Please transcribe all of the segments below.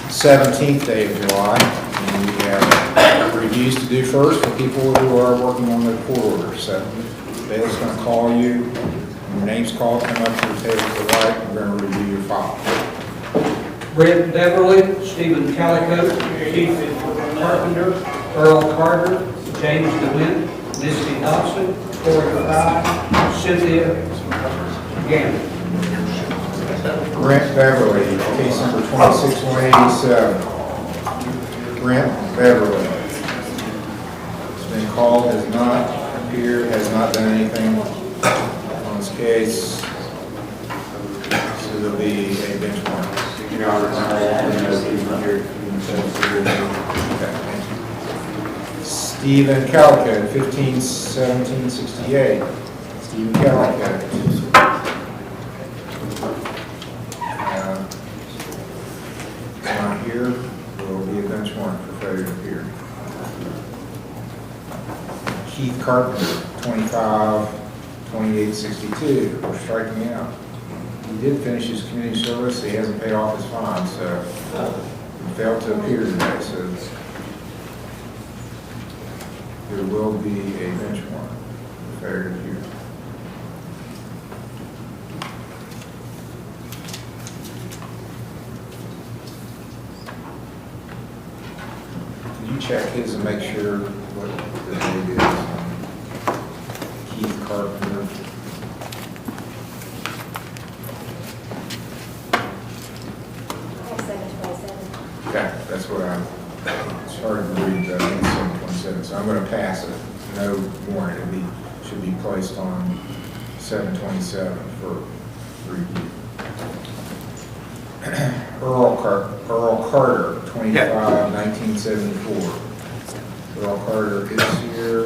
17th day of July. And we have reviews to do first for people who are working on their court orders. So Bailey's going to call you. When your name's called, come up to the table to the right. We're going to review your file. Brent Beverly, Stephen Calico, Keith Carpenter, Earl Carter, James DeWitt, Misty Dobson, Corey Fry, Cynthia Gambit. Brent Beverly, case number 26187. Brent Beverly. It's been called, has not appeared, has not done anything on this case. So there'll be a bench warrant. Your Honor, Stephen Calico, 151768. Stephen Calico. Not here. There will be a bench warrant for failure to appear. Keith Carpenter, 252862. We're striking me out. He did finish his community service. He hasn't paid off his fine, so he failed to appear today. So there will be a bench warrant for failure to appear. Can you check his and make sure what the date is? Keith Carpenter. Okay, that's what it's hard to read, 727, so I'm going to pass it. No warrant, should be placed on 727 for review. Earl Carter, 251974. Earl Carter is here.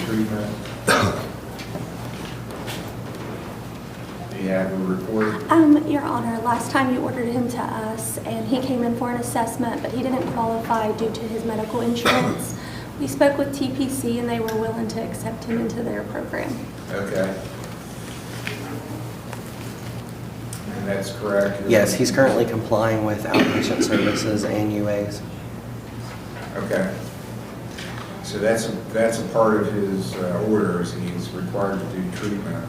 Treatment. Do you have a report? Your Honor, last time you ordered him to us and he came in for an assessment, but he didn't qualify due to his medical insurance. We spoke with TPC and they were willing to accept him into their program. Okay. And that's correct? Yes, he's currently complying with outpatient services and UAs. Okay. So that's a part of his orders. He's required to do treatment.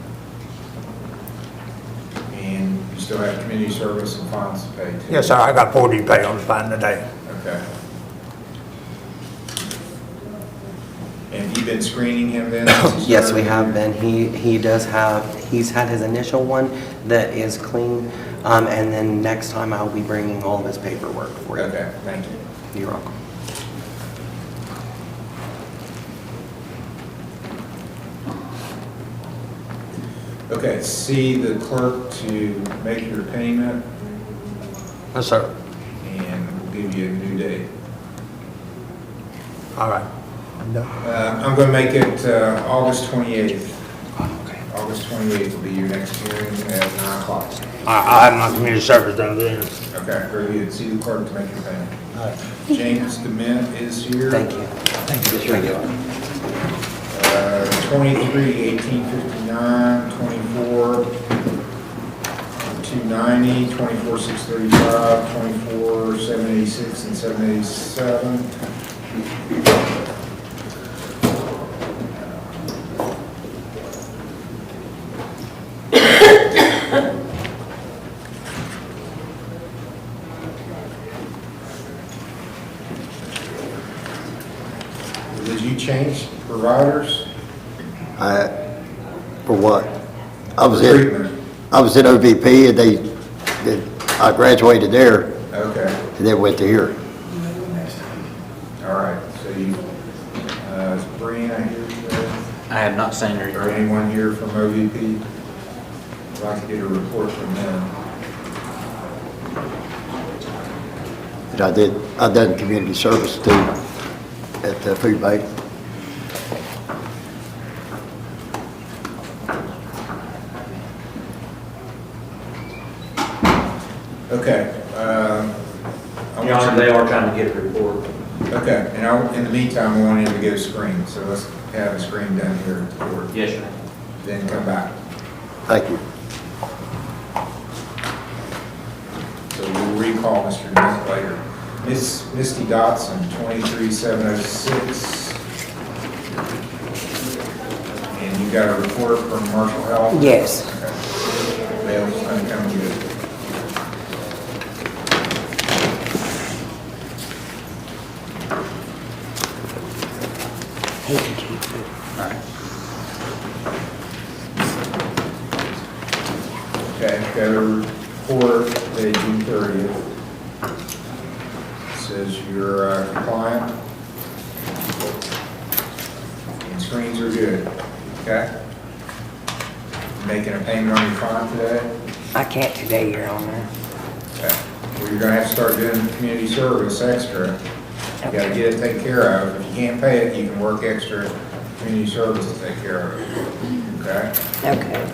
And you still have community service and fines to pay too? Yes, sir. I got 40 to pay on the fine today. Okay. And you've been screening him then? Yes, we have been. He's had his initial one that is clean, and then next time I'll be bringing all of his paperwork for you. Okay, thank you. You're welcome. Okay, see the clerk to make your payment, Yes, sir. and we'll give you a new date. All right. No. I'm going to make it August 28th. Okay. August 28th will be your next hearing at 9 o'clock. I have my community service done then. Okay, very good. See the clerk to make your payment. All right. James DeMint is here. Thank you. Thank you. Thank you. 23, 1859, 24, 290, 24, 635, 24, 786, and 787. Did you change providers? For what? I was Treatment. at OVP and I graduated there Okay, and then went to here. all right. So you, is Brianna here today? I have not seen her. Or anyone here from OVP? I'd like to get a report from them. And I done community service too at the food bank. Okay. Your Honor, they are trying to get a report. Okay, and in the meantime, I want him to get a screen, so let's have a screen down here at the court. Yes, sir. Then come back. Thank you. So we'll recall Mr. Smith later. Miss Misty Dotson, 23706. And you got a report from Marshall Health? Yes. Okay. Bail's gonna come get it. Hate to keep it. Okay, got a report dated June 30th. Says you're compliant. And screens are good, okay? Making a payment on your fine today? I can't today, Your Honor. Okay. Well, you're gonna have to start doing community service extra. You gotta get it taken care of. If you can't pay it, you can work extra community service to take care of it, okay? Okay.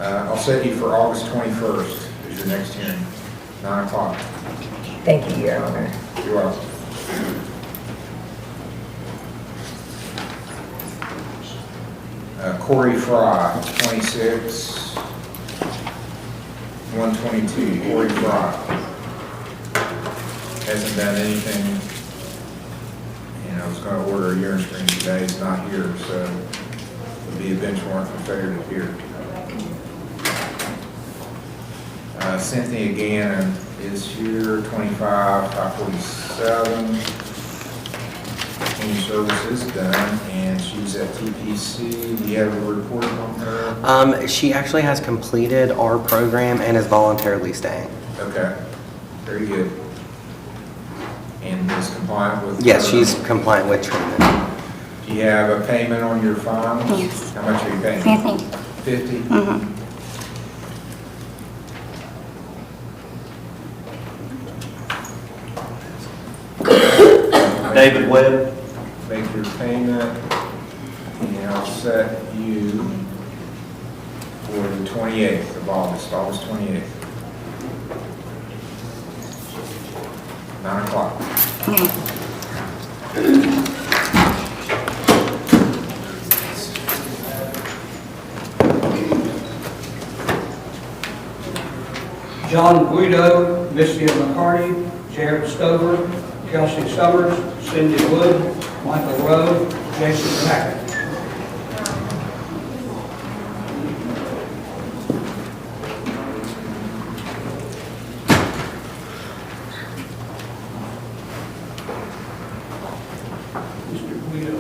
I'll set you for August 21st as your next hearing, 9 o'clock. Thank you, Your Honor. You're welcome. Corey Fry, 26, 122, Corey Fry. Hasn't done anything, was gonna order a urine screen today, he's not here, so it'll be a bench warrant for failure to appear. Cynthia Gannon is here, 25, 547. Community services done, and she's at TPC. Do you have a report on her? She actually has completed our program and is voluntarily staying. Okay, very good. And is compliant with? Yes, she's compliant with treatment. Do you have a payment on your fines? Yes. How much are you paying? 50. 50? David Webb. Make your payment, and I'll set you for the 28th of August, August 28th. 9 o'clock. John Guido, Misty McCarty, Jared Stover, Kelsey Summers, Cindy Wood, Michael Rowe, Jason Packard. Mr. Guido.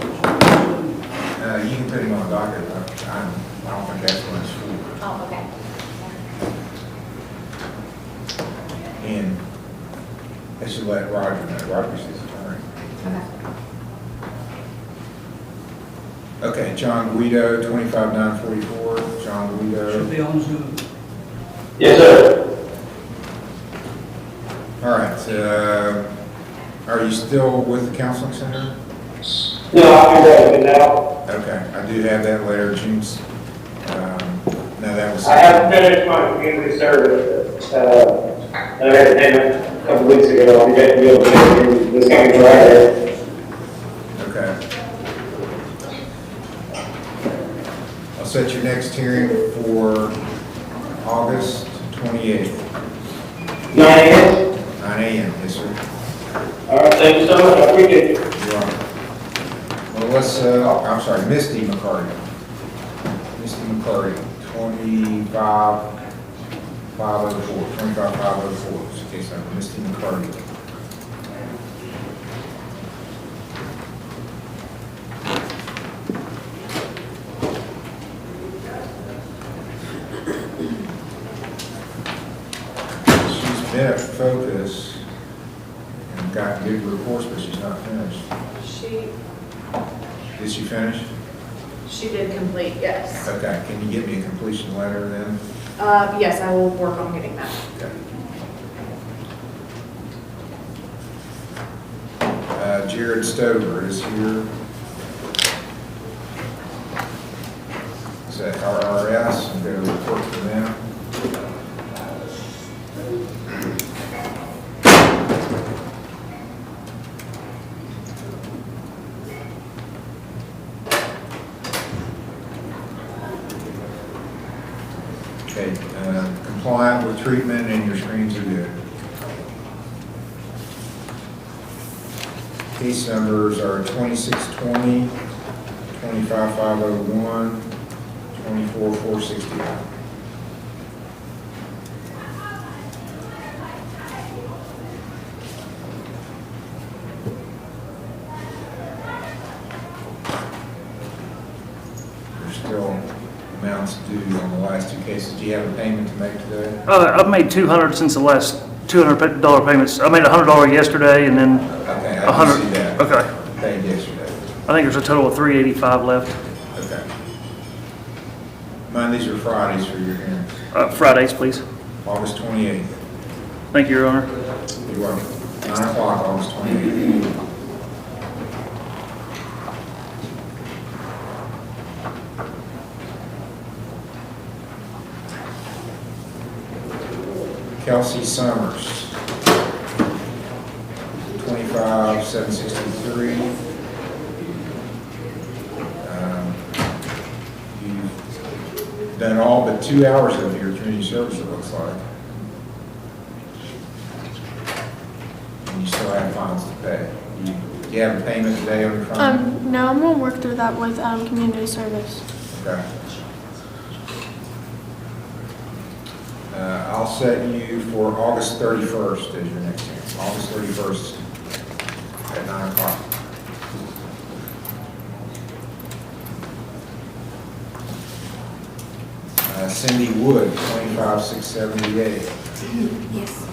You can put him on the docket, I don't think that's what it's for. Oh, okay. And I should let Roger know, Roger's his attorney. Okay, John Guido, 25944, John Should Guido. be on Zoom. Yes, sir. All right, are you still with the counseling center? No, I'll be ready now. Okay, I do have that letter, June's, no, that was. I haven't finished my community service. I had a payment a couple weeks ago. I'll be back to be able to do this coming Friday. Okay. I'll set your next hearing for August 28th, 9 a.m. 9 a.m., yes, sir. All right, thank you so much. I appreciate it. You're welcome. Well, let's, I'm sorry, Misty McCarty. Misty McCarty, 25504, 25504, in case I'm Misty McCarty. She's been at Focus and got good reports, but she's not finished. Did she finish? She did complete, yes. Okay, can you get me a completion letter then? Yes, I will work on getting that. Okay. Jared Stover is here. Is that RRS? I'm going to report to them. Okay, compliant with treatment and your screens are good. Case numbers are 2620, 25501, 24469. There's still amounts due on the last two cases. Do you have a payment to make today? I've made 200 since the last $200 payments. I made $100 yesterday and then Okay, I 100. can see that. Okay. Paid yesterday. I think there's a total of 385 left. Okay. Mondays or Fridays for your hearings? Fridays, please. August 28th. Thank you, Your Honor. You're welcome. 9 o'clock, August 28th. Kelsey Summers, 25763. You've done all but 2 hours of your community service, it looks like. And you still have fines to pay. Do you have a payment today on your fine? No, I'm gonna work through that with, community service. Okay. I'll set you for August 31st as your next hearing. August 31st at 9 o'clock. Cindy Wood, 25678. Yes.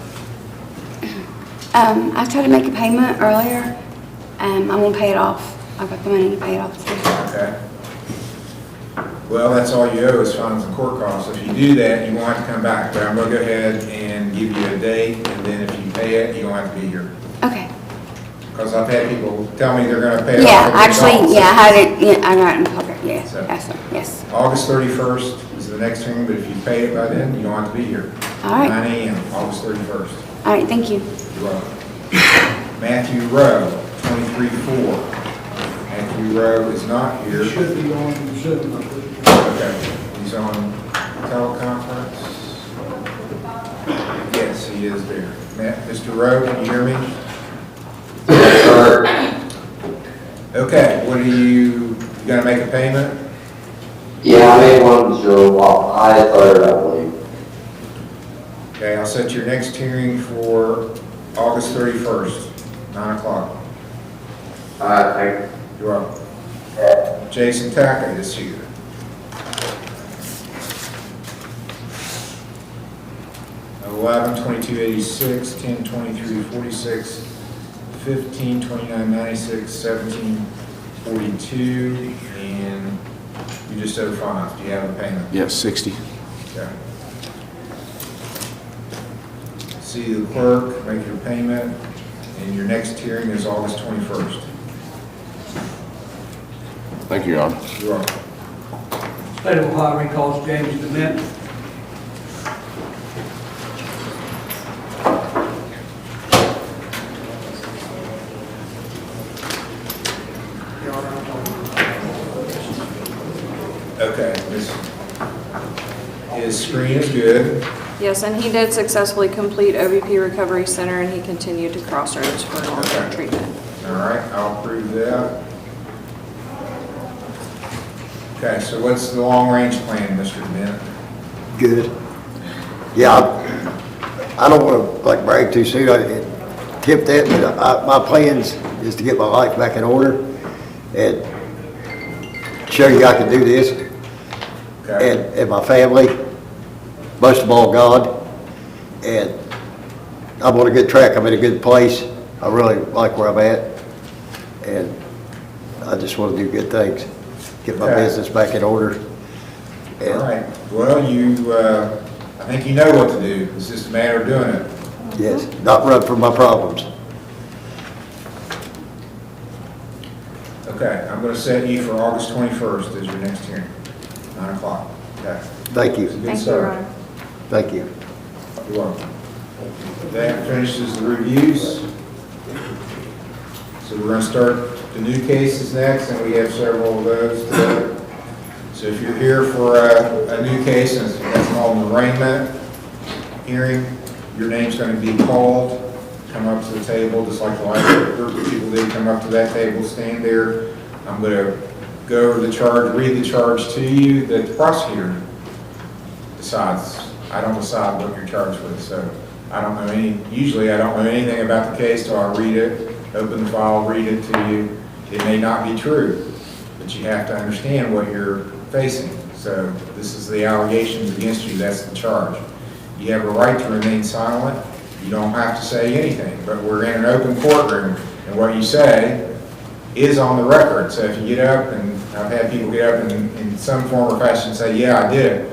I tried to make a payment earlier. I'm gonna pay it off. I've got the money to pay it off today. Okay. Well, that's all you owe is fines and court costs. If you do that, you won't have to come back, but I'm gonna go ahead and give you a date, and then if you pay it, you don't have to be here. Okay. Because I've had people tell me they're gonna pay it off. Yeah, and they actually, don't. yeah, I had it, yeah, I got it in public, yes, So- yes. August 31st is the next hearing, but if you pay it by then, you don't have to be here. All right. 9 a.m., August 31st. All right, thank you. You're welcome. Matthew Rowe, 234. Matthew Rowe is not here. It should be on Zoom, I believe. Okay, he's on teleconference. Yes, he is there. Mr. Rowe, can you hear me? Yes, sir. Okay, what are you gonna make a payment? Yeah, I made one, so well, I third, I believe. Okay, I'll set your next hearing for August 31st, 9 o'clock. Thank you. You're welcome. Jason Tackett is here. $11, $22.86, $10, $23.46, $15, $29.96, $17.42, and you just owe fines. Do you have a payment? Yes, 60. Okay. See the clerk, make your payment, and your next hearing is August 21st. Thank you, Your Honor. You're welcome. State of Ohio recalls James Dement. Okay, his screen is good. Yes, and he did successfully complete OVP Recovery Center, and he continued to Crossroads for long-term Okay. treatment. All right, I'll approve that. Okay, so what's the long-range plan, Mr. Dement? Good. Yeah, I don't want to like brag too soon. I tip that, but my plans is to get my life back in order and show you I can do this. Okay. And my family, most of all God, and I'm on a good track. I'm in a good place. I really like where I'm at, and I just want to do good things, get my Okay. business back in order. And All right, well, I think you know what to do. It's just a matter of doing it. yes, not run from my problems. Okay, I'm going to set you for August 21st as your next hearing, 9 o'clock. Okay. Thank It's a you. good Thank you, start. Your Honor. Thank you. You're welcome. That finishes the reviews. So we're going to start the new cases next, and we have several of those today. So if you're here for a new case, and that's hold an arraignment hearing. Your name's going to be called. Come up to the table, just like the last group of people did. Come up to that table, stand there. I'm going to go over the charge, read the charge to you that the prosecutor decides. I don't decide what you're charged with, so I don't know usually I don't know anything about the case till I read it, open the file, read it to you. It may not be true, but you have to understand what you're facing. So this is the allegations against you, that's the charge. You have a right to remain silent. You don't have to say anything, but we're in an open courtroom, and what you say is on the record. So if you get up, and I've had people get up and in some form or fashion say, yeah, I did it.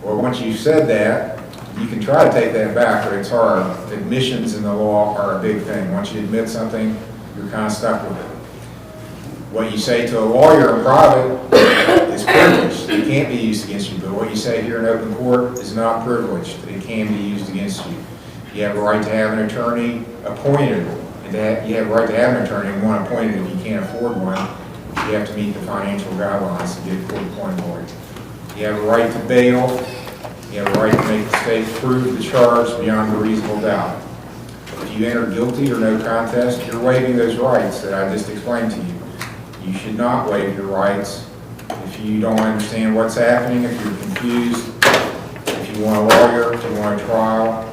Well, once you've said that, you can try to take that back, but it's hard. Admissions in the law are a big thing. Once you admit something, you're kind of stuck with it. What you say to a lawyer in private is privileged. It can't be used against you, but what you say here in open court is not privileged. It can be used against you. You have a right to have an attorney appointed, and you have a right to have an attorney and one appointed if you can't afford one. You have to meet the financial guidelines to get a court-appointed lawyer. You have a right to bail. You have a right to make the state prove the charge beyond a reasonable doubt. If you enter guilty or no contest, you're waiving those rights that I just explained to you. You should not waive your rights if you don't understand what's happening, if you're confused, if you want a lawyer, if you want a trial.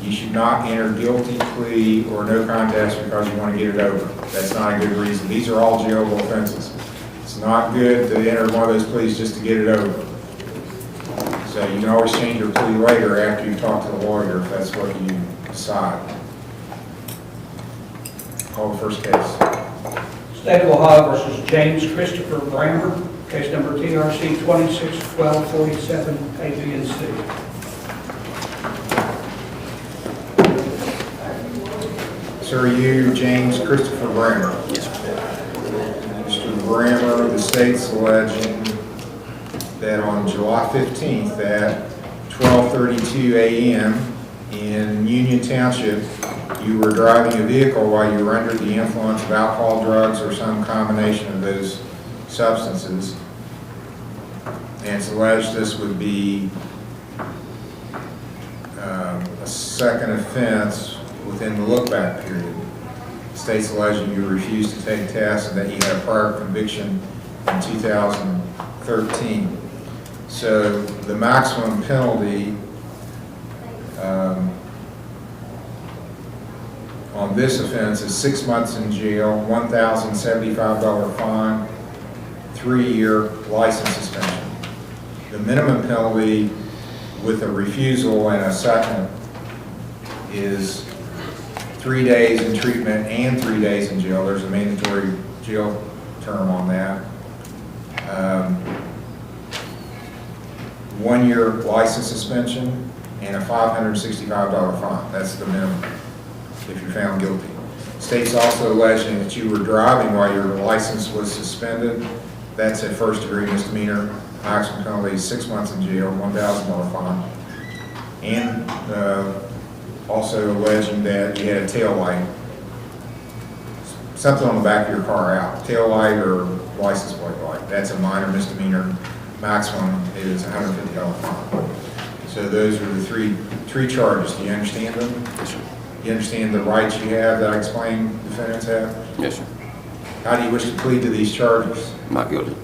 You should not enter guilty plea or no contest because you want to get it over. That's not a good reason. These are all jailable offenses. It's not good to enter one of those pleas just to get it over. So you can always change your plea later after you talk to the lawyer if that's what you decide. Call the first case. State of Ohio versus James Christopher Brammer, case number TRC 261247, A, B, and C. Sir, you, James Christopher Brammer. Yes, sir. Mr. Brammer, the state's alleging that on July 15th at 12:32 a.m. in Union Township, you were driving a vehicle while you were under the influence of alcohol, drugs, or some combination of those substances. And it's alleged this would be a second offense within the look-back period. The state's alleging you refused to take tests and that you had a prior conviction in 2013. So the maximum penalty on this offense is 6 months in jail, $1,075 fine, 3-year license suspension. The minimum penalty with a refusal and a second is 3 days in treatment and 3 days in jail. There's a mandatory jail term on that. 1 year license suspension and a $565 fine. That's the minimum if you're found guilty. State's also alleging that you were driving while your license was suspended. That's a first-degree misdemeanor. Maximum penalty is 6 months in jail, $1,000 fine. And also alleging that you had a tail light, something on the back of your car out, tail light or license plate light. That's a minor misdemeanor. Maximum is $150 fine. So those are the three charges. Do you understand them? Yes, sir. You understand the rights you have that I explained defendants have? Yes, sir. How do you wish to plead to these charges? Not guilty.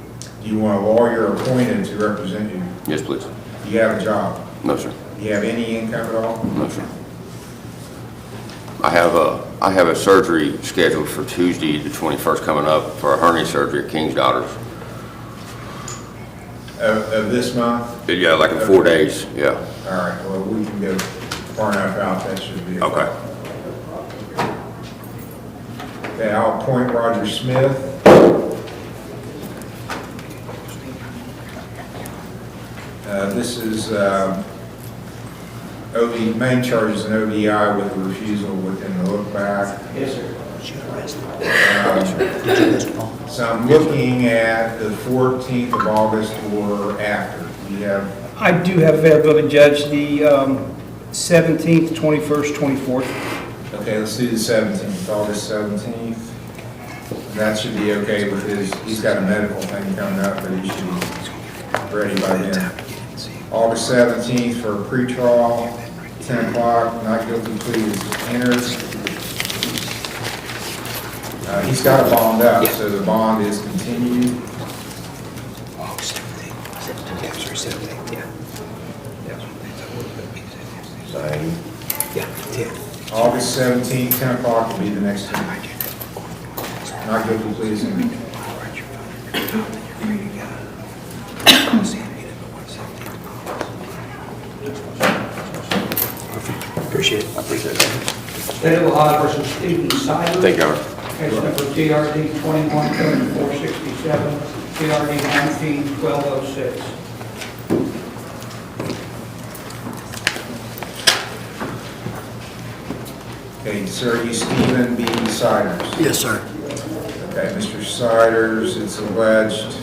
Do you want a lawyer appointed to represent you? Yes, please. Do you have a job? No, sir. Do you have any income at all? No, sir. I have a surgery scheduled for Tuesday, the 21st, coming up for a hernia surgery at King's Daughters. Of this month? Yeah, like in 4 days. Yeah. All right, well, we can go far enough out, that should be Okay. Okay, I'll appoint Roger Smith. This is main charge is an ODI with a refusal within the look back. Yes, sir. So I'm looking at the 14th of August or after. You have I do have availability, Judge, the 17th, 21st, 24th. Okay, let's do the 17th, August 17th. That should be okay with he's got a medical thing coming up, but he should be ready by then. August 17th for a pretrial, 10 o'clock, not guilty plea is entered. He's got a bond up, so the bond is continued. August 17th. Yeah, sorry, 17th, yeah. Yeah, August 17th, 10 o'clock will be the next hearing. Not guilty plea is entered. Appreciate it. I appreciate it. State of Ohio versus Stephen Siders. Thank you, Your Honor. Case number TRD 21-3467, TRD 19-1206. Okay, sir, you Stephen B. Siders? Yes, sir. Okay, Mr. Siders, it's alleged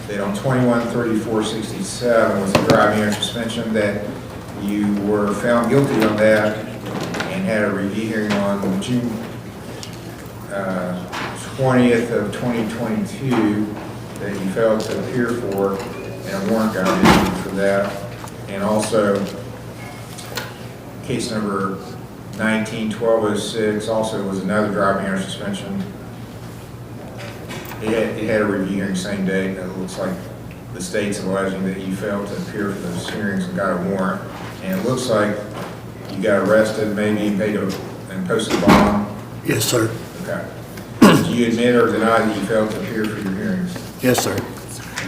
that on 21-3467 was a driving under suspension, that you were found guilty on that and had a review hearing on June 20th of 2022 that you failed to appear for, and a warrant got issued for that. And also, case number 19-1206 also was another driving under suspension. It had a review hearing same day. It looks like the state's alleging that you failed to appear for those hearings and got a warrant. And it looks like you got arrested, maybe paid and posted a bond. Yes, sir. Okay. Do you admit or deny that you failed to appear for your hearings? Yes, sir.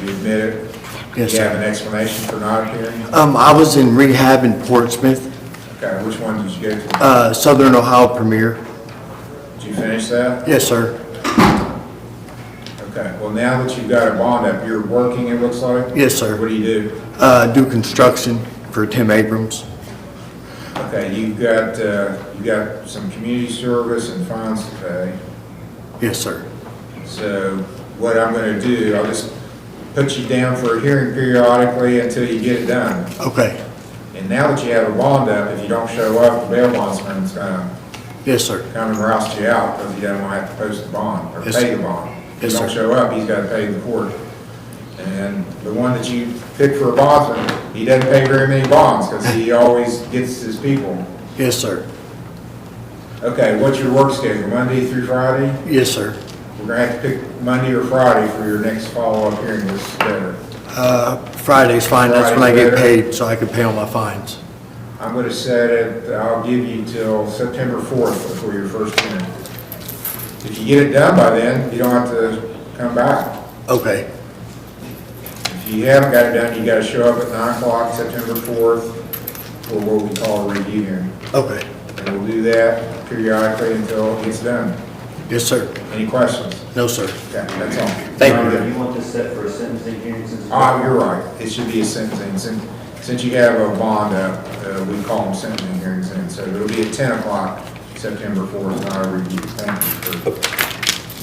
You admit it? Yes, Do you have sir. an explanation for not appearing? I was in rehab in Portsmouth, Okay, which one did you go to? Southern Ohio Premier. Did you finish that? Yes, sir. Okay, well, now that you've got a bond up, you're working, it looks like? Yes, sir. What do you do? Do construction for Tim Abrams. Okay, you've got some community service and fines to pay. Yes, sir. So what I'm gonna do, I'll just put you down for a hearing periodically until you get it done. Okay. And now that you have a bond up, if you don't show up, the bail bondsman's gonna Yes, sir. come and roust you out because he doesn't want to have to post the bond or Yes, pay sir. the bond. If Yes, you don't sir. show up, he's got to pay the court. And the one that you pick for a bondsman, he doesn't pay very many bonds because he always gets his people. Yes, sir. Okay, what's your work schedule, Monday through Friday? Yes, sir. We're gonna have to pick Monday or Friday for your next follow-up hearing, which is better. Friday's fine. That's when I Friday's get better. paid, so I can pay all my fines. I'm gonna set it, I'll give you till September 4th before your first hearing. If you get it done by then, you don't have to come back. Okay. If you haven't got it done, you gotta show up at 9 o'clock, September 4th, for what we call a review hearing. Okay. And we'll do that periodically until it gets done. Yes, sir. Any questions? No, sir. Okay, that's all. Thank you. You want this set for a sentencing hearing since? You're right. It should be a sentencing. Since you have a bond up, we call them sentencing hearings, and so it'll be at 10 o'clock, September 4th, not a review. Thank you for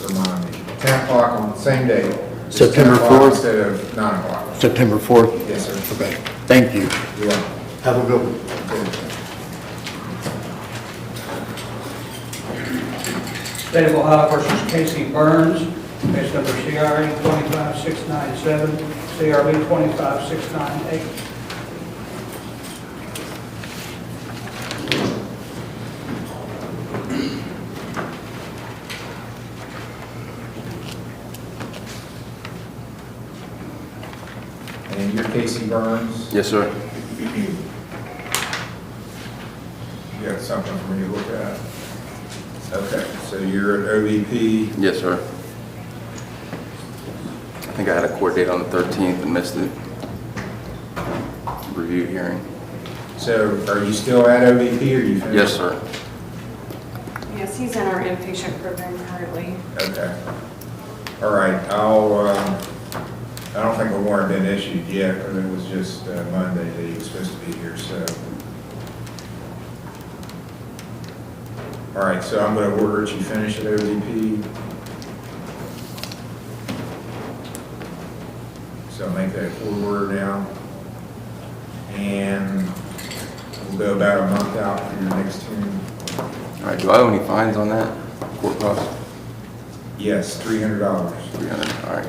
reminding me. 10 o'clock on the same day. It's 10 September o'clock 4th? Instead of 9 o'clock. September 4th? Yes, sir. Okay. Thank you. You're welcome. Have a good one. Okay. State of Ohio versus Casey Burns, case number CRA 25697, CRB 25698. And you're Casey Burns? Yes, sir. You got something for me to look at? Okay, so you're at OVP. Yes, sir. I think I had a court date on the 13th and missed it. Review hearing. So are you still at OVP or you finished? Yes, sir. Yes, he's in our inpatient program currently. Okay. All right, I don't think a warrant been issued yet, because it was just Monday that he was supposed to be here, so. All right, so I'm going to order that you finish at OVP. So I'll make that a court order now. And we'll go about a month out for your next hearing. All right, do I owe any fines on that? Court costs? Yes, $300. 300, all right.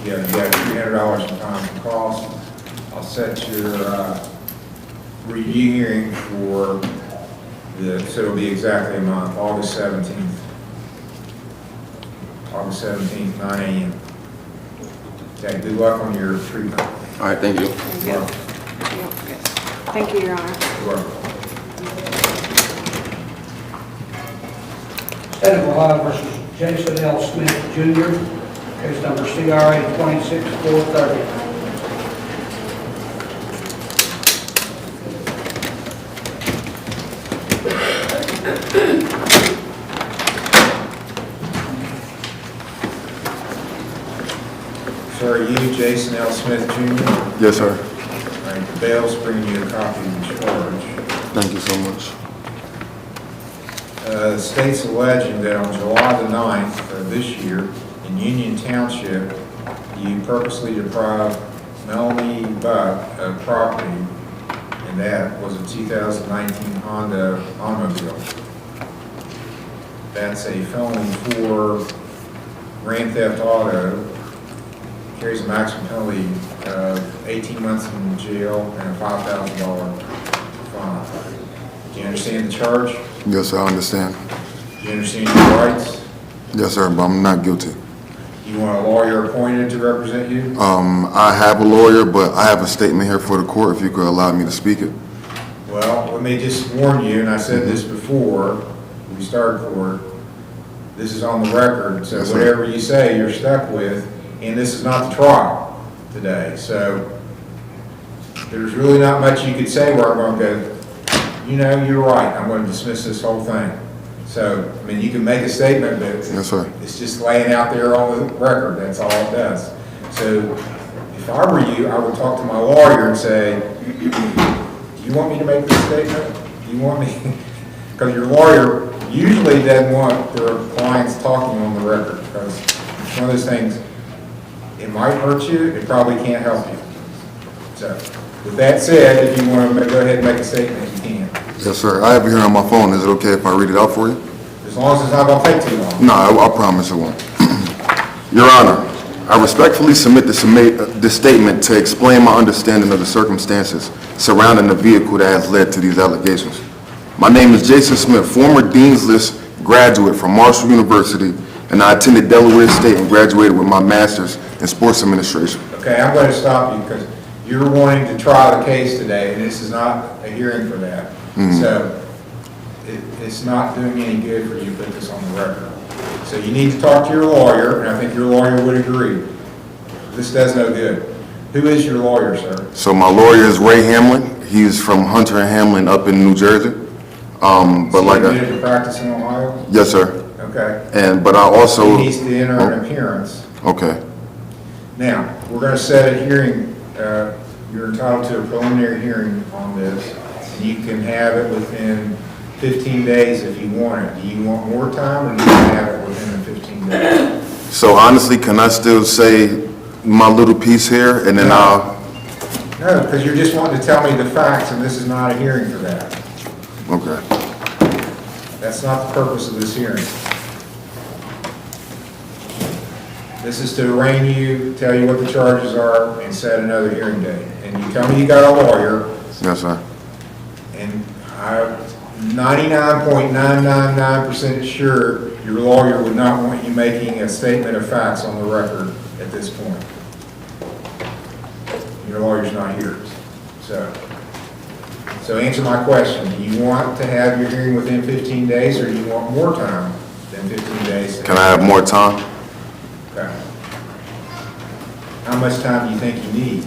Yeah, you got $300 in time and cost. I'll set your review hearing for so it'll be exactly a month, August 17th. August 17th, 9 a.m. Okay, good luck on your treatment. All right, thank you. You're welcome. Thank you, Your Honor. You're welcome. State of Ohio versus Jason L. Smith Jr., case number CRA 26430. So are you Jason L. Smith Jr.? Yes, sir. All right, the bail's bringing you a copy of the charge. Thank you so much. The state's alleging that on July the 9th of this year, in Union Township, you purposely deprived Melanie Buck of property, and that was a 2019 Honda automobile. That's a felony for grand theft auto, carries a maximum penalty of 18 months in jail and a $5,000 fine. Do you understand the charge? Yes, sir, I understand. Do you understand your rights? Yes, sir, but I'm not guilty. You want a lawyer appointed to represent you? I have a lawyer, but I have a statement here for the court, if you could allow me to speak it. Well, let me just warn you, and I said this before we started court, this is on the record, so Yes, sir. whatever you say, you're stuck with, and this is not the trial today, so there's really not much you could say where I'm going to go, you know, you're right, I'm going to dismiss this whole thing. So, I mean, you can make a statement, but Yes, sir. it's just laying out there on the record, that's all it does. So, if I were you, I would talk to my lawyer and say, do you want me to make this statement? Do you want me? Because your lawyer usually doesn't want their clients talking on the record, because it's one of those things, it might hurt you, it probably can't help you. So, with that said, if you want to go ahead and make a statement, you can. Yes, sir. I have it here on my phone. Is it okay if I read it out for you? As long as it's not going to take too long. No, I promise it won't. Your Honor, I respectfully submit this statement to explain my understanding of the circumstances surrounding the vehicle that has led to these allegations. My name is Jason Smith, former Dean's List graduate from Marshall University, and I attended Delaware State and graduated with my master's in sports administration. Okay, I'm going to stop you because you're wanting to try the case today, and this is not a hearing for that. So it's not doing any good for you to put this on the record. So you need to talk to your lawyer, and I think your lawyer would agree. This does no good. Who is your lawyer, sir? So my lawyer is Ray Hamlin. He's from Hunter and Hamlin up in New Jersey. So you admitted to practice in Ohio? Yes, sir. Okay. But I also... He needs to enter an appearance. Okay. Now, we're going to set a hearing. You're entitled to a preliminary hearing on this. You can have it within 15 days if you want it. Do you want more time, or do you want to have it within the 15 days? So honestly, can I still say my little piece here, and then I'll... No, because you're just wanting to tell me the facts, and this is not a hearing for that. Okay. That's not the purpose of this hearing. This is to arraign you, tell you what the charges are, and set another hearing date. And you tell me you got a lawyer. Yes, sir. And I'm 99.999% sure your lawyer would not want you making a statement of facts on the record at this point. Your lawyer's not here. So answer my question. Do you want to have your hearing within 15 days, or do you want more time than 15 days? Can I have more time? Okay. How much time do you think you need?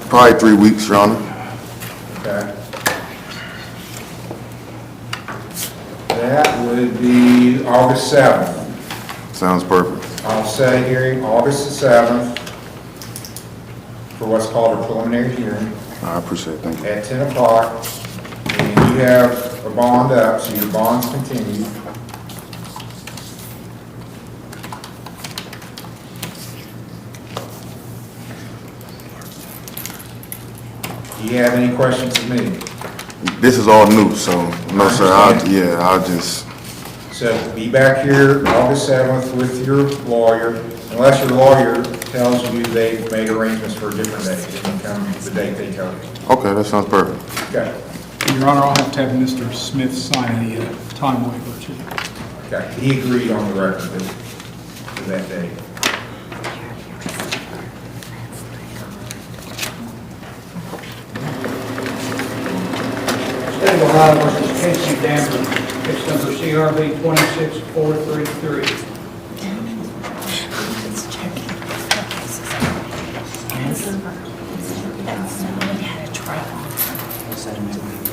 Probably 3 weeks, Your Honor. Okay. That would be August 7th. Sounds perfect. I'll set a hearing August the 7th for what's called a preliminary hearing I appreciate it. Thank you. at 10 o'clock. And you have a bond up, so your bond's continued. Do you have any questions of me? This is all new, so no, sir. I'll just... So be back here August 7th with your lawyer, unless your lawyer tells you they've made arrangements for a different date, then you come the date they tell you. Okay, that sounds perfect. Okay, Your Honor, I'll have to have Mr. Smith sign a time waiver too. okay. He agreed on the record to that date. State of Ohio versus Casey Dameron, case number CRB 26433.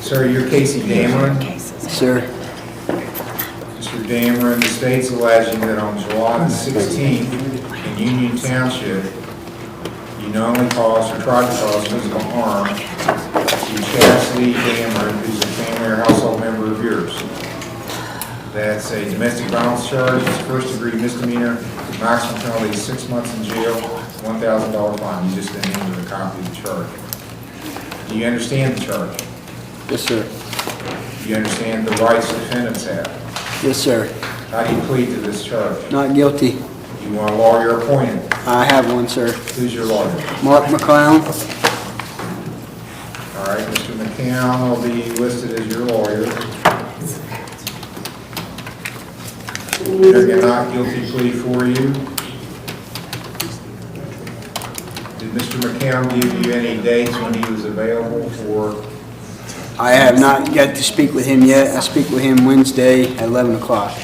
Sir, you're Casey Dameron? Sir, Mr. Dameron, the state's alleging that on July the 16th in Union Township, you knowingly caused or tried to cause physical harm to Chastity Dameron, who's a family or household member of yours. That's a domestic violence charge, it's a first-degree misdemeanor, maximum penalty is 6 months in jail, $1,000 fine. You just didn't enter the copy of the charge. Do you understand the charge? yes, sir. Do you understand the rights defendants have? Yes, sir. How do you plead to this charge? Not guilty. You want a lawyer appointed? I have one, sir. Who's your lawyer? Mark McClown. All right, Mr. McCown will be listed as your lawyer. You're not guilty plea for you. Did Mr. McCown give you any dates when he was available for? I have not got to speak with him yet. I speak with him Wednesday at 11 o'clock.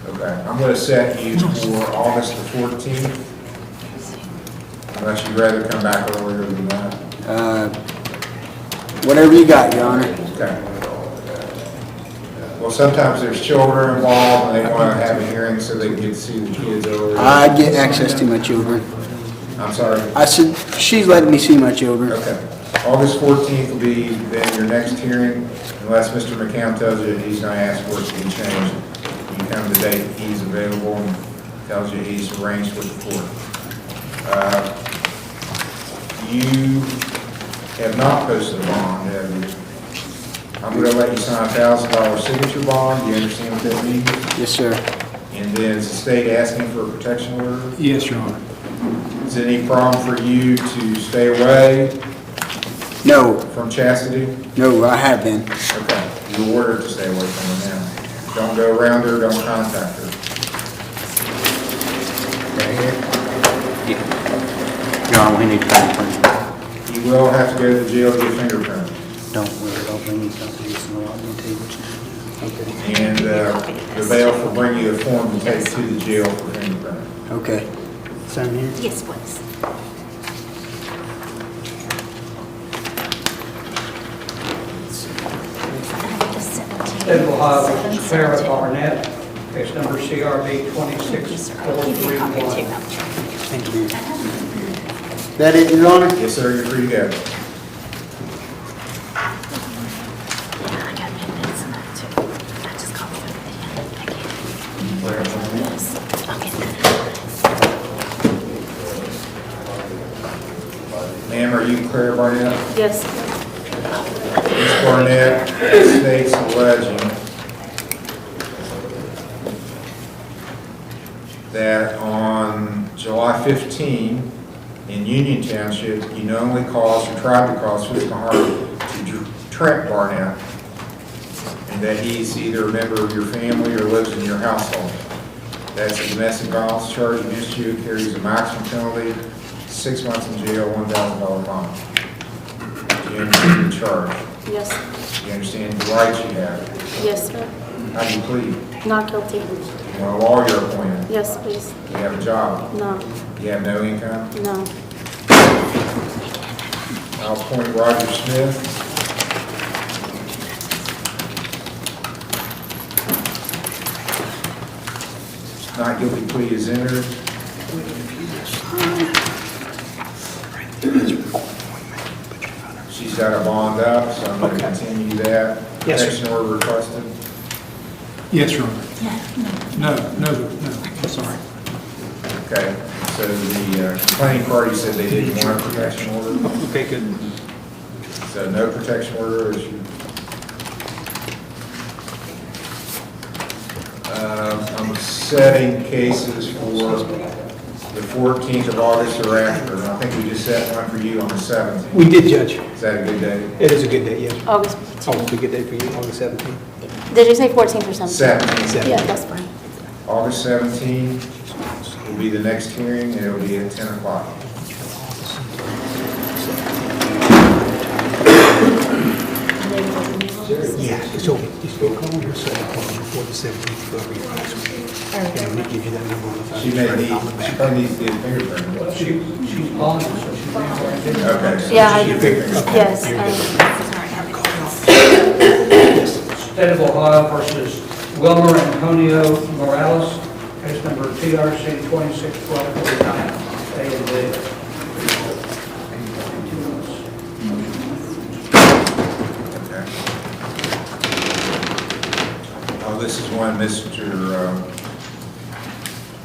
Okay, I'm going to set you for August the 14th, unless you'd rather come back earlier than that. Whatever you got, Your Honor. Okay. Well, sometimes there's children involved, and they want to have a hearing so they can get to see the kids earlier. I get access to my children. I'm sorry? I said, she's letting me see my children. Okay. August 14th will be then your next hearing, unless Mr. McCown tells you that he's going to ask for it to be changed. You come the date he's available and tells you he's arranged with the court. You have not posted a bond, have you? I'm going to let you sign a $1,000 signature bond. Do you understand what that means? Yes, sir. And then is the state asking for a protection order? Yes, Your Honor. Is there any problem for you to stay away No, from Chastity? no, I have been. Okay, you're ordered to stay away from her now. Don't go around her, don't contact her. Your Honor, we need fingerprints. You will have to go to the jail to get fingerprinted. Don't worry, I'll bring you something, so I'll tell you what you do. Okay. And the bail will bring you a form to take to the jail for fingerprinting. Okay. Sign here? Yes, please. State of Ohio versus Farrah Barnett, case number CRB 26431. Thank you. That it, Your Honor? Yes, sir, you're free to go. Ma'am, are you Claire Barnett? Yes. Ms. Barnett states alleging that on July 15, in Union Township, you knowingly caused or tried to cause physical harm to Trent Barnett, and that he's either a member of your family or lives in your household. That's a domestic violence charge against you. It carries a maximum penalty, 6 months in jail, $1,000 fine. Do you understand the charge? Yes. Do you understand the rights you have? Yes, sir. How do you plead? Not guilty. You want a lawyer appointed? Yes, please. You have a job? No. You have no income? No. I'll appoint Roger Smith. Not guilty plea is entered. She's got a bond up, so I'm going to continue that. Yes, sir. Protection order requested. Yes, Your Honor. No, I'm sorry. Okay, so the complaining party said they didn't want a protection order. Okay, good. So no protection order issued. setting cases for the 14th of August or after. And I think we just set one for you on the 17th. We did, Judge. Is that a good day? It is a good day, yes. August Oh, it's a good day for you, August 17th. Did you say 14th or something? 17th. Yeah, that's fine. August 17th will be the next hearing, and it'll be at 10 o'clock. Yeah, so just go call her, so I'll call her before the 17th for a revise. And let me give you that number on the phone. She may need, she probably needs to get a fingerprint. She's on, so she's not right there. Okay. so Yeah, she can figure it out. yes. State of Ohio versus Wilmer Antonio Morales, case number TRC 261249, A and B. Okay. Oh, this is one Mr.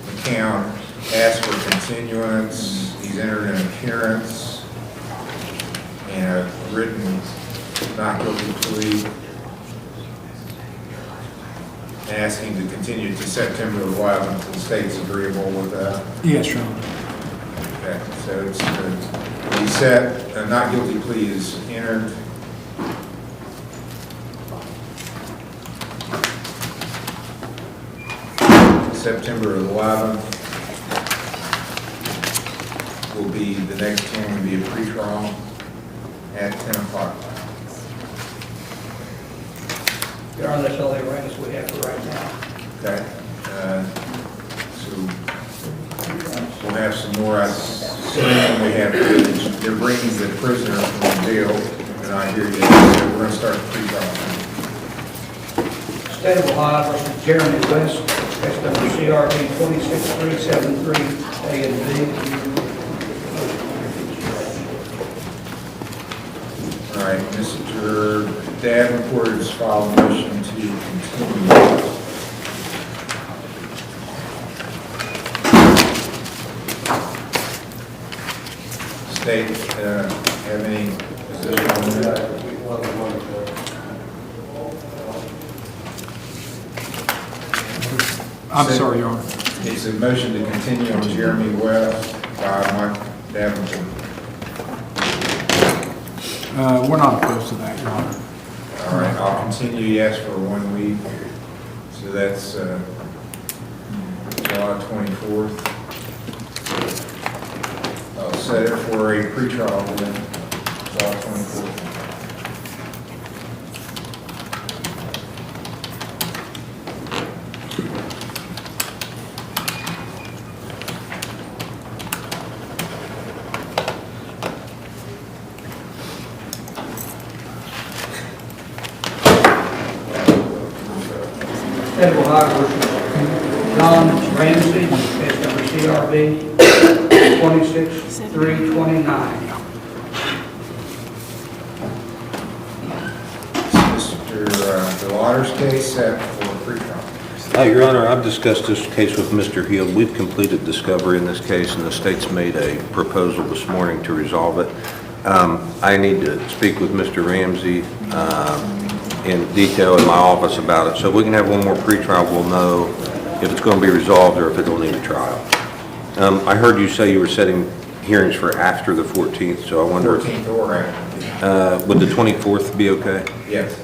McCown asked for continuance. He's entered an appearance and a written not guilty plea, asking to continue to September 11th. The state's agreeable with that. Yes, Your Honor. Okay, so it's, he said a not guilty plea is entered. September 11th will be, the next hearing will be a pretrial at 10 o'clock. Your Honor, that's all the arrangements we have for right now. Okay? So we'll have some more. I assume we have, they're bringing the prisoner from the jail, and I hear you. So we're going to start the pretrial. State of Ohio versus Jeremy West, case number CRB 26373, A and B. All right, Mr. Davenport has filed a motion to continue. State, have any position on that? I'm sorry, Your Honor. It's a motion to continue on Jeremy West by Mike Davenport. We're not opposed to that, Your Honor. All right, I'll continue, yes, for 1 week. So that's July 24th. I'll set it for a pretrial then, July 24th. State of Ohio versus John Ramsey, case number CRB 26329. Mr. Delauder's case set for pretrial. Your Honor, I've discussed this case with Mr. Hill. We've completed discovery in this case, and the state's made a proposal this morning to resolve it. I need to speak with Mr. Ramsey in detail in my office about it. So if we can have one more pretrial, we'll know if it's going to be resolved or if it'll need a trial. I heard you say you were setting hearings for after the 14th, so I wonder, 14th or after. would the 24th be okay? Yes.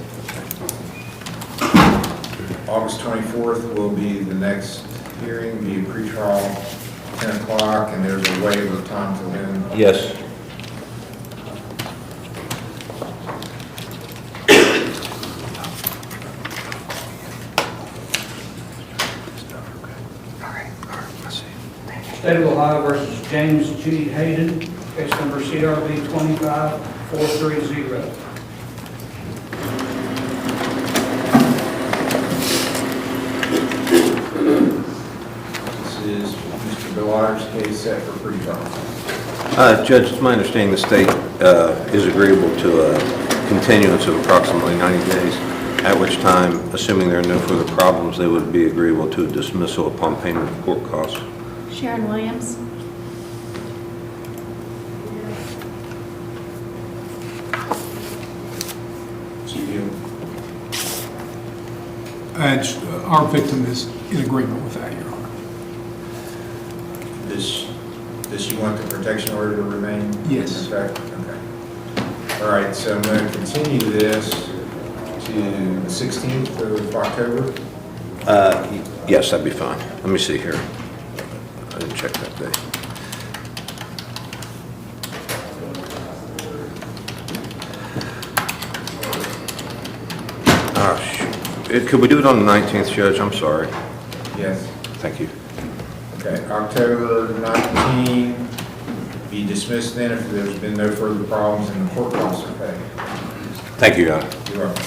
August 24th will be the next hearing, be a pretrial, 10 o'clock, and there's a waiver of time till then. Yes. State of Ohio versus James G. Hayden, case number CRB 25430. This is Mr. Delauder's case set for pretrial. Judge, it's my understanding the state is agreeable to a continuance of approximately 90 days, at which time, assuming there are no further problems, they would be agreeable to a dismissal upon payment of court costs. Sharon Williams. Our victim is in agreement with that, Your Honor. Does she want the protection order to remain? Yes. In effect? Okay. All right, so I'm going to continue this to the 16th of October. Yes, that'd be fine. Let me see here. I didn't check that day. Could we do it on the 19th, Judge? I'm sorry. Yes. Thank you. Okay, October 19, be dismissed then if there's been no further problems and the court costs are paid. Thank you, Your Honor. You're welcome.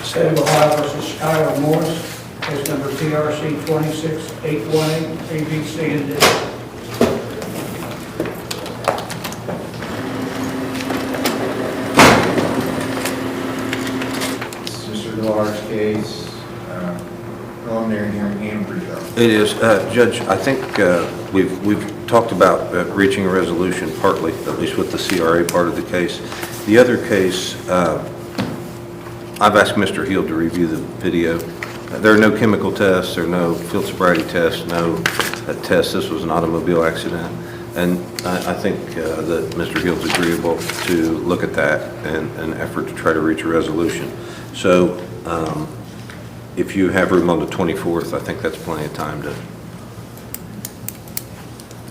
State of Ohio versus Skylar Morris, case number TRC 26818, ABC and D. This is Mr. Millar's case, preliminary hearing and pre-trial. It is, Judge, I think we've talked about reaching a resolution partly, at least with the CRA part of the case. The other case, I've asked Mr. Heald to review the video. There are no chemical tests, there are no field sobriety tests, no tests. This was an automobile accident. And I think that Mr. Heald's agreeable to look at that and an effort to try to reach a resolution. So if you have room on the 24th, I think that's plenty of time to.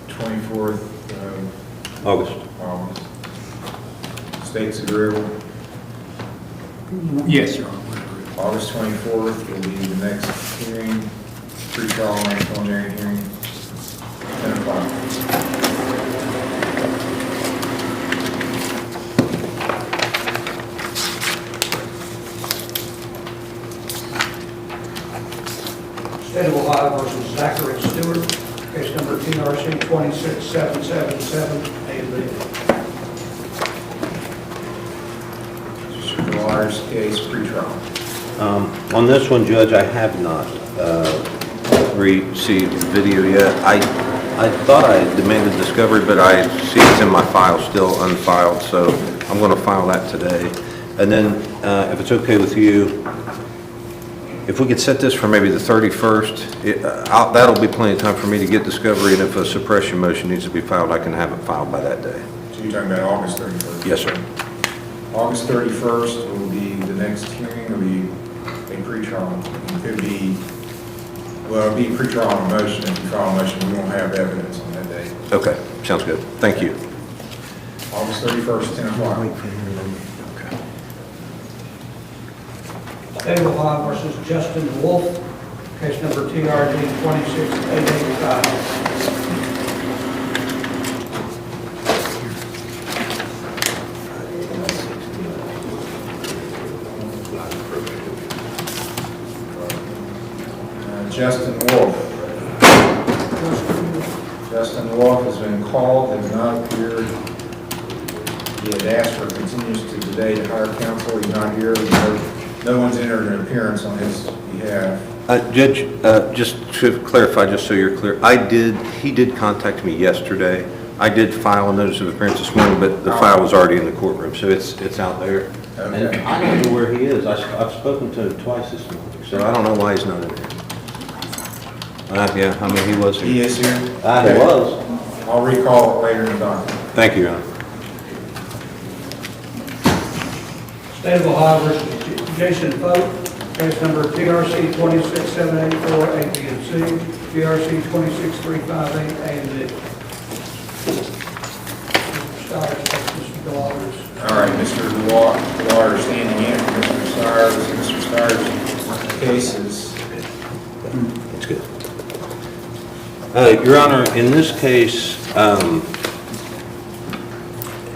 24th August. August. State's agreeable. Yes, Your Honor. August 24th will be the next hearing, pre-trial and preliminary hearing, 10 o'clock. State of Ohio versus Zachary Stewart, case number TRC 26777, A and B. Mr. Millar's case, pre-trial. On this one, Judge, I have not received the video yet. I thought I demanded discovery, but I see it's in my file, still unfiled, so I'm going to file that today. And then, if it's okay with you, if we could set this for maybe the 31st, that'll be plenty of time for me to get discovery, and if a suppression motion needs to be filed, I can have it filed by that day. So you're talking about August 31st? Yes, sir. August 31st will be the next hearing, it'll be a pre-trial. It could be, well, it'll be pre-trial on a motion. If you file a motion, we won't have evidence on that day. Okay, sounds good. Thank you. August 31st, 10 o'clock. State of Ohio versus Justin Wolf, case number TRD 26885. Justin Wolf. Justin Wolf has been called, has not appeared. He had asked for continuance to today to hire counsel. He's not here. No one's entered an appearance on his behalf. Judge, just to clarify, just so you're clear, he did contact me yesterday. I did file a notice of appearance this morning, but the file was already in the courtroom, so it's out there. Okay. And I don't know where he is. I've spoken to him twice this morning, so I don't know why he's not in here. Yeah, I mean, he was here. He is here? He Okay. was. I'll recall it later in the document. Thank you, Your Honor. State of Ohio versus Jason Pope, case number TRC 26784, A, B, and C, TRC 26358, A and D. Mr. Stiers, Mr. Delaware. All right, Mr. Delaware standing in for Mr. Stiers. Mr. Stiers' case is... That's good. Your Honor, in this case,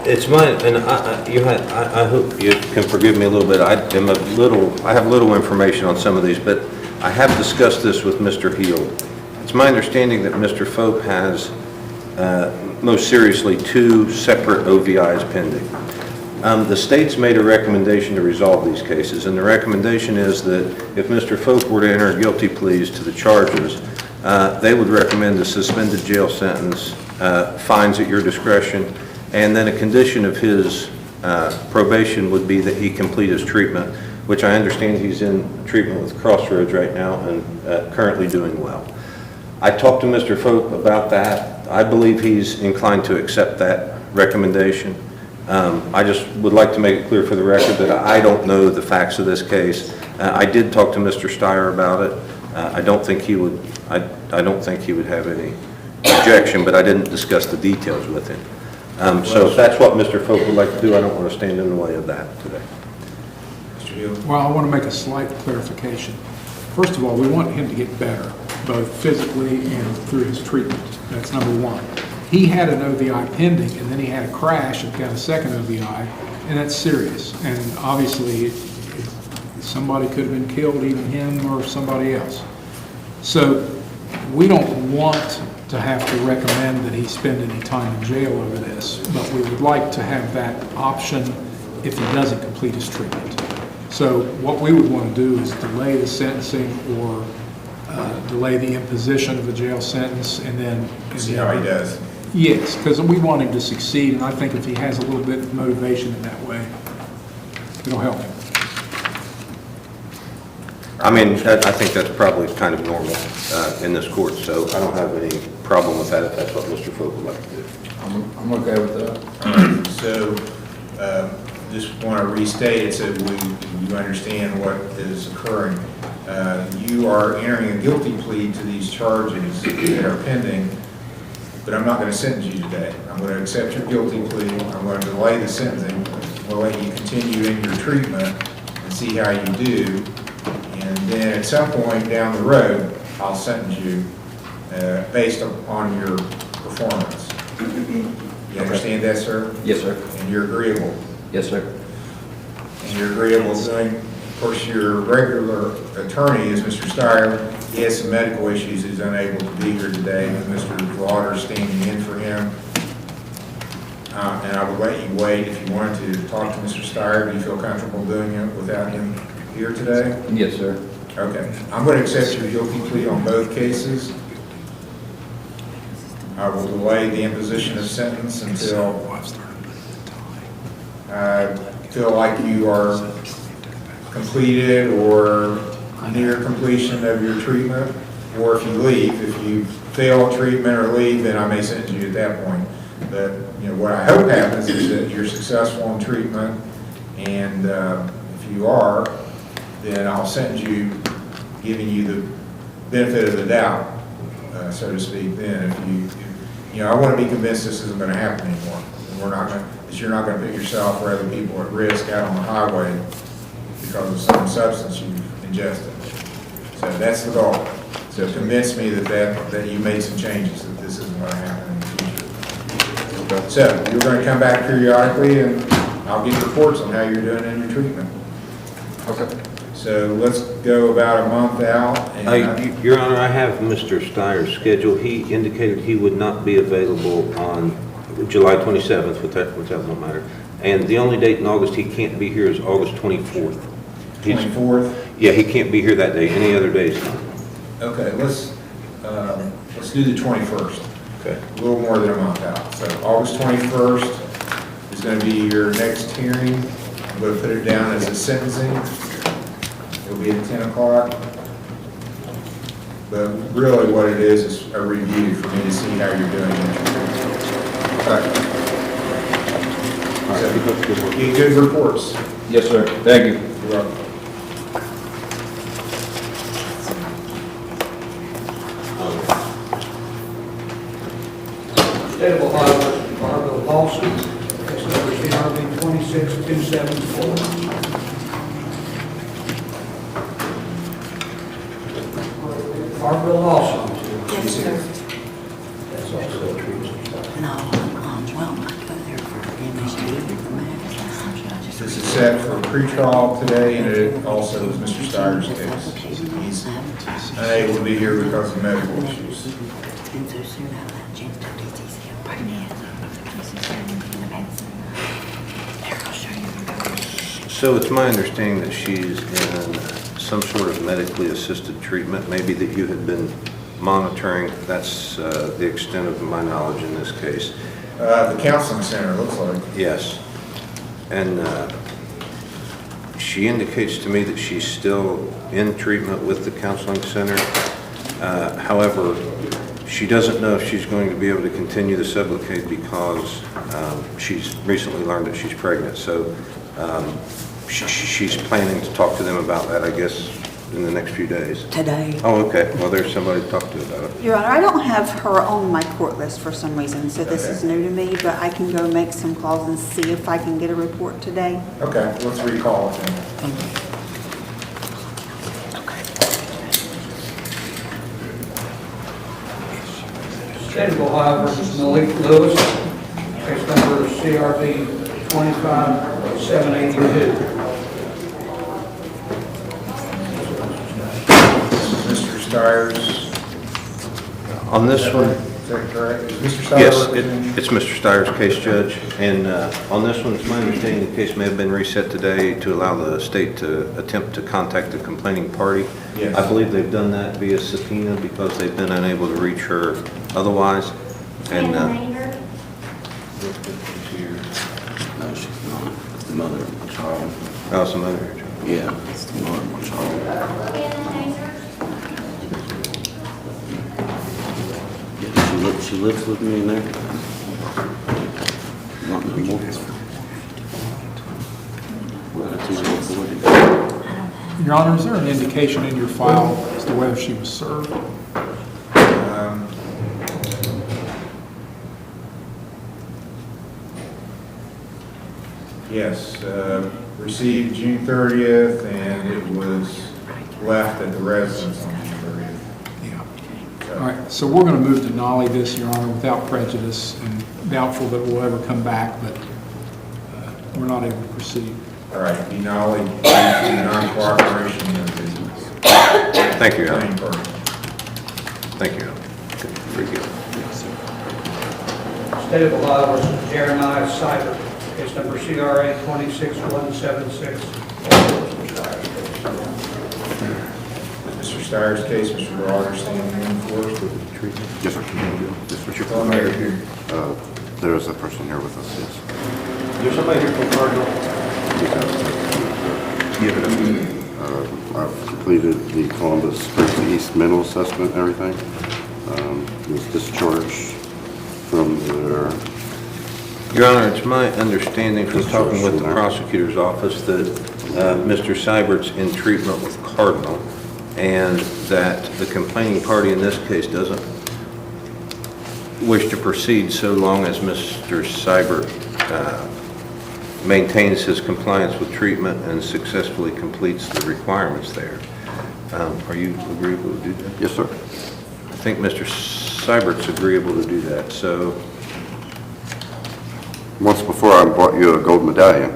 it's my, and I hope you can forgive me a little bit. I have little information on some of these, but I have discussed this with Mr. Heald. It's my understanding that Mr. Fope has, most seriously, 2 separate OVIs pending. The state's made a recommendation to resolve these cases, and the recommendation is that if Mr. Fope were to enter guilty pleas to the charges, They would recommend a suspended jail sentence, fines at your discretion, and then a condition of his probation would be that he complete his treatment, which I understand he's in treatment with Crossroads right now and currently doing well. I talked to Mr. Folk about that. I believe he's inclined to accept that recommendation. I just would like to make it clear for the record that I don't know the facts of this case. I did talk to Mr. Steyer about it. I don't think he would have any objection, but I didn't discuss the details with him. So if that's what Mr. Folk would like to do, I don't want to stand in the way of that today. Mr. Hill? Well, I want to make a slight clarification. First of all, we want him to get better, both physically and through his treatment. That's number one. He had an OVI pending, and then he had a crash and got a second OVI, and that's serious. And obviously, somebody could have been killed, even him or somebody else. So we don't want to have to recommend that he spend any time in jail over this, but we would like to have that option if he doesn't complete his treatment. So what we would want to do is delay the sentencing or delay the imposition of a jail sentence and then... See how he does. Yes, because we want him to succeed, and I think if he has a little bit of motivation in that way, it'll help him. I mean, I think that's probably kind of normal in this court, so I don't have any problem with that if that's what Mr. Folk would like to do. I'm okay with that. So, just want to restate it so you understand what is occurring. You are entering a guilty plea to these charges that are pending, but I'm not going to sentence you today. I'm going to accept your guilty plea. I'm going to delay the sentencing. We'll let you continue in your treatment and see how you do. And then at some point down the road, I'll sentence you based upon your performance. You understand that, sir? Yes, sir. And you're agreeable? Yes, sir. And you're agreeable to doing, of course, your regular attorney is Mr. Steyer. He has some medical issues. He's unable to be here today. Mr. Lauder's standing in for him. And I would let you wait if you wanted to talk to Mr. Steyer. Do you feel comfortable doing it without him here today? Yes, sir. Okay. I'm going to accept your guilty plea on both cases. I will delay the imposition of sentence until I feel like you are completed or near completion of your treatment, or if you leave. If you fail treatment or leave, then I may sentence you at that point. But what I hope happens is that you're successful in treatment, and if you are, then I'll sentence you, giving you the benefit of the doubt, so to speak. Then, if I want to be convinced this isn't going to happen anymore. That you're not going to put yourself or other people at risk out on the highway because of some substance you've ingested. So that's the goal. So convince me that you made some changes, that this isn't going to happen in the future. So you're going to come back periodically, and I'll get reports on how you're doing in your treatment. Okay. So let's go about a month out. And Your Honor, I have Mr. Steyer's schedule. He indicated he would not be available on July 27th, which that won't matter. And the only date in August he can't be here is August 24th. 24th? Yeah, he can't be here that day. Any other days? Okay, let's do the 21st. Okay. A little more than a month out. So August 21st is going to be your next hearing. I'm going to put it down as a sentencing. It'll be at 10 o'clock. But really what it is a review for me to see how you're doing. Okay. So, get good reports. Yes, sir. Thank you. You're welcome. State of Ohio versus Department of Lawsuit, case number CRB 26274. Barbara Lawson. Yes, sir. That's also a treason. No, well, I go there for MSD for math. This is set for pretrial today, and it also is Mr. Steyer's case. He's unable to be here because of medical issues. And so soon I'll let Jen do this. There, I'll show you. So it's my understanding that she's in some sort of medically assisted treatment, maybe that you had been monitoring. That's the extent of my knowledge in this case. The counseling center, looks like. Yes. And she indicates to me that she's still in treatment with the counseling center. However, she doesn't know if she's going to be able to continue the Sublocade because she's recently learned that she's pregnant. So she's planning to talk to them about that, I guess, in the next few days. Today. Oh, okay. Well, there's somebody to talk to about it. Your Honor, I don't have her on my court list for some reason, so this is new to me, but I can go make some calls and see if I can get a report today. Okay, let's recall it then. State of Ohio versus Malik Lewis, case number CRB 25782. Mr. Stiers. On this one, Is that correct? Is Mr. Stiers yes, representing? it's Mr. Steyer's case, Judge. And on this one, it's my understanding the case may have been reset today to allow the state to attempt to contact the complaining party. Yes. I believe they've done that via subpoena because they've been unable to reach her otherwise. And Neighbor? No, she's not. It's the mother of my child. Oh, some other. Yeah, it's the mother of my child. Yeah, she lives with me in there. Not no more. Well, that's who's recording. Your Honor, is there an indication in your file as to whether she was served? Yes, received June 30th, and it was left at the residence on June 30th. Yeah. All right, so we're going to move to nollie this, Your Honor, without prejudice, and doubtful that we'll ever come back, but we're not able to proceed. All right, denoli due to non-cooperation of the Thank you, Your Honor. complaining party. Thank you. Very good. State of Ohio versus Jeremiah Cyber, case number CRA 26176. Mr. Stiers' case, Mr. Rogers, standing in for us. Yes, sir. Yes, sir. Mayor here. There is a person here with us, yes. There's somebody here from Cardinal. I've completed the Columbus Springs East mental assessment and everything. Was discharged from there. Your Honor, it's my understanding from talking with the prosecutor's office that Mr. Seibert's in treatment with Cardinal, and that the complaining party in this case doesn't wish to proceed so long as Mr. Seibert maintains his compliance with treatment and successfully completes the requirements there. Are you agreeable to do that? Yes, sir. I think Mr. Seibert's agreeable to do that, so Once before, I brought you a gold medallion.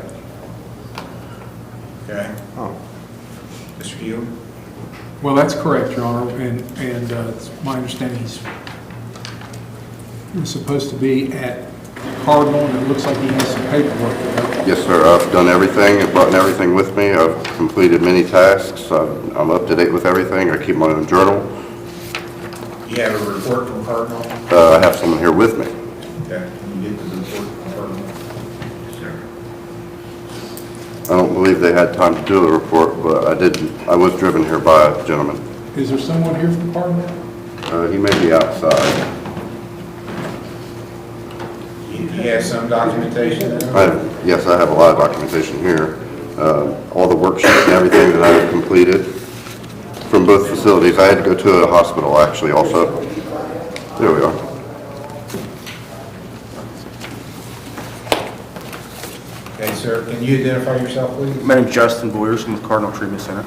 Okay. Oh. Mr. Hill? Well, that's correct, Your Honor, and it's my understanding he was supposed to be at Cardinal, and it looks like he has some paperwork there. Yes, sir. I've done everything. I've brought everything with me. I've completed many tasks. I'm up to date with everything. I keep my own journal. You have a report from Cardinal? I have someone here with me. Okay, can you get the report from Cardinal? I don't believe they had time to do the report, but I was driven here by a gentleman. Is there someone here from Cardinal? He may be outside. You have some documentation? Yes, I have a lot of documentation here. All the worksheets and everything that I have completed from both facilities. I had to go to a hospital actually also. There we are. Okay, sir, can you identify yourself, please? My name's Justin Boyers. I'm with Cardinal Treatment Center.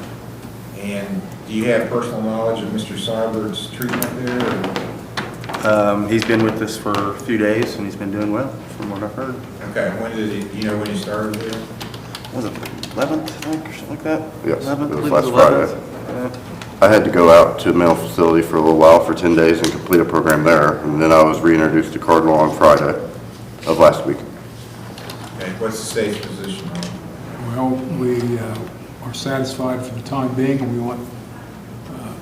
And do you have personal knowledge of Mr. Seibert's treatment there? He's been with us for a few days, and he's been doing well, from what I've heard. Okay, when did he, do you know when he started there? Was it 11th, I think, or something like that? Yes, 11th, it I was believe last Friday. 11th. Yeah. I had to go out to a mental facility for a little while for 10 days and complete a program there. And then I was reintroduced to Cardinal on Friday of last week. Okay, what's the state's position on it? Well, we are satisfied for the time being, and we want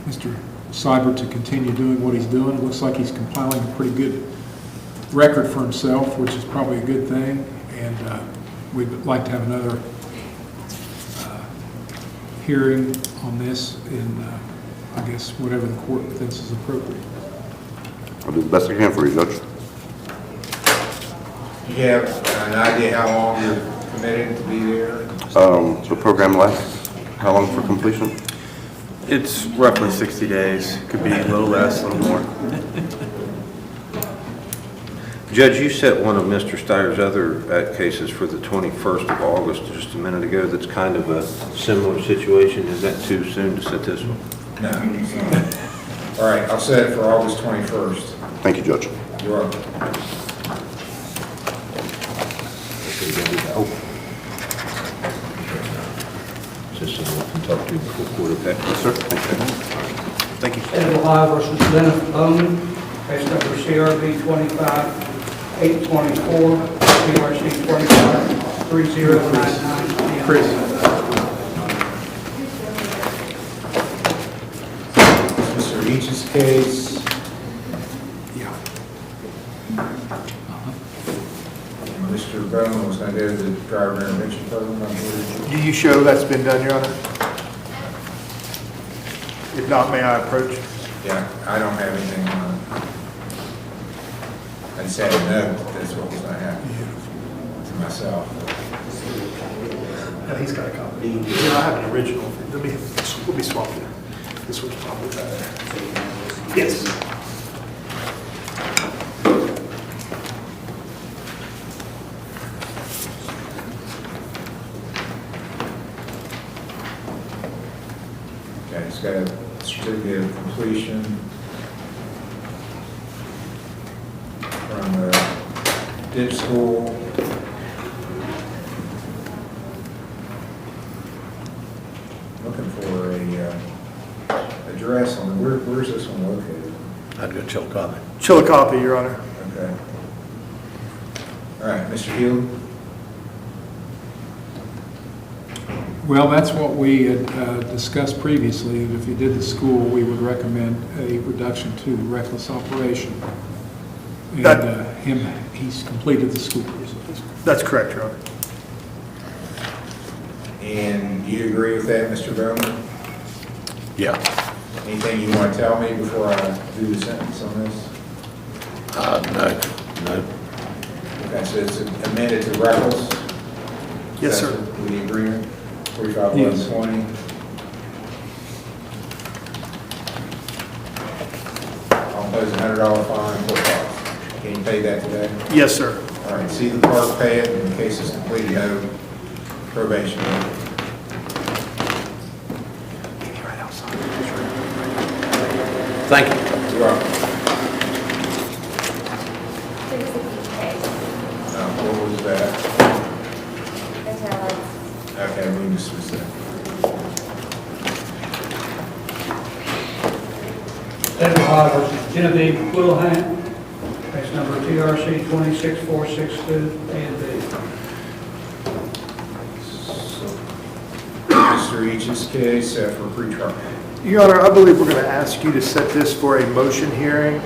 Mr. Seibert to continue doing what he's doing. It looks like he's compiling a pretty good record for himself, which is probably a good thing. And we'd like to have another hearing on this in, I guess, whatever the court thinks is appropriate. I'll do the best I can for you, Judge. Do you have an idea how long you're committed to be there? The program lasts how long for completion? It's roughly 60 days. Could be a little less, a little more. Judge, you set one of Mr. Steyer's other cases for the 21st of August just a minute ago. That's kind of a similar situation. Is that too soon to set this one? No. All right, I'll set it for August 21st. Thank you, Judge. You're welcome. Just so we can talk to you before court, okay? Yes, sir. Thank you. State of Ohio versus Dennis Bowman, case number CRB 25-824, PRC 25-3099. Chris. Mr. Leach's case. Yeah. Mr. Bowman was going to go to the driver intervention program, I believe. Do you show that's been done, Your Honor? If not, may I approach? Yeah, I don't have anything on it. I just had to know that's what was going to happen to myself. No, he's got a copy. Yeah, I have an original. We'll be swapping. This one's probably better. Yes. Okay, it's got a certificate of completion from the ditch school. Looking for a address on it. Where's this one located? I'd go Chillicothe. Chillicothe, Your Honor. Okay. All right, Mr. Hill. Well, that's what we had discussed previously. If you did the school, we would recommend a reduction to reckless operation. And he's completed the school. That's correct, Your Honor. And do you agree with that, Mr. Bowman? Yeah. Anything you want to tell me before I do the sentence on this? No. Okay, so it's amended to reckless? Yes, sir. With the agreement? 45-120. I'll impose a $100 fine for cost. Can you pay that today? Yes, sir. All right, see the clerk pay it, in case it's completed, no probation. Thank you. You're welcome. What was that? Okay, we can dismiss that. State of Ohio versus Genevieve Wilhelm, case number TRC 26462, A and B. Mr. Each's case for pretrial. Your Honor, I believe we're going to ask you to set this for a motion hearing.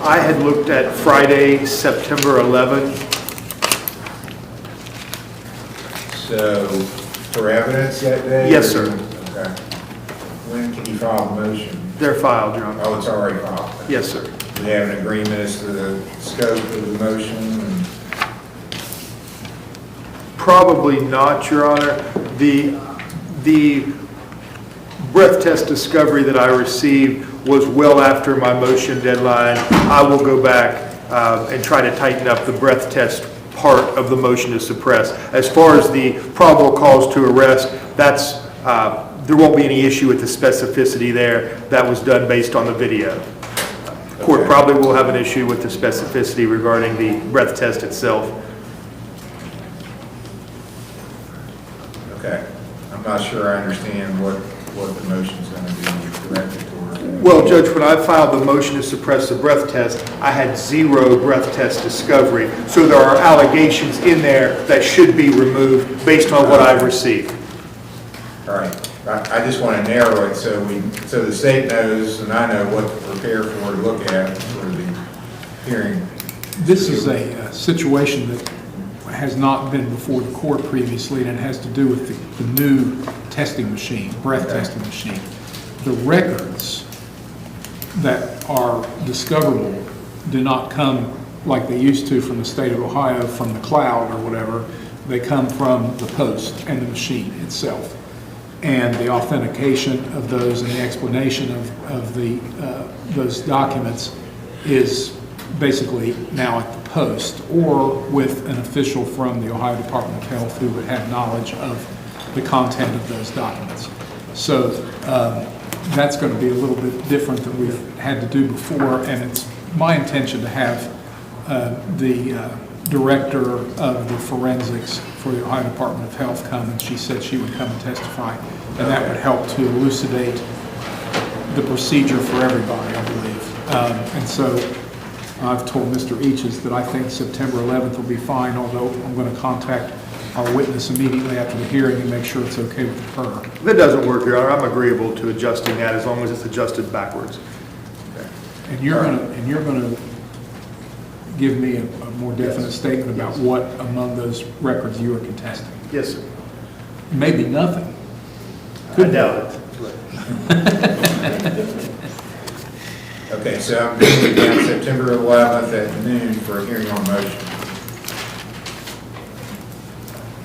I had looked at Friday, September 11. So, for evidence that day? Yes, sir. Okay. When can you file a motion? They're filed, Your Honor. Oh, it's already filed? Yes, sir. Do we have an agreement as to the scope of the motion? And Probably not, Your Honor. The breath test discovery that I received was well after my motion deadline. I will go back and try to tighten up the breath test part of the motion to suppress. As far as the probable cause to arrest, that's there won't be any issue with the specificity there. That was done based on the video. Court probably will have an issue with the specificity regarding the breath test itself. Okay. I'm not sure I understand what the motion's going to be directed toward. Well, Judge, when I filed the motion to suppress the breath test, I had 0 breath test discovery. So there are allegations in there that should be removed based on what I've received. All right. I just want to narrow it so the state knows and I know what to prepare for to look at for the hearing. This is a situation that has not been before the court previously, and it has to do with the new testing machine, breath testing machine. The records that are discoverable do not come like they used to from the state of Ohio, from the cloud or whatever. They come from the post and the machine itself. And the authentication of those and the explanation of those documents is basically now at the post or with an official from the Ohio Department of Health who would have knowledge of the content of those documents. So that's going to be a little bit different than we've had to do before, and it's my intention to have the director of the forensics for the Ohio Department of Health come, and she said she would come and testify, and that would help to elucidate the procedure for everybody, I believe. And so I've told Mr. Eaches that I think September 11th will be fine, although I'm going to contact our witness immediately after the hearing and make sure it's okay with her. If it doesn't work, Your Honor, I'm agreeable to adjusting that as long as it's adjusted backwards. And you're going to give me a more definite statement about what among those records you are contesting. Yes, sir. Maybe nothing. I doubt it. Okay, so I'm going to down September 11th at noon for a hearing on motion.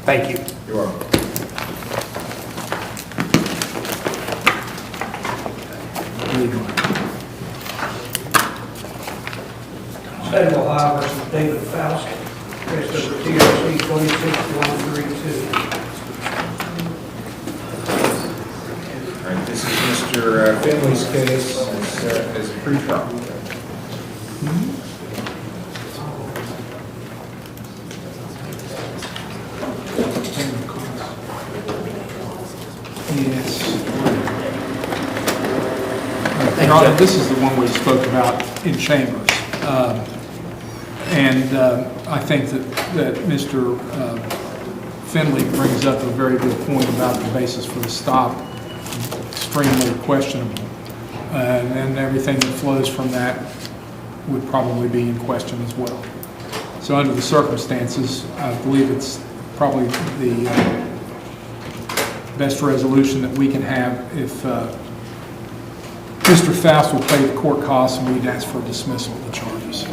Thank you. You're welcome. State of Ohio versus David Faust, case number TRC 26132. All right, this is Mr. Finley's case as a pre-trial. Yes. Your Honor, this is the one we spoke about in chambers. I think that Mr. Finley brings up a very good point about the basis for the stop, extremely questionable. And then everything that flows from that would probably be in question as well. So under the circumstances, I believe it's probably the best resolution that we can have if Mr. Faust will pay the court costs and we'd ask for dismissal of the charges.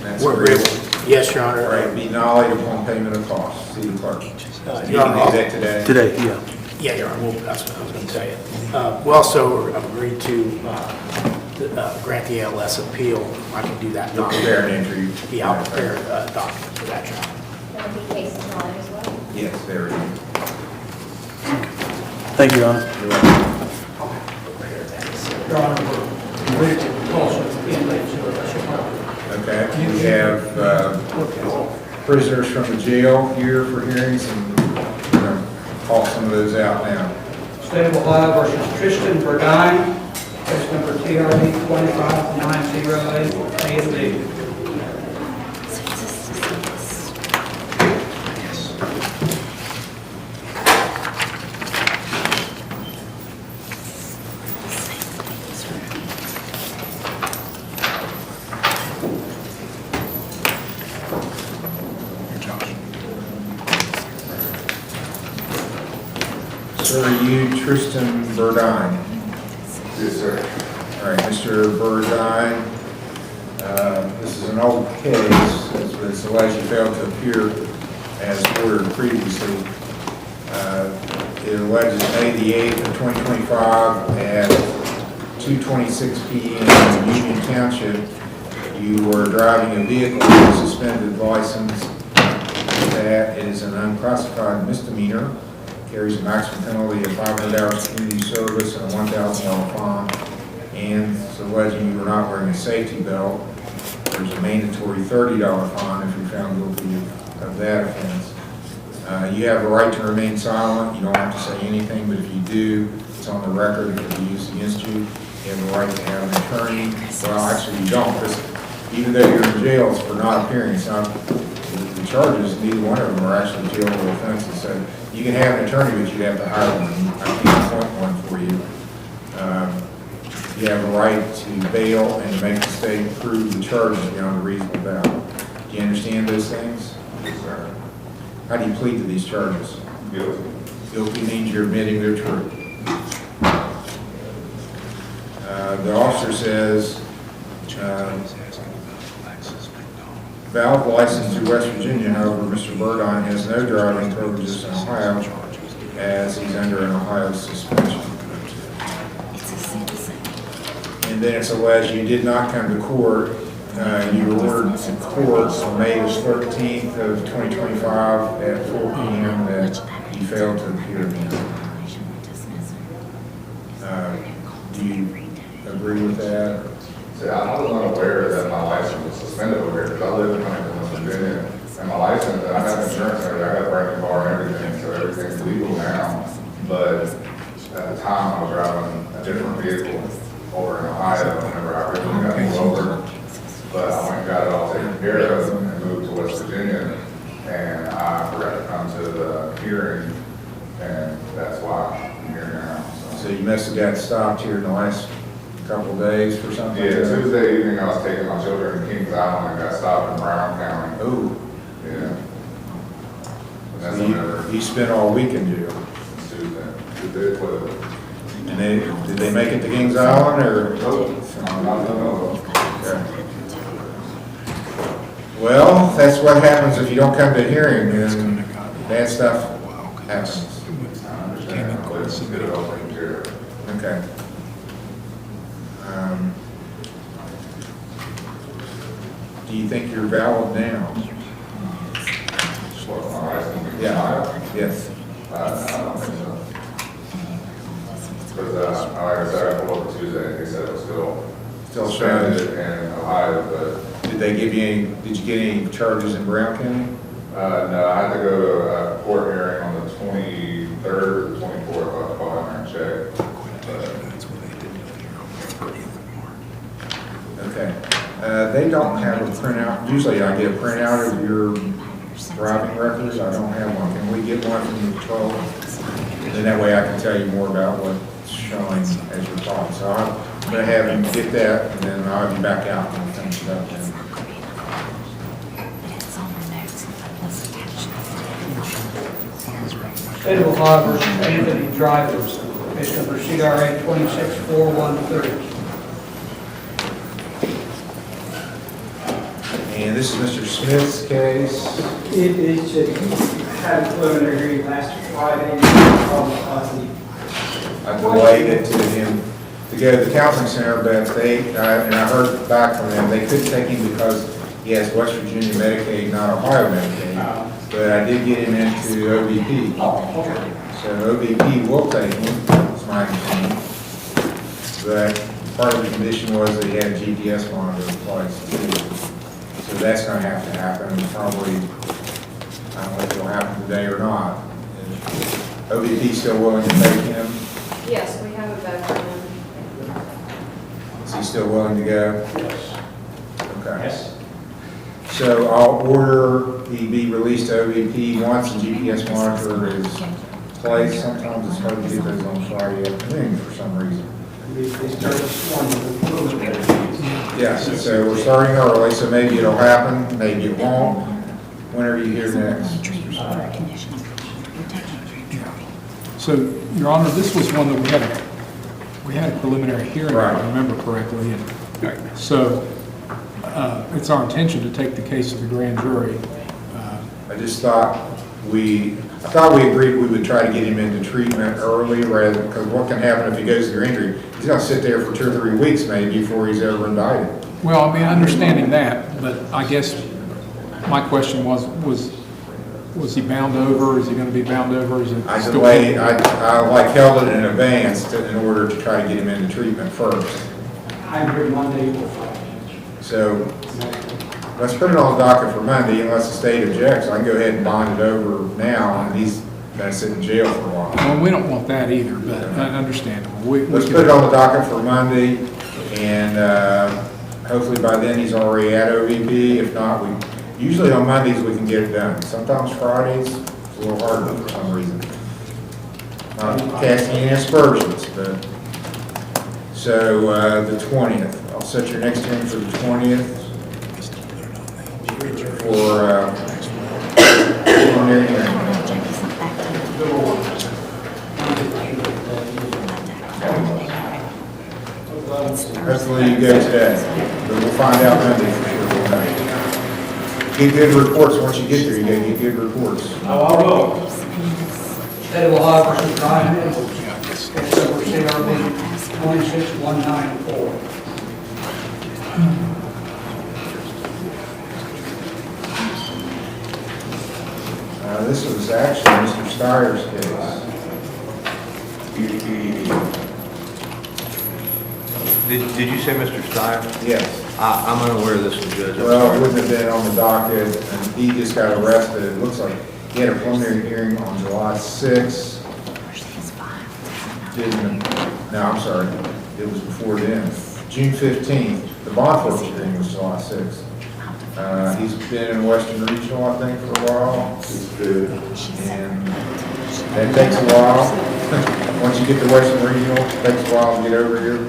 That's We're agreeable. Yes, Your Honor. All right, be nollied upon payment of costs. See the clerk. You can do Your Honor, that today. Today, yeah. Yeah, Your Honor, well, that's what I was going to tell you. We also agreed to grant the ALS appeal. I can do that. You'll prepare an entry. Yeah, I'll prepare a document for that, Your Honor. There'll be cases on it as well. Yes, there it is. Thank you, Your Honor. You're welcome. Your Honor, we're ready to also inmates who are Okay, we have prisoners from the jail here for hearings, and we're going to call some of those out now. State of Ohio versus Tristan Burdine, case number TRD 25908, A and B. Sir, are you Tristan Burdine? Yes, sir. All right, Mr. Burdine, this is an old case. It's alleged you failed to appear as ordered previously. It alleges May the 8th of 2025 at 2:26 p.m. in Union Township, you were driving a vehicle with a suspended license. That is an unclassified misdemeanor. Carries a maximum penalty of 500 hours community service and a $1,000 fine. And it's alleging you were not wearing a safety belt. There's a mandatory $30 fine if you're found guilty of that offense. You have a right to remain silent. You don't have to say anything, but if you do, it's on the record. It can be used against you. You have a right to have an attorney. Well, actually, you don't, because even though you're in jail, it's for not appearing. It's not, the charges, neither one of them are actually jailable offenses. So you can have an attorney, but you have to hire one. I can't appoint one for you. You have a right to bail and to make the state prove the charges beyond a reasonable doubt. Do you understand those things? Yes, sir. How do you plead to these charges? Guilty. Guilty means you're admitting they're true. The officer says, valid license to West Virginia, however, Mr. Burdine has no driving privileges in Ohio as he's under an Ohio suspension. And then it's alleged you did not come to court. You were ordered to court on May 13th of 2025 at 4 p.m. that you failed to appear. Do you agree with that? See, I was unaware that my license was suspended over here, because I live in Huntington, West Virginia, and my license, and I have insurance and everything, I got a brand new car and everything, so everything's legal now. But at the time, I was driving a different vehicle over in Ohio, whenever I originally got pulled over. But I went and got it all taken care of and moved to West Virginia, and I forgot to come to the hearing, and that's why I'm here now. So you must have got stopped here in the last couple of days for something? Yeah, Tuesday evening, I was taking my children to Kings Island and got stopped in Brown County. Oh. Yeah. And that's So whenever, you spent all week in jail? Tuesday. Tuesday, 12. And did they make it to Kings Island, or? No. Okay. Well, that's what happens if you don't come to a hearing, then bad stuff happens. I understand. Let's get it all taken care of. Okay. Do you think you're valid now? What, my license? Yeah. Yes. I don't think so. Because, like I said, I pulled up Tuesday, and they said it was still showing? suspended in Ohio, but, Did they give you any, did you get any charges in Brown County? no, I had to go to a court hearing on the 23rd or the 24th, I'll call in there and check. Okay. They don't have a printout. Usually I get a printout of your driving records. I don't have one. Can we get one from the patrol? And then that way I can tell you more about what's showing as you're talking. So I'm going to have you get that, and then I'll have you back out and finish it up. State of Ohio versus Anthony Driver, case number CRA 264130. And this is Mr. Smith's case. It is, he had a preliminary hearing last Friday. I delayed it to him to go to the counseling center, but they, and I heard back from them, they couldn't take him because he has West Virginia Medicaid, not Ohio Medicaid. But I did get him into OVP. So OVP will take him, it's my understanding. But part of the condition was that he had a GPS monitor in place too. So that's gonna have to happen, probably, I don't know if it'll happen today or not. Is OVP still willing to take him? Yes, we have a bed for him. Is he still willing to go? Yes. Okay. Yes. So I'll order he be released to OVP once the GPS monitor is placed. Sometimes it's hard to get those on Friday afternoon for some reason. They started this morning with preliminary. Yes, so we're starting early, so maybe it'll happen, maybe it won't. When are you here next? So, Your Honor, this was one that we had a preliminary hearing, if I remember correctly. And so, it's our intention to take the case to the grand jury. I just thought I thought we agreed we would try to get him into treatment early rather, because what can happen if he goes through injury? He's gonna sit there for 2 or 3 weeks maybe before he's ever indicted. Well, I mean, understanding that, but I guess my question was he bound over? Is he going to be bound over? Is it I still? delayed, I held it in advance in order to try to get him into treatment first. I'm here Monday, April 5th. So let's put it on the docket for Monday unless the state objects. I can go ahead and bond it over now and he's going to sit in jail for a while. Well, we don't want that either, but understandable. Let's put it on the docket for Monday and hopefully by then he's already at OVP. If not, Usually on Mondays, we can get it done. Sometimes Fridays, it's a little harder for some reason. Not casting any aspersions, but, so, the 20th. I'll set your next hearing for the 20th for, preliminary hearing. Hopefully you go today, but we'll find out Monday for sure. Get good reports. Once you get there, you gotta get good reports. Oh, I will. State of Ohio versus Ryan Edwards. Case number CRB 26194. This was actually Mr. Steyer's case. Did you say Mr. Steyer? Yes. I'm unaware of this one, Judge. Well, it wouldn't have been on the docket, and he just got arrested. It looks like he had a preliminary hearing on July 6th. No, I'm sorry. It was before then. June 15th. The bond forfeiture hearing was July 6th. He's been in Western Regional, I think, for a while. He's good. And that takes a while. Once you get to Western Regional, it takes a while to get over here.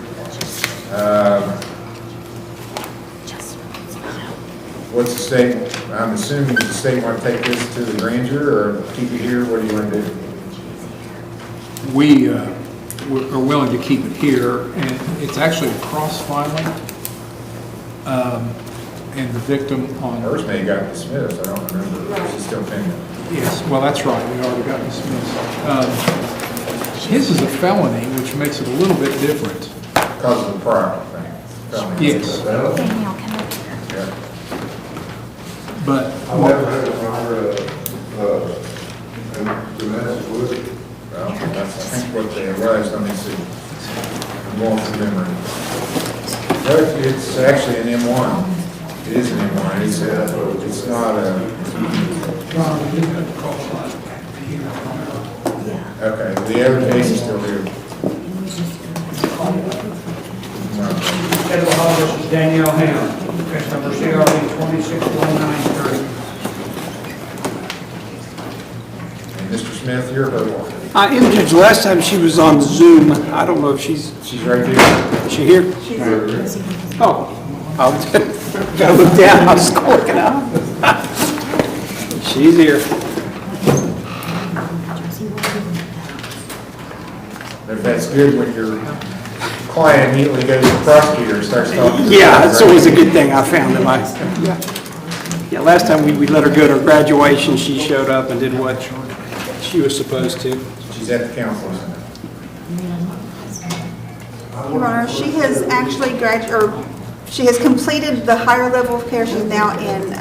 What's the state? I'm assuming the state want to take this to the grand jury or keep it here. What do you want to do? We are willing to keep it here, and it's actually a cross-filing. And the victim on... Hers may have got dismissed. I don't remember. She's still pending. Yes, well, that's right. We already got dismissed. His is a felony, which makes it a little bit different. Because of the prior thing. Felony. Yes. Yeah. But... I've never heard of domestic wood. Well, that's, I think, what they alleged. Let me see. I'm going from memory. It's actually an M1. It is an M1. It's not a... Okay, the other case is still here. State of Ohio versus Danielle Ham. Case number CRB 26193. And Mr. Smith, you're her lawyer. Judge, last time she was on Zoom. I don't know if she's right there. Is she here? Oh, I was gotta look down. I was looking out. She's here. If that's good when your client immediately goes to the prosecutor and starts talking. Yeah, it's always a good thing I found in my, yeah, last time we let her go to her graduation, she showed up and did what she was supposed to. She's at the council. Your Honor, she has actually she has completed the higher level of care. She's now in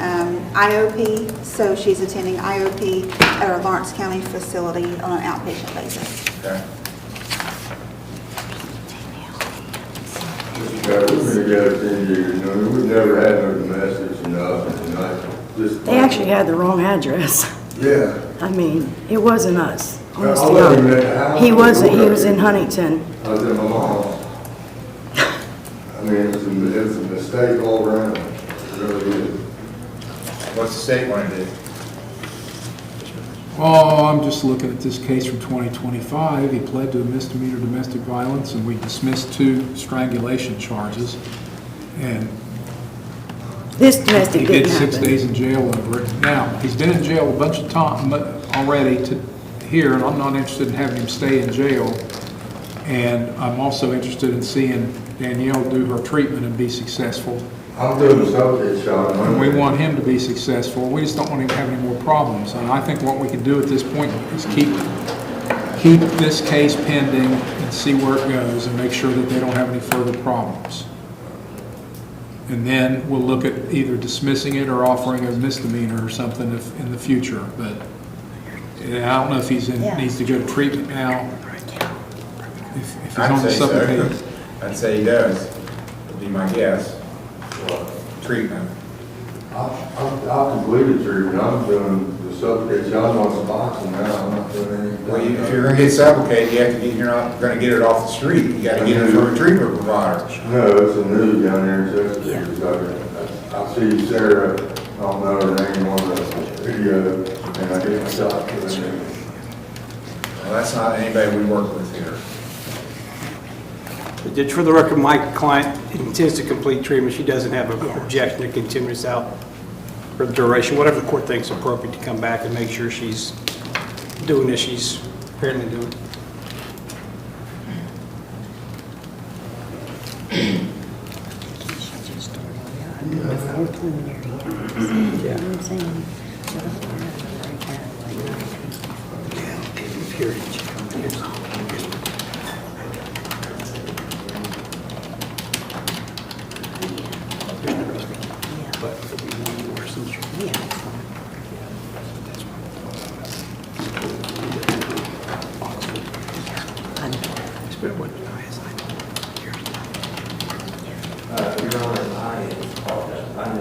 IOP, so she's attending IOP at our Lawrence County facility on an outpatient basis. Okay. We've been together 10 years, we've never had no domestics, They actually had the wrong address. Yeah. I mean, it wasn't us. Honest I to wasn't God. at the house. He wasn't, he was in Huntington. I was at my mom's. I mean, it's a mistake all around, it really is. What's the state want to do? Oh, I'm just looking at this case from 2025. He pled to a misdemeanor domestic violence, and we dismissed 2 strangulation charges. And This domestic he did didn't 6 happen. days in jail over it. Now, he's been in jail a bunch of times already to here, and I'm not interested in having him stay in jail. And I'm also interested in seeing Danielle do her treatment and be successful. I'm doing the subject shot. And we want him to be successful. We just don't want him to have any more problems. And I think what we can do at this point is keep this case pending and see where it goes and make sure that they don't have any further problems. And then we'll look at either dismissing it or offering a misdemeanor or something in the future. But I don't know if he's needs to go to treatment now. If he's on the supplement. I'd say he does. Would be my guess. Treatment. I'll complete the treatment, I'm doing the subject, I'm on the boxing now, I'm not doing anything. Well, if you're going to get supplicated, you have to get. You're not going to get it off the street. You got to get it from a treatment provider. No, it's a news down there in Chester. I see Sarah don't know her name on the video, and I get my shot for the name. Well, that's not anybody we work with here. But just for the record, my client intends to complete treatment. She doesn't have an objection to continue this out for the duration, whatever the court thinks appropriate to come back and make sure she's doing as she's apparently doing. Your Honor, I apologize. I know.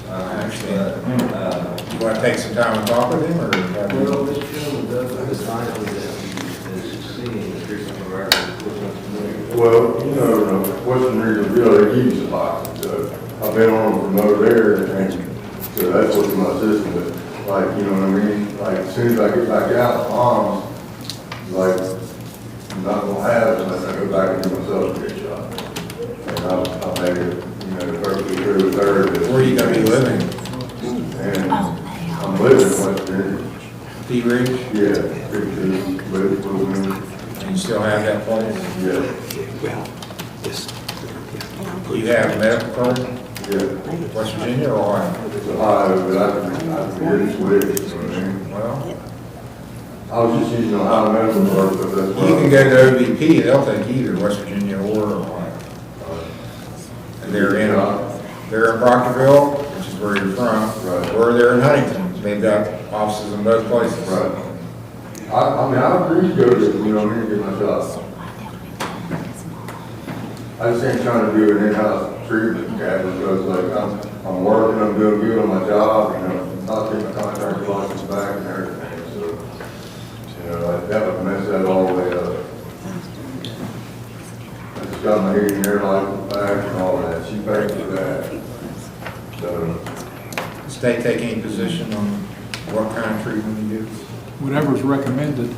I understand. You want to take some time and talk with him, or? Well, this gentleman does, it's likely that he is seeing the treatment of our, Well, you know, Western Regional, they use the boxes, so I've been on them from over there, and so that's what's in my system, but, like, you know what I mean? Like, as soon as I get back out, moms, like, I'm not gonna have it unless I go back and do myself a good shot. And I'll make it, you know, perfectly true with her. Where are you gonna be living? And I'm living in West Virginia. P Ridge? Yeah, And you still have that place? Yeah. You have a medical card? Yeah. West Virginia or Ohio? It's Ohio, but I can get switched, you know what I mean? Well, I was just using Ohio medical card, but that's you can go to OVP, they'll take either West Virginia or Ohio. And they're in Proctorville, which is where you're from, or they're in Huntington. They've got offices in both places. Right. I mean, I agree to go to, you know, what I mean, get my shots. I just ain't trying to do an in-house treatment, okay, because like I'm working, I'm doing good on my job, you know, not taking my contract license back and everything, so, you know, that would mess that all the way up. I just got my hearing and air license back and all that, she paid for that. So, State take any position on what kind of treatment you do? Whatever's recommended.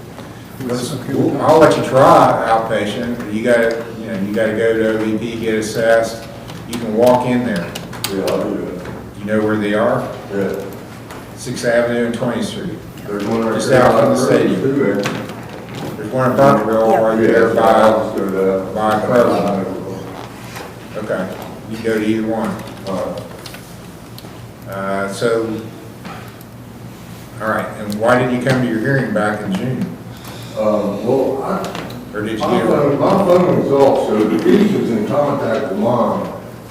is okay with us. I'll let you try outpatient. You gotta go to OVP, get assessed. You can walk in there. yeah, I'll do it. You know where they are? Yeah. 6th Avenue and 20th Street. There's one right Just there. out from the stadium. There. There's one in Burkeville right there by Kroger. Okay, you can go to either one. All right, and why did you come to your hearing back in June? Well, Or did you my get phone was off, so the police was in contact with Mom,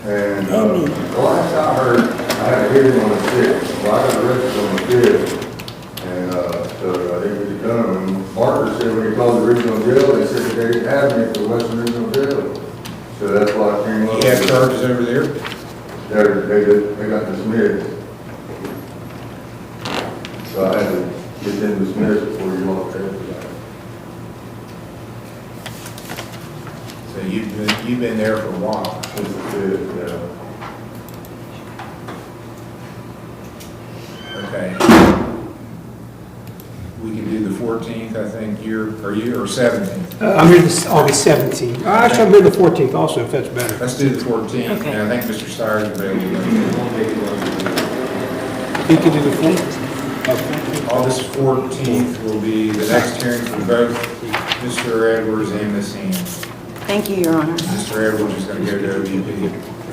and the last I heard, I had a hearing on the 6th, so I got arrested on the 5th, and so I think we were done. And Margaret said when he called the regional jail, they said that they didn't have me for the Western Regional Jail, so that's why I came up. You have charges over there? They got dismissed. So I had to get them dismissed before you walked there. So you've been there for a while. Yeah. Okay. We can do the 14th, I think, or 17th? I'm here this August 17th. Actually, I'm here the 14th also, if that's better. Let's do the 14th, and I think Mr. Steyer's available. He can do the 14th. August 14th will be the next hearing for both Mr. Edwards and Ms. Hand. Thank you, Your Honor. Mr. Edwards is going to go to OVP.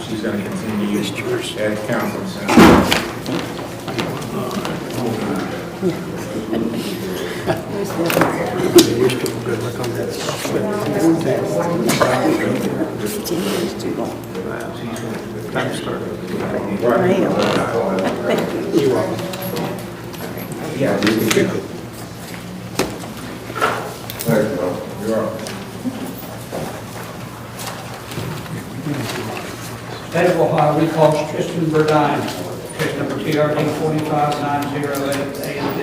She's going to continue at the counseling center. Wish people good luck on that. 15 years too long. Time to start. Thank you. You're welcome. Yeah, you can get it. Thanks, Bill. You're welcome. State of Ohio recalls Tristan Burdine, case number TRD 45908 A and D.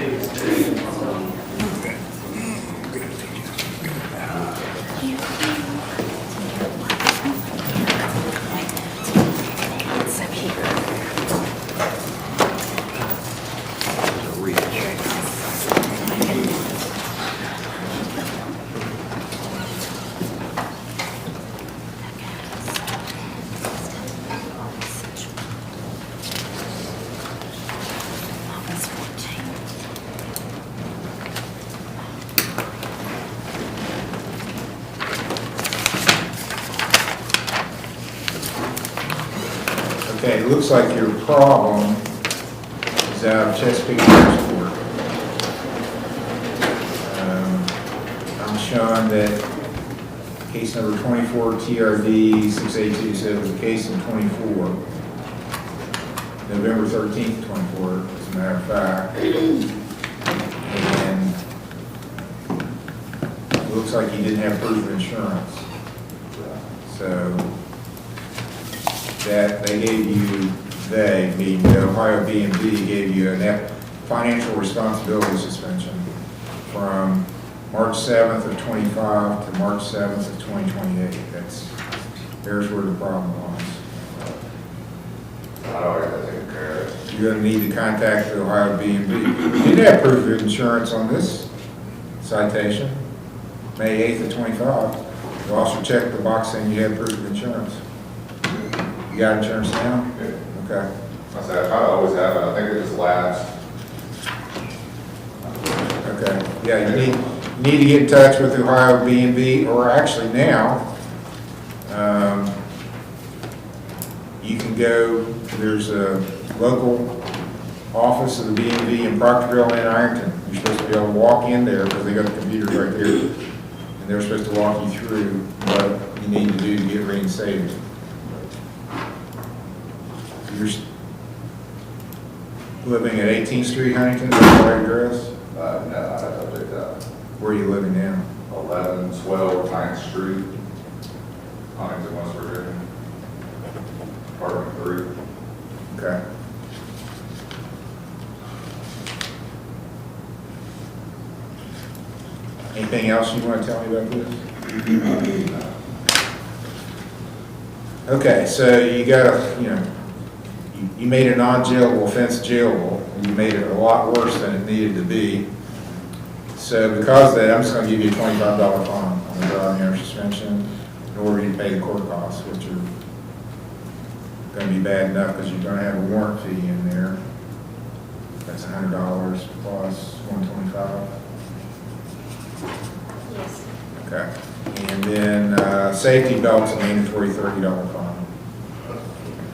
Okay, it looks like your problem is out of Chesapeake Transport. I'm showing that case number 24 TRD 682 said it was a case in 24, November 13th, 24, as a matter of fact. And it looks like you didn't have proof of insurance. So that they gave you, being the Ohio B&B, gave you a net financial responsibility suspension from March 7th of 25 to March 7th of 2028. There's where the problem was. I don't have to take care of it. You're going to need to contact the Ohio B&B. You did have proof of insurance on this citation, May 8th of 25. The officer checked the box saying you had proof of insurance. You got insurance now? Yeah. Okay. I said, I always have it, I think it just lapsed. Okay. Yeah, you need to get in touch with the Ohio B&B, or actually now, you can go, there's a local office of the B&B in Proctorville and Ironton. You're supposed to be able to walk in there because they got the computers right there. And they're supposed to walk you through what you need to do to get reinstated. You're living at 18th Street, Huntington, is that the right address? No, I have to update that. Where are you living now? 1112 9th Street, Huntington, West Virginia. Apartment 3. Okay. Anything else you want to tell me about this? Okay, so you got you made a non-jailable offense jailable, and you made it a lot worse than it needed to be. So because of that, I'm just going to give you a $25 fine on the driving under suspension in order to pay the court costs, which are going to be bad enough because you're going to have a warrant fee in there. That's $100 plus $125. Yes. Okay. And then safety belt's a mandatory $30 fine.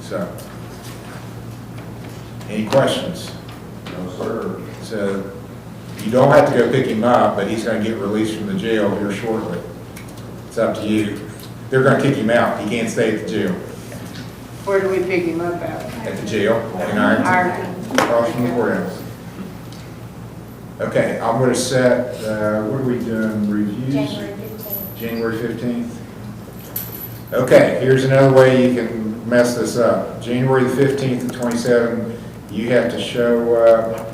So, any questions? No, sir. So, you don't have to go pick him up, but he's going to get released from the jail here shortly. It's up to you. They're going to kick him out. He can't stay at the jail. Where do we pick him up at? At the jail, in Ironton, across from the courthouse. Okay, I'm going to set, what are we doing, reviews? January 15th. January 15th. Okay, here's another way you can mess this up. January the 15th to 27, you have to show up.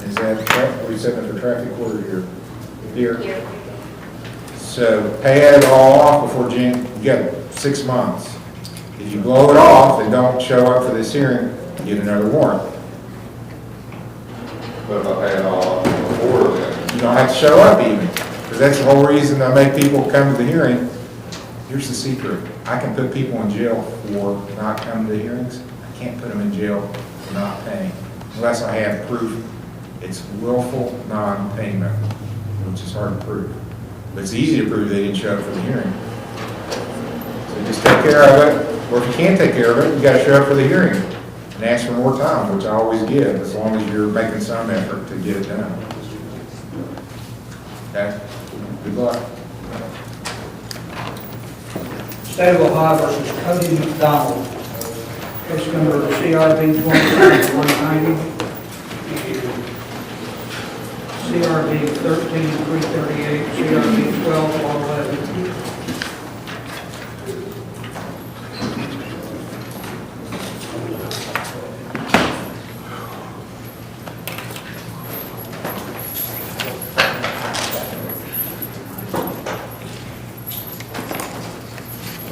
Is that, are we setting up for traffic court here? Here. So pay it all off before you get 6 months. If you blow it off and don't show up for this hearing, you get another warrant. But if I pay it all before then, You don't have to show up even, because that's the whole reason I make people come to the hearing. Here's the secret. I can put people in jail for not coming to the hearings. I can't put them in jail for not paying, unless I have proof it's willful non-payment, which is hard to prove. But it's easy to prove they didn't show up for the hearing. So just take care of it, or if you can't take care of it, you gotta show up for the hearing and ask for more time, which I always give, as long as you're making some effort to get it done. Okay? Good luck. State of Ohio versus Cody McDonald. Case number CRB 20-190. CRB 13-338, CRB 12-111.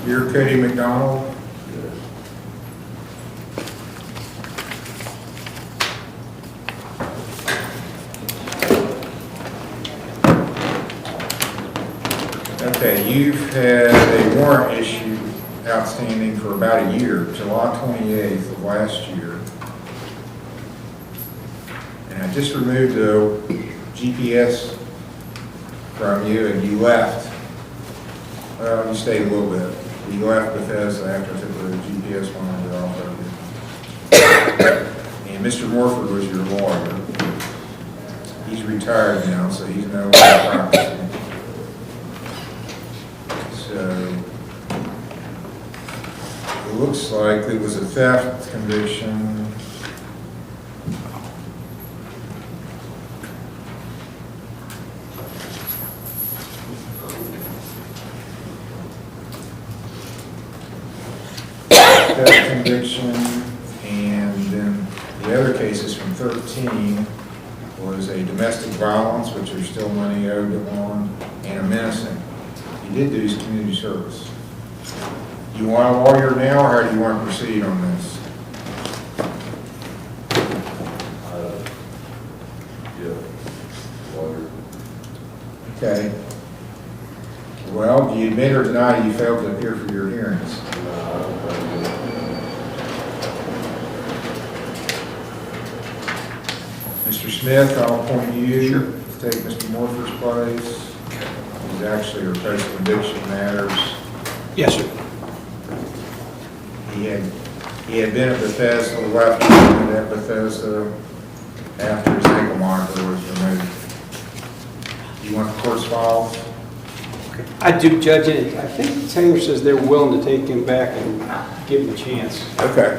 You're Cody McDonald. Okay, you've had a warrant issued outstanding for about a year, July 28th of last year. And I just removed the GPS from you and you left. Well, you stayed a little bit. You left Bethesda after I took PS one under also. And Mr. Morford was your lawyer. He's retired now, so he's no longer practicing. So, it looks like it was a theft conviction. Theft conviction, and then the other cases from 13 was a domestic violence, which there's still money owed on, and a menacing. He did do his community service. You want a lawyer now, or how do you want to proceed on this? Yeah, lawyer. Okay. Well, do you admit or deny you failed to appear for your hearings? Mr. Smith, I'll appoint you to take Mr. Morford's place. He's actually a post-conviction matters. Yes, sir. He had been at Bethesda, left at Bethesda after his ankle monitor was removed. You want the court's files? I do, Judge, and I think Taylor says they're willing to take him back and give him a chance. Okay.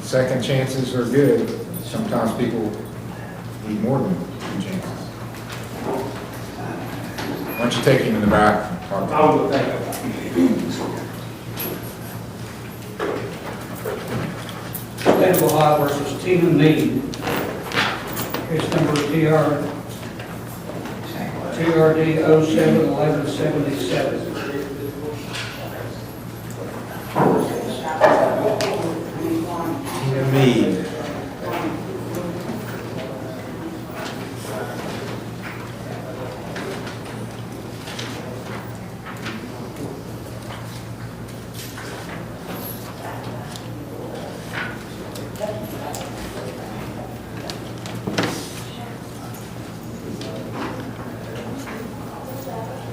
Second chances are good. Sometimes people need more than 2 chances. Why don't you take him in the back? I'll go back. State of Ohio versus Tina Mead. Case number TRD 07-1177. Tina Mead.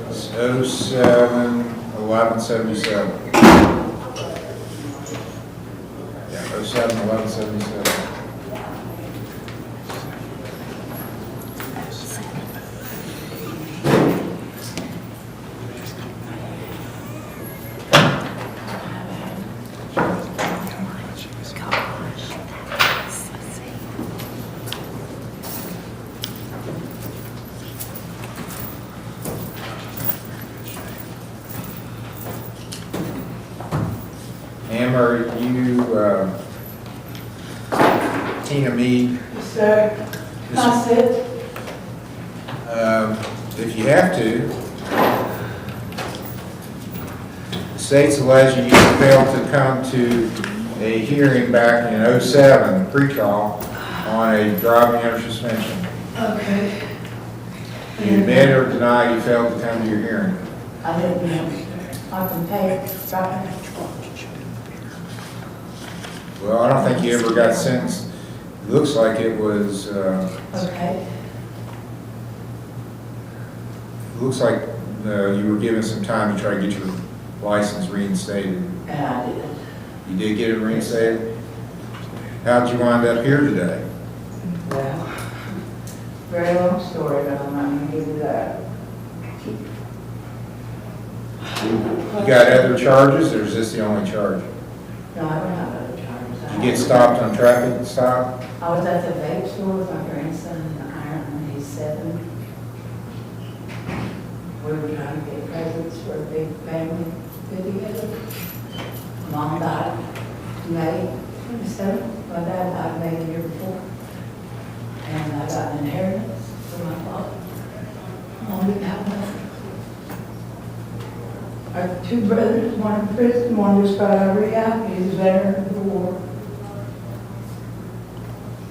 It's 07-1177. Yeah, 07-1177. Amber, you, Tina Mead. Sir, I said, If you have to, the state's alleging you failed to come to a hearing back in 07, pre-trial, on a driving under suspension. okay, You admit or deny you failed to come to your hearing? I didn't know. I can pay it right now. Well, I don't think you ever got sentenced. It looks like it was, Okay, it looks like you were given some time to try to get your license reinstated. and I did. You did get it reinstated? How'd you wind up here today? Well, very long story, but I'm not going to give you that. You got other charges, or is this the only charge? No, I don't have other charges. Did you get stopped on traffic stop? I was at the vape store with my grandson in Ireland, he's 7. We were trying to get presents for a big family get-together. Mom died May 27th. My dad died May the year before. And I got an inheritance from my father. Mom didn't have nothing. I have 2 brothers, one in prison, one just got out of rehab, he's a veteran of the war.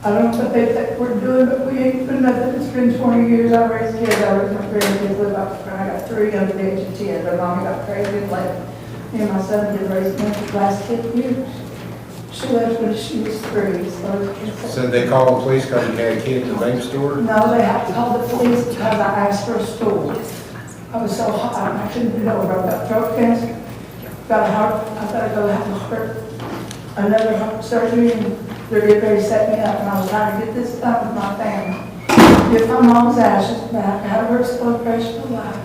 I don't know what they think we're doing, but we ain't doing nothing. It's been 20 years. I raised kids. I raised my grandkids. Live up. I got 3 under the age of 10. But Mama got crazy and left. Me and my son did raise them for the last 10 years. She left when she was 3. So they called the police because you had a kid in the vape store? No, they have to call the police because I asked for a stool. I was so hot, I couldn't get over. I got throat cancer. I've got to go have another heart surgery, and they're getting ready to set me up, and I was trying to get this done with my family. Get my mom's ashes back, have her blood pressure alive,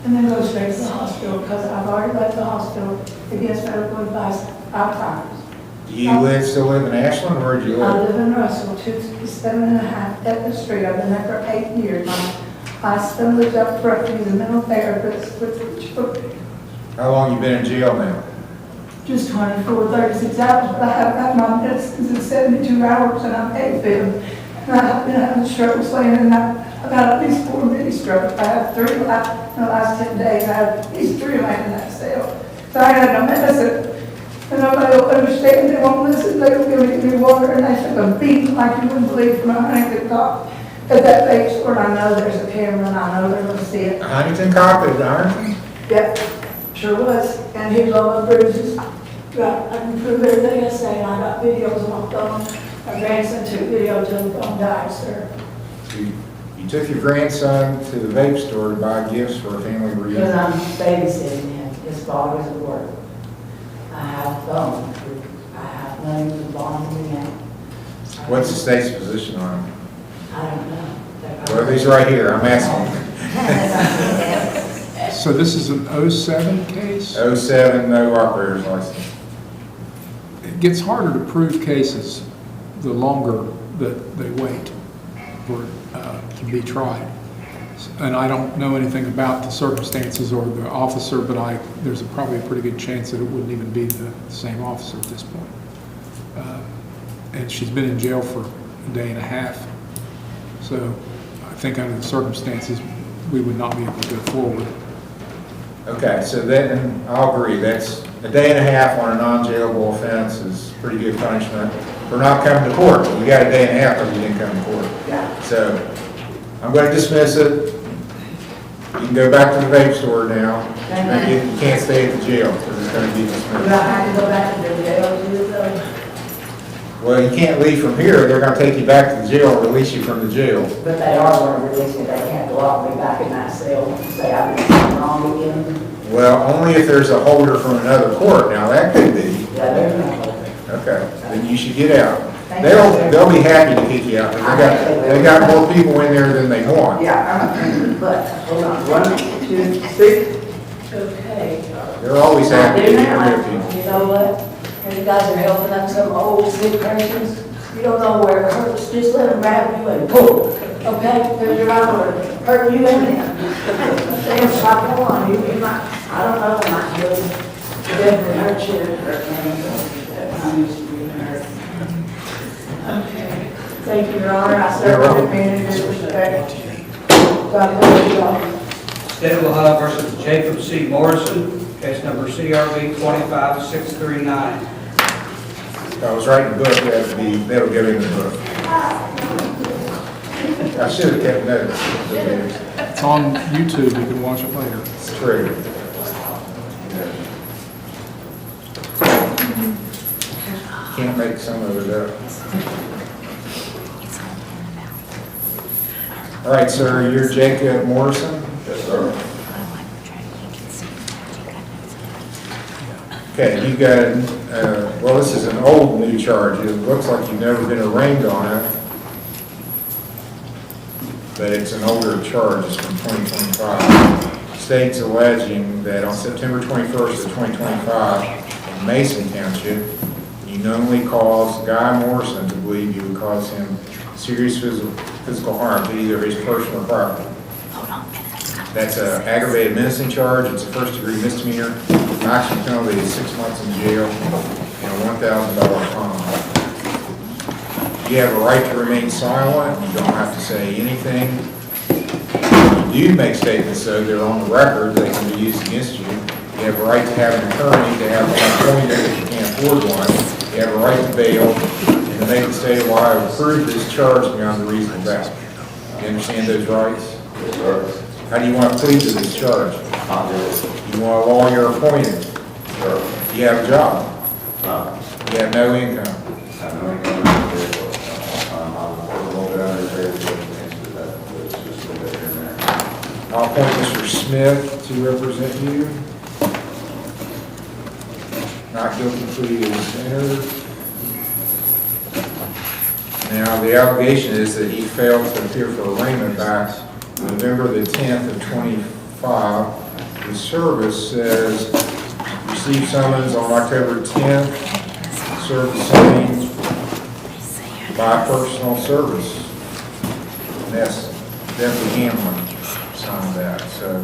and then go straight to the hospital, because I've already left the hospital against medical advice 5 times. Do you still live in Ashland, or where do you I live? live in Russell, 7.5 Etna Street. I've been there for 8 years. My son lives up front, he's a mental therapist with children. How long you been in jail now? Just 24, 36 hours, but I have got my medicines in 72 hours, and I'm paid for them. And I've been having struggles laying, and I've got at least 4 mini strokes. I have 3 in the last 10 days. I have at least 3 laying in that cell. So I had no medicine. And nobody will understand, they won't listen, they don't give me water, and they think I'm beating like you wouldn't believe from a Huntington cop at that base store. And I know there's a camera, and I know they're gonna see it. A Huntington cop at Ironton? Yep, sure was. And he was all my bruises. I can prove everything I say, and I got videos on my phone. My grandson took video till the phone died, sir. You took your grandson to the vape store to buy gifts for a family Because reunion? I'm babysitting him, his father's at work. I have a phone, I have money to bond me in. What's the state's position on him? I don't know. Well, he's right here, I'm asking. So this is an 07 case? 07, no operator's license. It gets harder to prove cases the longer that they wait for to be tried. And I don't know anything about the circumstances or the officer, but there's probably a pretty good chance that it wouldn't even be the same officer at this point. And she's been in jail for a day and a half. So I think under the circumstances, we would not be able to go forward. Okay, so then, I'll agree, that's a day and a half on a non-jailable offense is pretty good punishment for not coming to court. You got a day and a half because you didn't come to court. Yeah. So, I'm going to dismiss it. You can go back to the vape store now. You can't stay at the jail because it's going to be Do dismissed. I have to go back to the jail too, though? Well, you can't leave from here. They're going to take you back to the jail and release you from the jail. But they are going to release me, they can't lock me back in that cell and say I've been something wrong again. Well, only if there's a holder from another court. Now, that could be. Yeah, there's no holder. Okay, then you should get out. Thank you, sir. They'll be happy to kick you out. They got more people in there than they want. Yeah, I'm a but hold on, 1, 2, 3. Okay. They're always happy to Do get now. rid of people. You know what? And you guys are helping up some old sick persons. You don't know where it hurts, just let them grab you and pull. Okay? Because you're out there hurting you and them. They're slap on you. You might, I don't know, it might really definitely hurt you. I'm used to being hurt. Okay. Thank you, Your Honor. I certainly didn't mean to disrespect. God bless you all. State of Ohio versus Jacob C. Morrison, case number CRB 25639. If I was writing a book, that would go in the book. I should have kept notes. It's on YouTube, you can watch it later. It's true. Can't make some of it up. All right, sir, you're Jacob Morrison? Yes, sir. Okay, you got, well, this is an old new charge. It looks like you've never been arraigned on it. But it's an older charge, it's from 2025. State's alleging that on September 21st of 2025, in Mason Township, you knowingly caused Guy Morrison to believe you would cause him serious physical harm to either his person or property. That's an aggravated menacing charge. It's a first-degree misdemeanor. Maximum penalty is 6 months in jail and a $1,000 fine. You have a right to remain silent. You don't have to say anything. If you do make statements, though, they're on the record. They can be used against you. You have a right to have an attorney, to have one appointed if you can't afford one. You have a right to bail, and to make the state of Ohio approve this charge beyond the reasonable doubt. You understand those rights? Yes, sir. How do you want to plead to this charge? You want a lawyer appointed? Sure. You have a job? No. You have no income? I have no income. I'm a little bit underpaid, but that's just a little bit here and there. I'll appoint Mr. Smith to represent you. not guilty plea is entered. Now, the allegation is that he failed to appear for arraignment back November the 10th of 25. The service says, received summons on October 10th, served the same by personal service. And that's Deputy Hamlin signed that, so.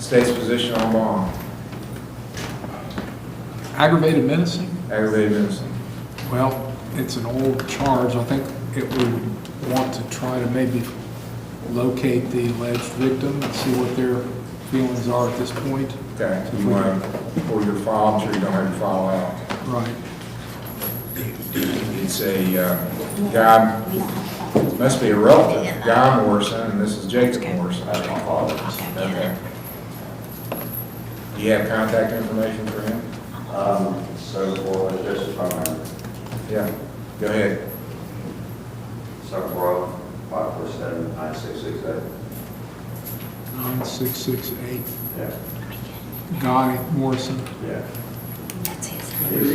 State's position on bond. Aggravated menacing? Aggravated menacing. Well, it's an old charge. I think it would want to try to maybe locate the alleged victim and see what their feelings are at this point. Okay, you want to pull your file, I'm sure you don't have your file out. Right. It's a guy, must be a relative, Guy Morrison, and this is Jacob Morrison. Okay. Do you have contact information for him? So for just a phone number. Yeah, go ahead. 740-547-9668. 9668. Yeah. Guy Morrison. Yeah. He's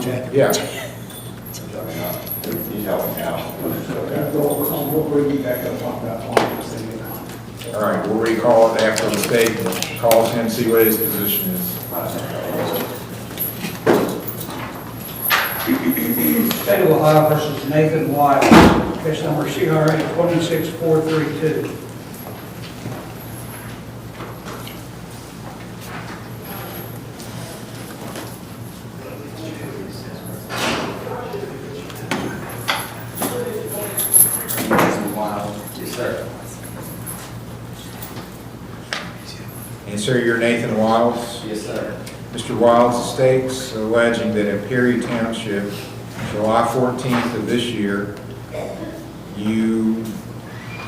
Jacob. Yeah. He's helping out. All right, we'll recall it after the state calls him, see what his position is. State of Ohio versus Nathan White, case number CRA 26432. Yes, sir. And sir, you're Nathan Wiles? Yes, sir. Mr. Wiles states alleging that in Perry Township, July 14th of this year, you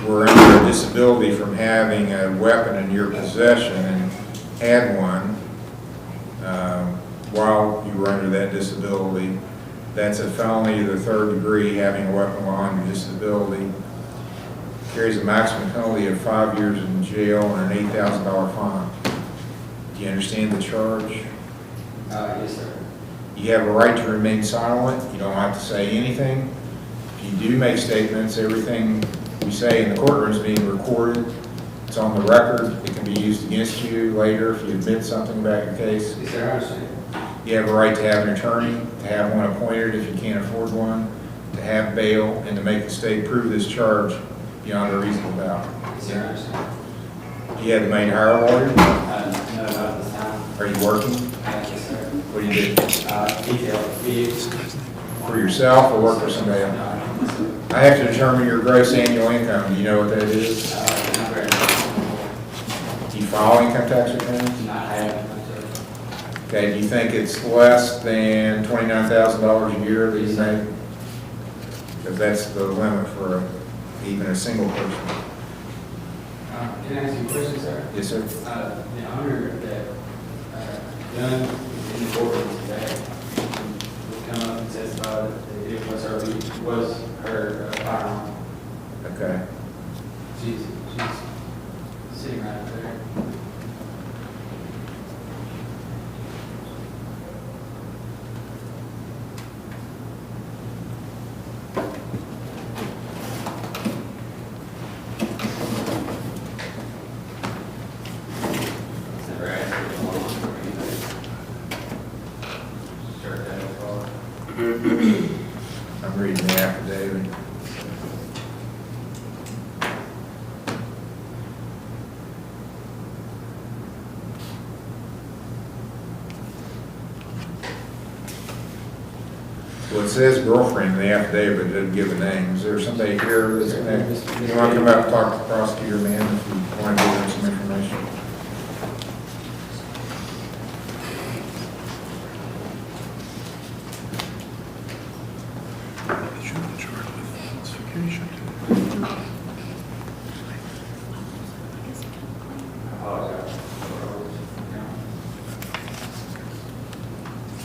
were under a disability from having a weapon in your possession and had one while you were under that disability. That's a felony of the 3rd degree, having a weapon while under disability. Carries a maximum penalty of 5 years in jail and an $8,000 fine. Do you understand the charge? Yes, sir. You have a right to remain silent. You don't have to say anything. If you do make statements, everything you say in the courtroom is being recorded. It's on the record. It can be used against you later if you admit something about your case. Yes, sir, I understand. You have a right to have an attorney, to have one appointed if you can't afford one, to have bail, and to make the state prove this charge beyond a reasonable doubt. Yes, sir, I understand. You had the main hire lawyer? No, not at this time. Are you working? Yes, sir. What do you do? Detail. For yourself or work for somebody else? I have to determine your gross annual income. Do you know what that is? Not very much. Do you file income tax returns? Not having. Okay, do you think it's less than $29,000 a year that you make? Because that's the limit for even a single person. Can I ask you a question, sir? Yes, sir. The owner that gun in the courtroom today would come up and testify that it was her firearm. Okay. She's sitting right up there. Never asked her to walk or anything. Start that car. I'm reading the affidavit. Well, it says girlfriend in the affidavit, but it doesn't give a name. Is there somebody here that's connected? You want to come up and talk to the prosecutor, man, if you want to give them some information?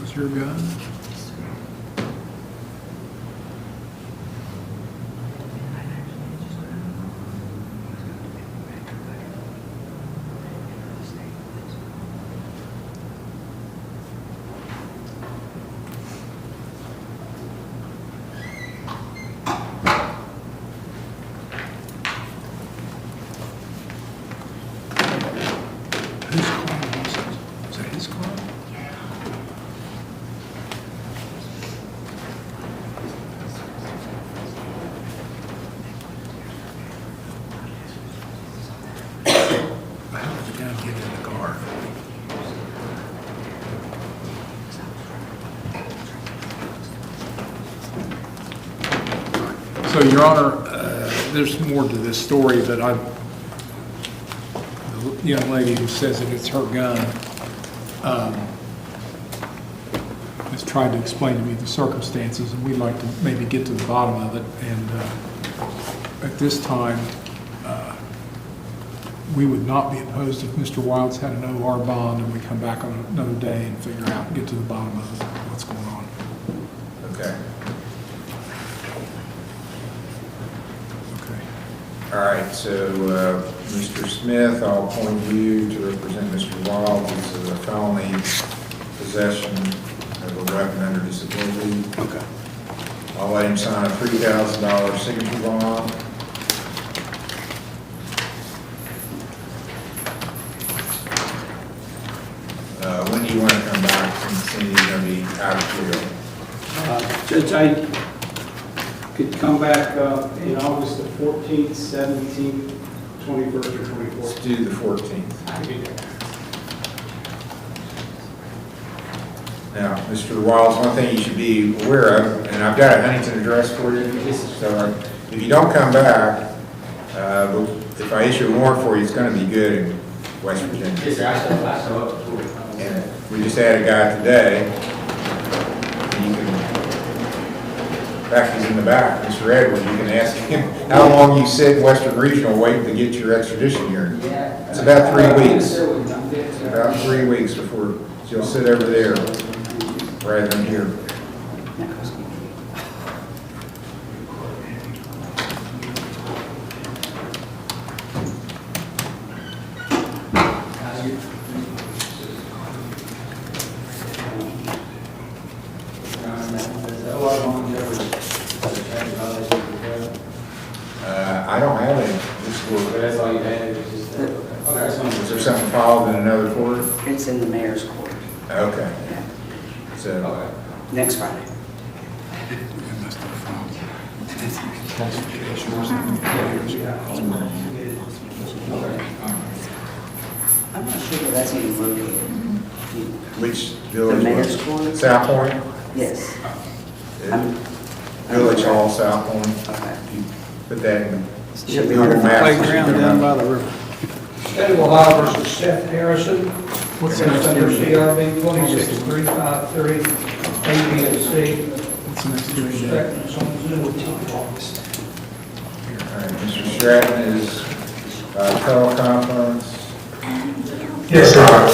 Was your gun? So, Your Honor, there's more to this story that the young lady who says that it's her gun has tried to explain to me the circumstances, and we'd like to maybe get to the bottom of it. And at this time, we would not be opposed if Mr. Wilds had an OR bond and we come back on another day and figure out and get to the bottom of it, what's going on. Okay. Okay. All right, so, Mr. Smith, I'll appoint you to represent Mr. Wild. This is a felony possession of a weapon under disability. Okay. I'll let him sign a $3,000 signature bond. When do you want to come back, since Cindy's going to be out of jail? Judge, I could come back in August the 14th, 17th, 21st, or 24th. Let's do the 14th. I can do that. Now, Mr. Wiles, one thing you should be aware of, and I've got a Huntington address for you, so if you don't come back, if I issue a warrant for you, it's going to be good in West Virginia. Yes, sir, I still up to And we just had a guy today, and you can, in fact, he's in the back, Mr. Edwards, you can ask him how long you sit in Western Regional waiting to get your extradition hearing. It's about 3 weeks. About 3 weeks before you'll sit over there rather than here. I don't have any. That's all you had, it was just, Is there something filed in another court? It's in the mayor's court. Okay. So, Next Friday. I'm not sure where that's even located. which village? The mayor's was it? court? South Point? Yes. Village Hall, South Point. Okay. You put that in. Should be Google on the Maps. Playground down by the river. State of Ohio versus Seth Harrison. What's the Case next number hearing? CRB 26353, A, B, and C. What's the next hearing date? Stratton is on Zoom. All right, Mr. Stratton is teleconference. Yes, Your Honor.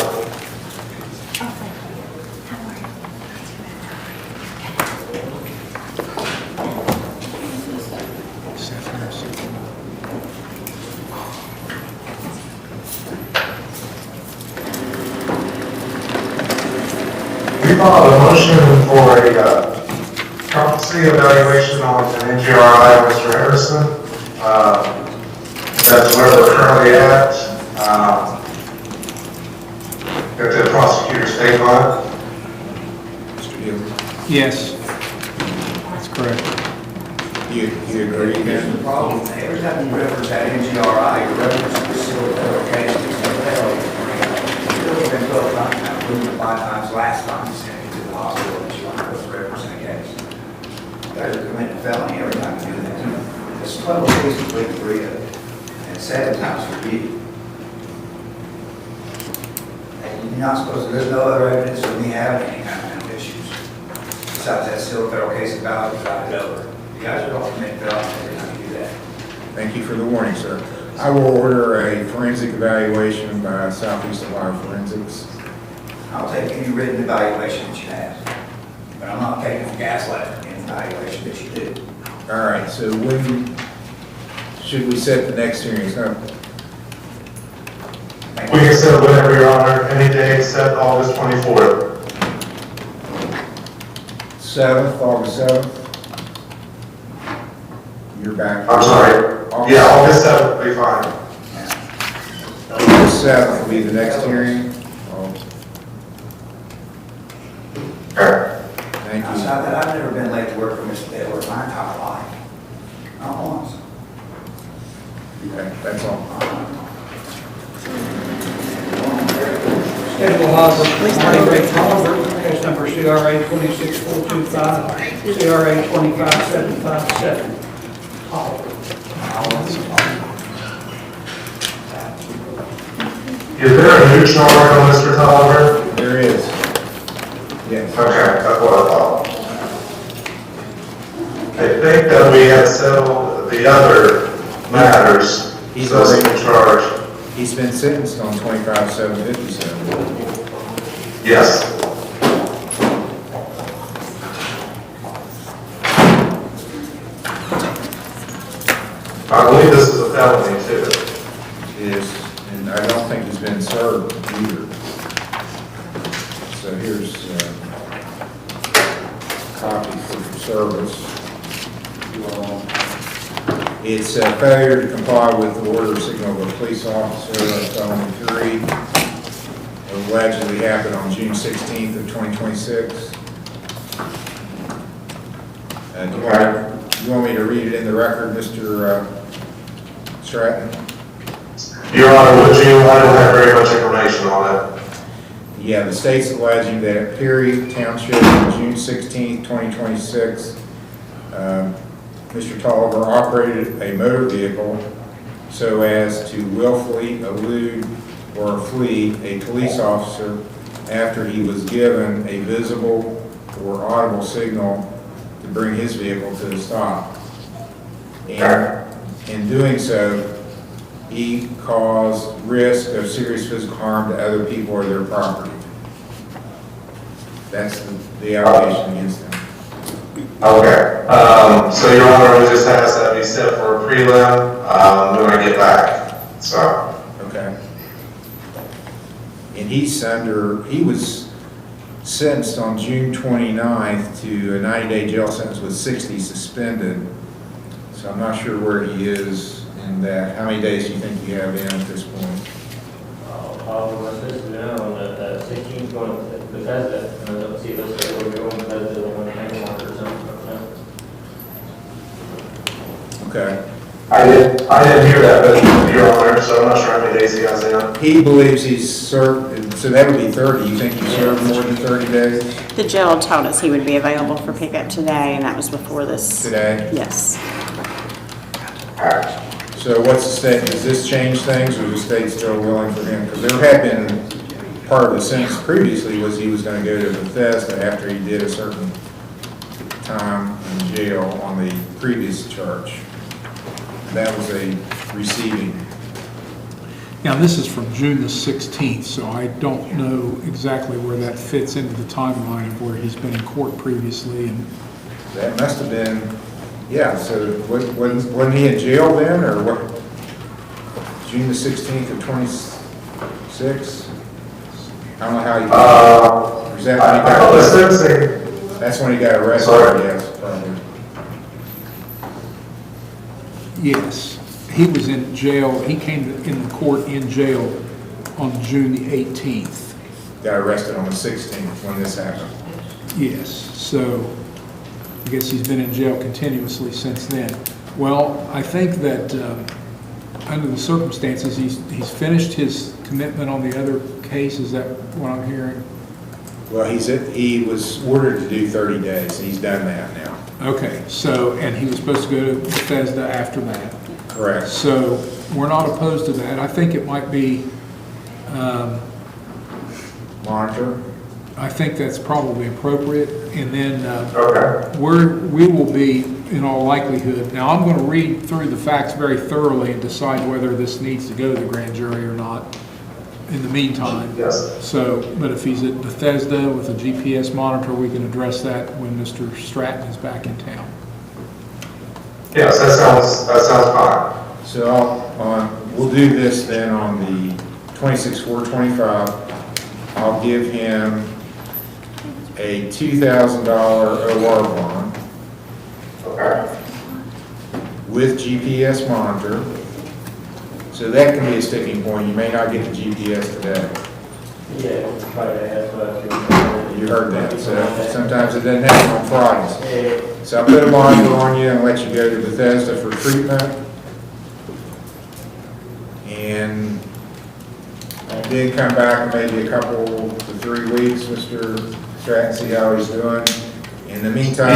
We filed a motion for a competency evaluation on an NGRI of Mr. Harrison. That's where we're currently at. At the prosecutor's state line. Mr. Hill, Yes, that's correct. you agree Here's again? the problem, every time you reference that NGRI, you're referencing the civil federal case, it's a federal. It's been 12 times now, including 5 times last time you sent me to the hospital, and you want to represent a case. You guys are committing a felony every time you do that. This 12 case is with 3 of it, and 7 times for you. And you're not supposed to, there's no other evidence of me having any kind of mental issues. Besides that civil federal case about it over. You guys are all committing felonies every time you do that. Thank you for the warning, sir. I will order a forensic evaluation by Southeast Ohio Forensics. I'll take any written evaluation that you have, but I'm not taking a gaslighting evaluation that you do. All right, so when should we set the next hearing? It's not- We can set whatever, Your Honor, any day except August 24th. 7th, August 7th? You're back. I'm sorry. Yeah, August 7th will be fine. August 7th will be the next hearing. Thank you. Outside that, I've never been late to work for Mr. Taylor my entire life. Not once. Okay, that's all. State of Ohio versus Monterey Culver, case number CRA 26425, CRA 25757. Is there a new charge on Mr. Tolliver? There is. Yes. Okay, that's what I thought. I think that we had settled the other matters, He's so it's already in charge. He's been sentenced on 25,757. Yes. I believe this is a felony too. It is, and I don't think he's been served either. So here's a copy for service. It's a failure to comply with the order of signal of a police officer, felony 3, allegedly happened on June 16th of 2026. Do you want me to read it in the record, Mr. Stratton? Your Honor, would you? I don't have very much information on it. Yeah, the state's alleging that at Perry Township on June 16th, 2026, Mr. Tolliver operated a motor vehicle so as to willfully elude or flee a police officer after he was given a visible or audible signal to bring his vehicle to a stop. And in doing so, he caused risk of serious physical harm to other people or their property. That's the allegation against him. Okay. So Your Honor, we just asked that be set for a prelim when I get back. So. Okay. And he was sentenced on June 29th to a 90-day jail sentence with 60 suspended. So I'm not sure where he is in that. How many days do you think you have in at this point? We're supposed to know on the 16th going to Bethesda, and let's see, let's say we're going to Bethesda on the hang mark or something. Okay. I didn't hear that, but Your Honor, so I'm not sure how many days he has in. He believes he's served, so that would be 30. You think he served more than 30 days? The jail told us he would be available for pickup today, and that was before this. Today? Yes. So what's the state, does this change things, or is the state still willing for him? Because there had been, part of the sentence previously was he was going to go to Bethesda after he did a certain time in jail on the previous charge. That was a receiving. Now, this is from June the 16th, so I don't know exactly where that fits into the timeline of where he's been in court previously. And That must have been, yeah, so wasn't he in jail then, or what? June the 16th of 26? I don't know how he, is that when he got arrested? That's when he got arrested, yes, probably. yes, he was in jail, he came in court in jail on June the 18th. Got arrested on the 16th when this happened. Yes, so I guess he's been in jail continuously since then. Well, I think that under the circumstances, he's finished his commitment on the other case. Is that what I'm hearing? Well, he was ordered to do 30 days. He's done that now. Okay, so, and he was supposed to go to Bethesda after that. Correct. So we're not opposed to that. I think it might be, Monitor. I think that's probably appropriate. And then we will be, in all likelihood, now I'm going to read through the facts very thoroughly and decide whether this needs to go to the grand jury or not in the meantime. Yes. So, but if he's at Bethesda with a GPS monitor, we can address that when Mr. Stratton is back in town. Yes, that sounds fine. So we'll do this then on the 26/4/25. I'll give him a $2,000 OR bond with GPS monitor. So that can be a sticking point. You may not get the GPS today. Yeah, that's what You heard that. So sometimes it doesn't happen on Fridays. So I'll put a monitor on you and let you go to Bethesda for treatment. And then come back in maybe a couple to 3 weeks, Mr. Stratton, see how he's doing. In the meantime,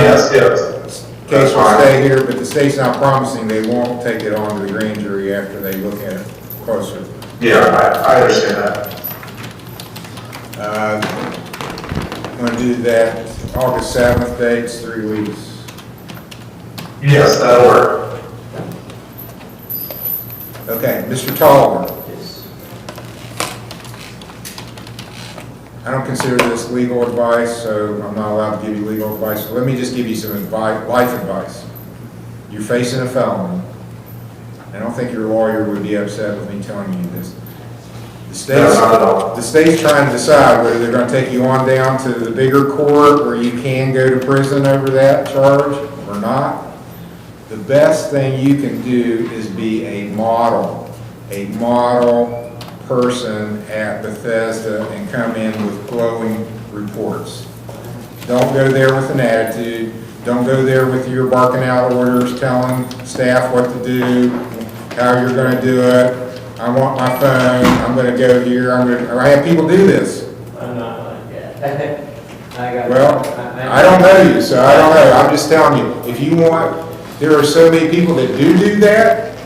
case will stay here, but the state's not promising they won't take it on to the grand jury after they look at it closer. Yeah, I understand that. I'm going to do that August 7th dates, 3 weeks. Yes, that'll work. Okay, Mr. Tolliver. I don't consider this legal advice, so I'm not allowed to give you legal advice. So let me just give you some advice, life advice. You're facing a felony. I don't think your lawyer would be upset with me telling you this. The state's trying to decide whether they're going to take you on down to the bigger court where you can go to prison over that charge or not. The best thing you can do is be a model person at Bethesda and come in with glowing reports. Don't go there with an attitude. Don't go there with your barking out orders, telling staff what to do, how you're going to do it. I want my phone. I'm going to go here. I have people do this. I'm not like that. Well, I don't know you, so I don't know. I'm just telling you, if you want, there are so many people that do that,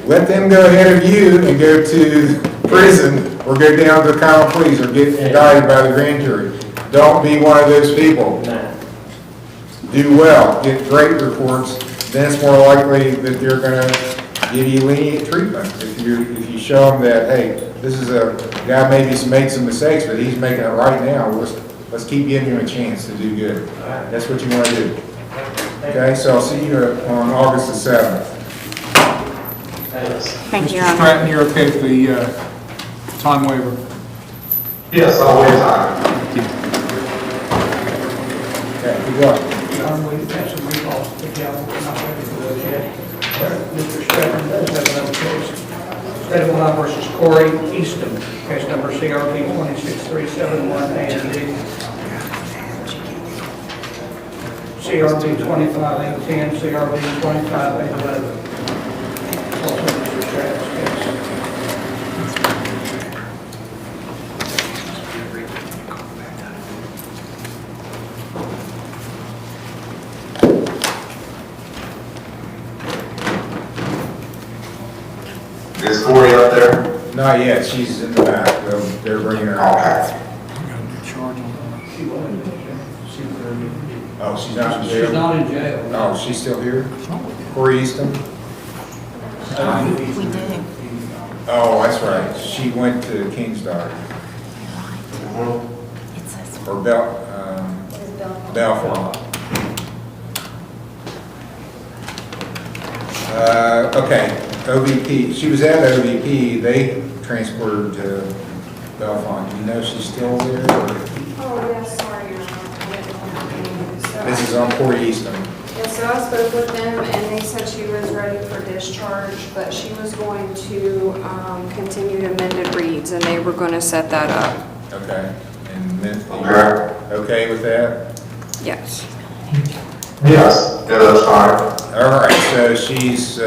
let them go ahead of you and go to prison or go down to the common pleas or get indicted by the grand jury. Don't be one of those people. Do well, get great reports, then it's more likely that they're going to give you lenient treatment. If you show them that, hey, this is a guy maybe made some mistakes, but he's making it right now. Let's keep giving him a chance to do good. That's what you want to do. Okay, so I'll see you on August the 7th. Thank you, Your Mr. Honor. Stratton, you're okay with the time waiver? Yes, I'll wait time. Okay, good luck. We've had some recalls to pick out, we're not ready for those yet. Mr. Stratton does have another case. State of Ohio versus Corey Easton, case number CRP 26371A and B. CRP 25810, CRP 25811. Also Mr. Stratton's case. Is Corey up there? Not yet, she's in the back. They're bringing her out. Oh, she's not in jail? She's not in jail. Oh, she's still here? Corey Easton? We did. Oh, that's right. She went to King's Daughter. Or Belfort. Okay, OVP. She was at OVP. They transported her to Belfont. Do you know if she's still there? Or? Oh, yes, sorry, Your Honor. I didn't know her name. This is on Corey Easton. Yeah, so I spoke with them and they said she was ready for discharge, but she was going to continue to Mended Reeds and they were going to set that up. Okay. And you're okay with that? Yes. Yes, yeah, that's fine. All right, so she's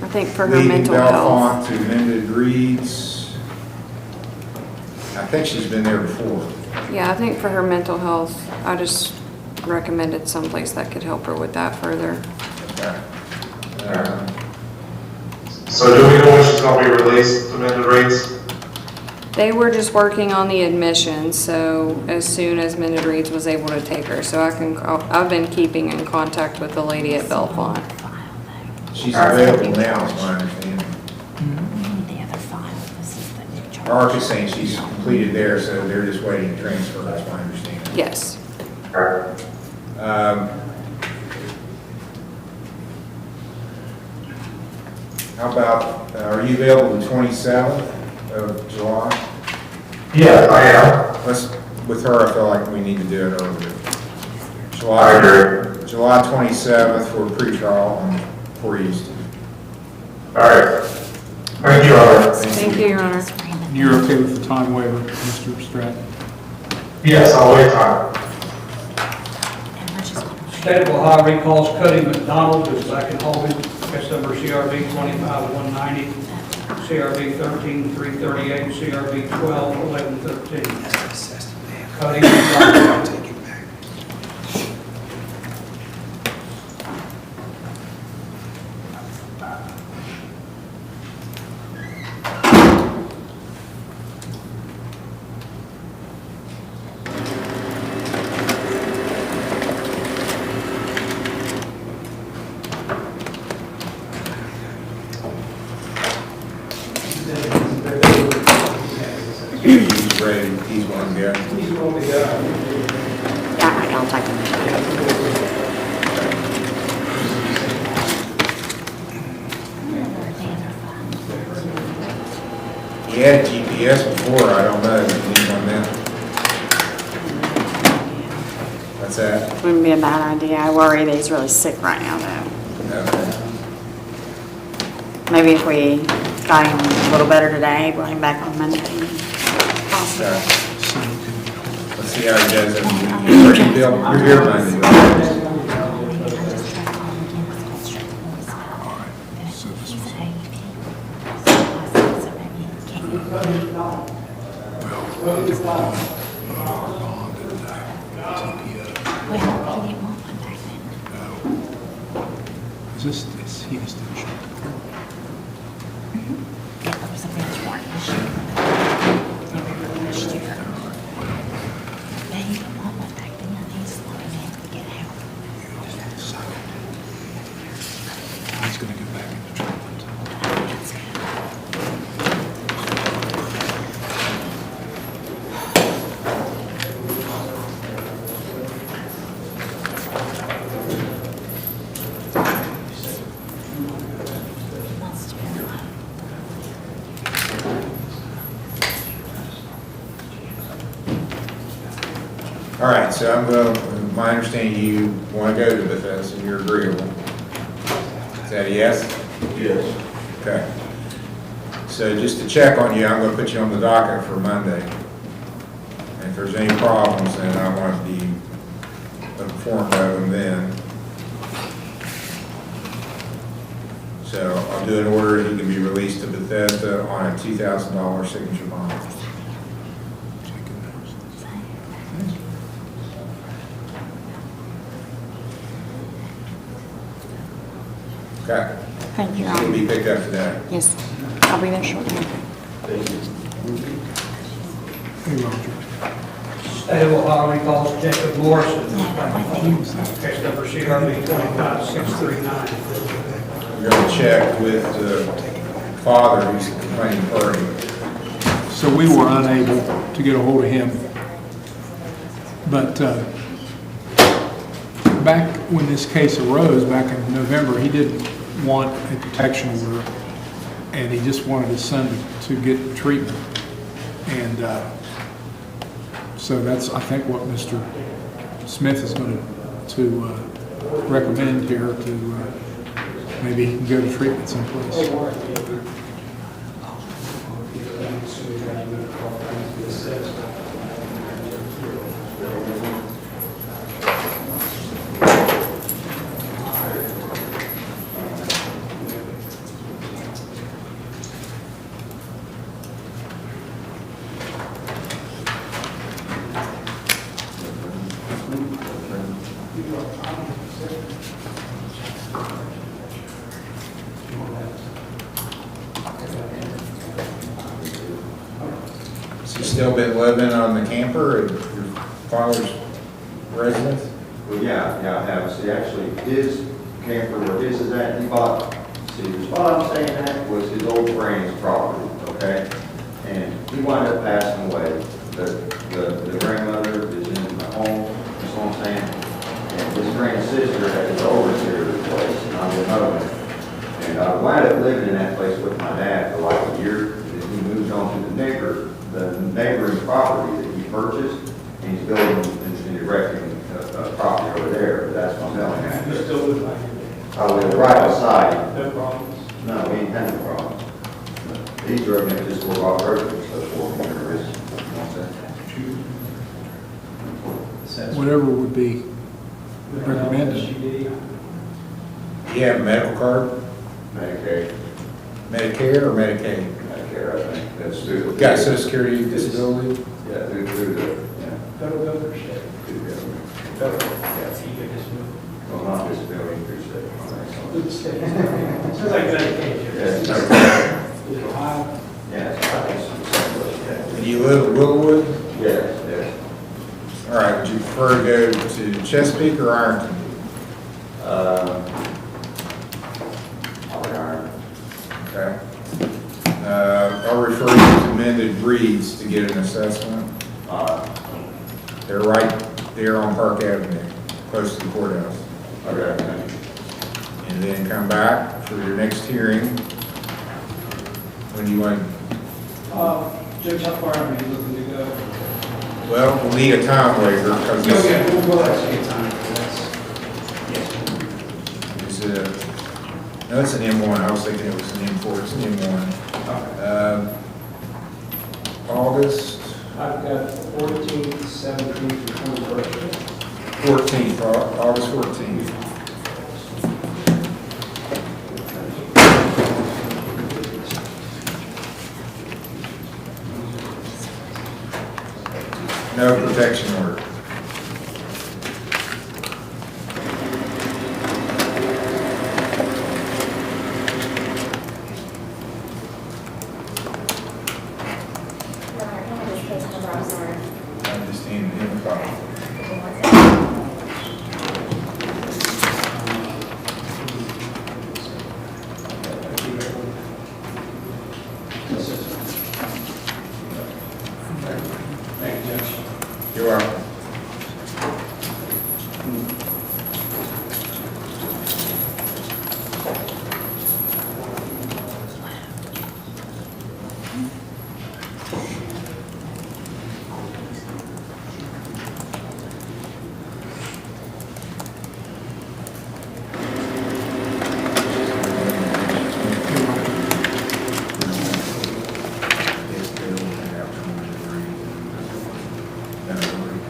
I think for her leaving mental health. Belfont to Mended Reeds. I think she's been there before. Yeah, I think for her mental health, I just recommended someplace that could help her with that further. Okay. So do we know when she's going to be released to Mended Reeds? They were just working on the admission, so as soon as Mended Reeds was able to take her, so I've been keeping in contact with the lady at Belfont. She's available now, is my understanding. Ark is saying she's completed there, so they're just waiting to transfer, that's my understanding. Yes. How about, are you available the 27th of July? Yeah, I am. With her, I feel like we need to do it earlier. I agree. July 27th for pretrial on Corey Easton. All right. Thank you, Your Honor. Thank you, Your Honor. You're okay with the time waiver, Mr. Stratton? Yes, I'll wait time. State of Ohio recalls Cuddy McDonald as second holding, case number CRB 25190, CRB 13338, CRB 121113. Cuddy McDonald. He's one to go. He's going to go. Yeah, I'll take him. He had GPS before, I don't know, if he needs one now. What's that? Wouldn't be a bad idea. I worry that he's really sick right now, though. Okay. Maybe if we got him a little better today, bring him back on Monday. Possibly. Okay. Let's see how he does. You're here Monday, right? Is he just didn't show up? There was a bench warrant issue. Last year. They didn't want one back then. He's wanting him to get out. He's gonna go back into treatment. All right, so I'm going, my understanding, you want to go to Bethesda, and you're agreeable. Is that a yes? Yes. Okay. So just to check on you, I'm going to put you on the docket for Monday. And if there's any problems, then I want to be informed of them then. So I'll do an order, he can be released to Bethesda on a $2,000 signature bond. Okay. Thank you, Your He'll Honor. be picked up today. Yes, I'll be there shortly. Hey, Roger. State of Ohio recalls Jacob Morrison. Case number CRB 25639. We're going to check with the father who's the complaining party. So we were unable to get a hold of him. But back when this case arose, back in November, he didn't want a protection order, and he just wanted his son to get treatment. And so that's, I think, what Mr. Smith is going to recommend here, to maybe he can go to treatment someplace. Has he still been living on the camper at your father's residence? Well, yeah, I have. See, actually, his camper where his is at, he bought, see, the spot I'm staying at was his old friend's property, okay? And he wound up passing away. The grandmother is in the home, that's what I'm saying. And his grandsister had his overseer place, and I'm the mother. And I wound up living in that place with my dad for like a year. And then he moved on to the neighboring property that he purchased, and he's building and erecting a property over there. But that's what I'm telling you. You still live back here? I live right beside him. No problems? No, we ain't had no problems. He drove me to this little rock road and stuff for me. Whatever would be recommended. Do you have a medical card? Medicaid. Medicare or Medicaid? Medicare, I think. That's through the. Got Social Security disability? Yeah, through the, yeah. Federal government or state? Through the government. Federal. Yeah, so you get this move. Well, not disability, through state. Through the state. Sounds like Medicaid. Yeah, it's Medicaid. Is it Ohio? Yeah, it's probably And you live in Willowwood? Yes, yes. All right, would you prefer to go to Chesapeake or Ironton? Probably Iron. Okay. I'll refer you to Amended Breeds to get an assessment. They're right there on Park Avenue, close to the courthouse. Okay, thank you. And then come back for your next hearing. When you want, Judge, how far are you looking to go? well, we'll need a time waiver because this we'll actually get time for this. is no, it's an M1. I was thinking it was an M4. It's an M1. August I've got 14th, 17th, and 21st. 14th, August 14th. No protection order. Your Honor, can I have this case number? I'm sorry. I just need him a copy. Give me 1 second. Thank you, Judge. You're welcome.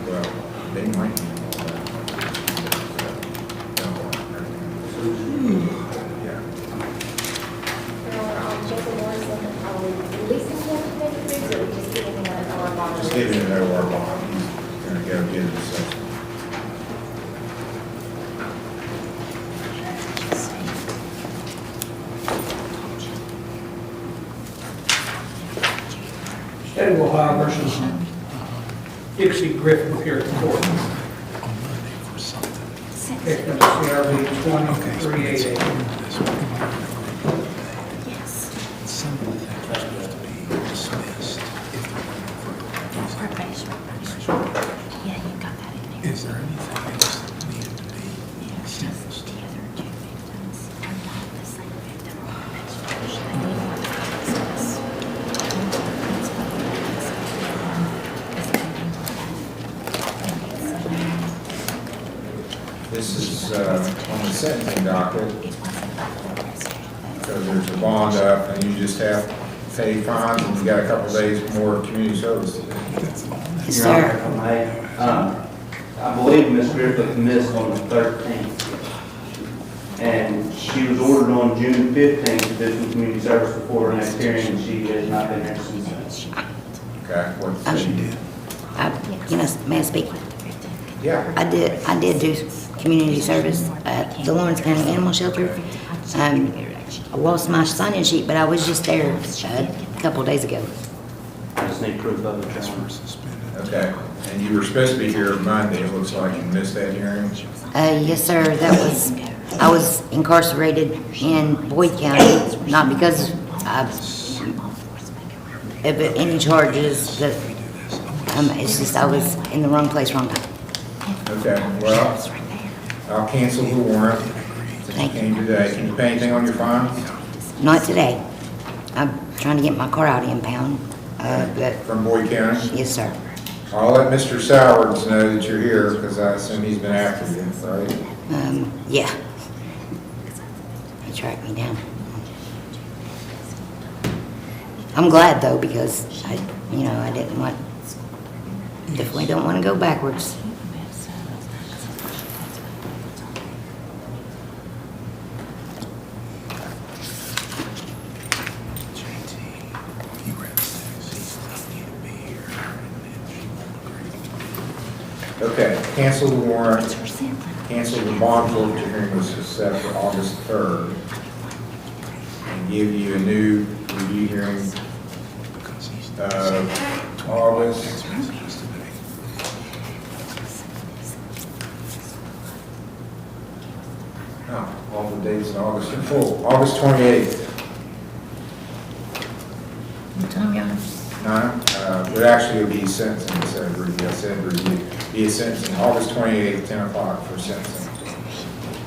Well, they might be. Yeah. Your Honor, Jason Morrison, are we releasing him to make it free, or are we just giving him an hour bond? Just giving it over our bond. He's gonna go get it assessed. State of Ohio versus Dixie Griffin here at the court. Case number CRB 2388. Some of the things are supposed to be dismissed if they're running for Yeah, you got that in there. Is there anything else that needed to be sentenced? The other two victims are not the same victim. They need more justice. This is on the sentencing docket, because there's a bond up, and you just have to pay fines, and you got a couple days more community service to do. Yes, Your Honor, sir. if I may, I believe Ms. Griffith missed on the 13th. And she was ordered on June 15th to do some community service before her next hearing, and she has not been there since then. Okay, what she did? May I speak? Yeah. I did do community service at the Lawrence County Animal Shelter. I lost my sign-in sheet, but I was just there a couple of days ago. I just need proof of it. Your Honor. Okay, and you were supposed to be here Monday, it looks like you missed that hearing? Yes, sir, I was incarcerated in Boyd County, not because of any charges, that, it's just I was in the wrong place, wrong time. Okay, well, I'll cancel the warrant that you came today. Can you pay anything on your fines? Not today. I'm trying to get my car out of impound, but, From Boyd County? yes, sir. I'll let Mr. Sowards know that you're here, because I assume he's been after you, right? Yeah. He tracked me down. I'm glad though, because I definitely don't want to go backwards. Okay, cancel the warrant, cancel the bond forfeiture hearing, which is set for August 3rd, and give you a new review hearing, August. Oh, all the dates in August are full, August 28th. What time, y'all? Would actually be sentencing instead of review. I said review. Be a sentencing, August 28th, 10 o'clock for sentencing.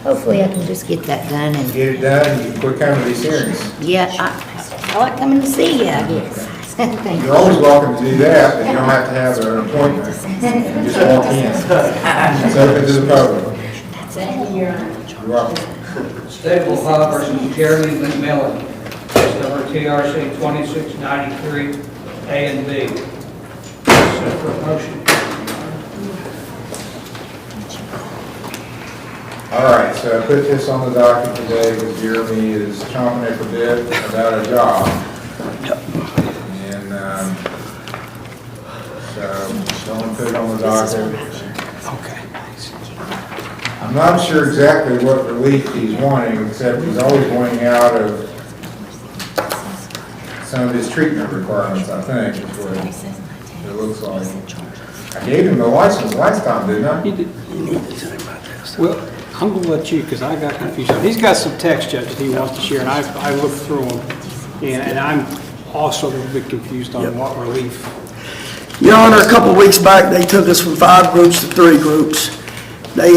Hopefully I can just get that done and, Get it done, you can quit coming to these hearings. yeah, I like coming to see you, I guess. Thank you. You're always welcome to do that, but you don't have to have an appointment. You just walk in. It's open to the public. Thank you, Your Honor. You're welcome. State of Ohio versus Jeremy McMillan, case number TRC 2693, A and B. Separate motion. All right, so I put this on the docket today because Jeremy is chomping at the bit about a job. And so someone put it on the docket. Okay. I'm not sure exactly what relief he's wanting, except he's always wanting out of some of his treatment requirements, I think, is what it looks like. I gave him the license last time, didn't I? You did. Well, I'm gonna let you, because I got confused. He's got some text, Judge, that he wants to share, and I looked through them, and I'm also a little bit confused on what relief. Your Honor, a couple of weeks back, they took us from 5 groups to 3 groups. They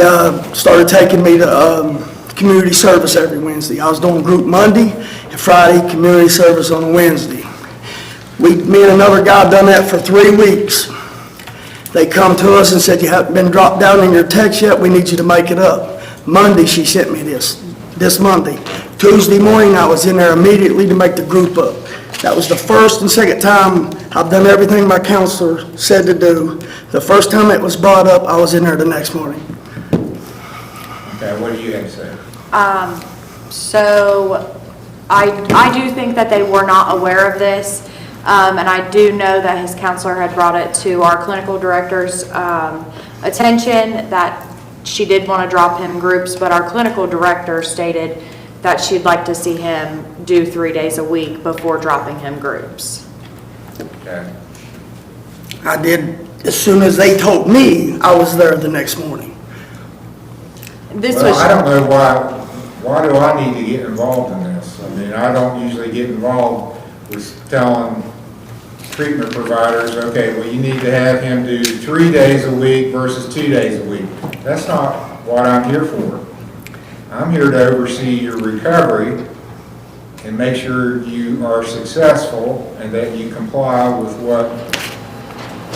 started taking me to community service every Wednesday. I was doing group Monday and Friday, community service on a Wednesday. Me and another guy done that for 3 weeks. They come to us and said, you haven't been dropped down in your text yet, we need you to make it up. Monday, she sent me this Monday. Tuesday morning, I was in there immediately to make the group up. That was the first and second time I've done everything my counselor said to do. The first time it was brought up, I was in there the next morning. Okay, what do you have to say? So I do think that they were not aware of this. And I do know that his counselor had brought it to our clinical director's attention that she did want to drop him groups, but our clinical director stated that she'd like to see him do 3 days a week before dropping him groups. Okay. I did, as soon as they told me, I was there the next morning. Well, I don't know why do I need to get involved in this? I mean, I don't usually get involved with telling treatment providers, okay, well, you need to have him do 3 days a week versus 2 days a week. That's not what I'm here for. I'm here to oversee your recovery and make sure you are successful and that you comply with what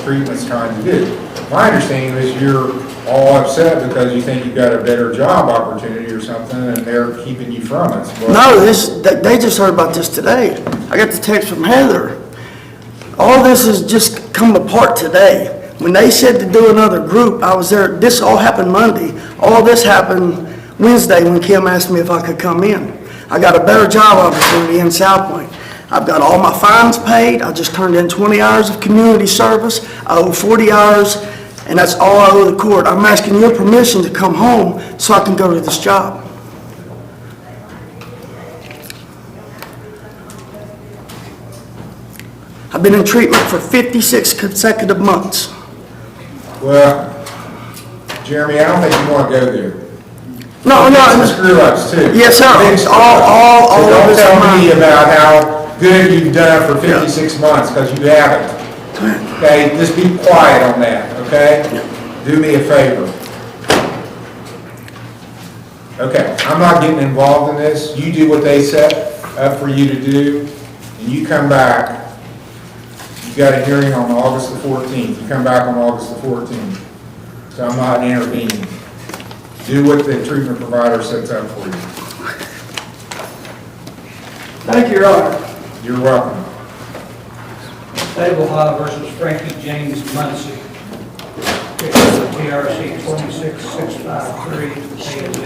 treatment's trying to do. My understanding is you're all upset because you think you've got a better job opportunity or something and they're keeping you from it. No, they just heard about this today. I got the text from Heather. All this has just come apart today. When they said to do another group, I was there. This all happened Monday. All this happened Wednesday when Kim asked me if I could come in. I got a better job opportunity in South Point. I've got all my fines paid. I just turned in 20 hours of community service. I owe 40 hours, and that's all I owe the court. I'm asking your permission to come home so I can go to this job. I've been in treatment for 56 consecutive months. Well, Jeremy, I don't think you want to go there. No. Some screw-ups too. Yes, sir. All so don't of tell this me about how good you've done for 56 months, because you haven't. Okay, just be quiet on that, okay? Do me a favor. Okay, I'm not getting involved in this. You do what they set up for you to do, and you come back. You got a hearing on August the 14th. You come back on August the 14th. So I'm not intervening. Do what the treatment provider sets up for you. Thank you, Your Honor. You're welcome. State of Ohio versus Frankie James Muncie. Case number TRC 26653, A and B.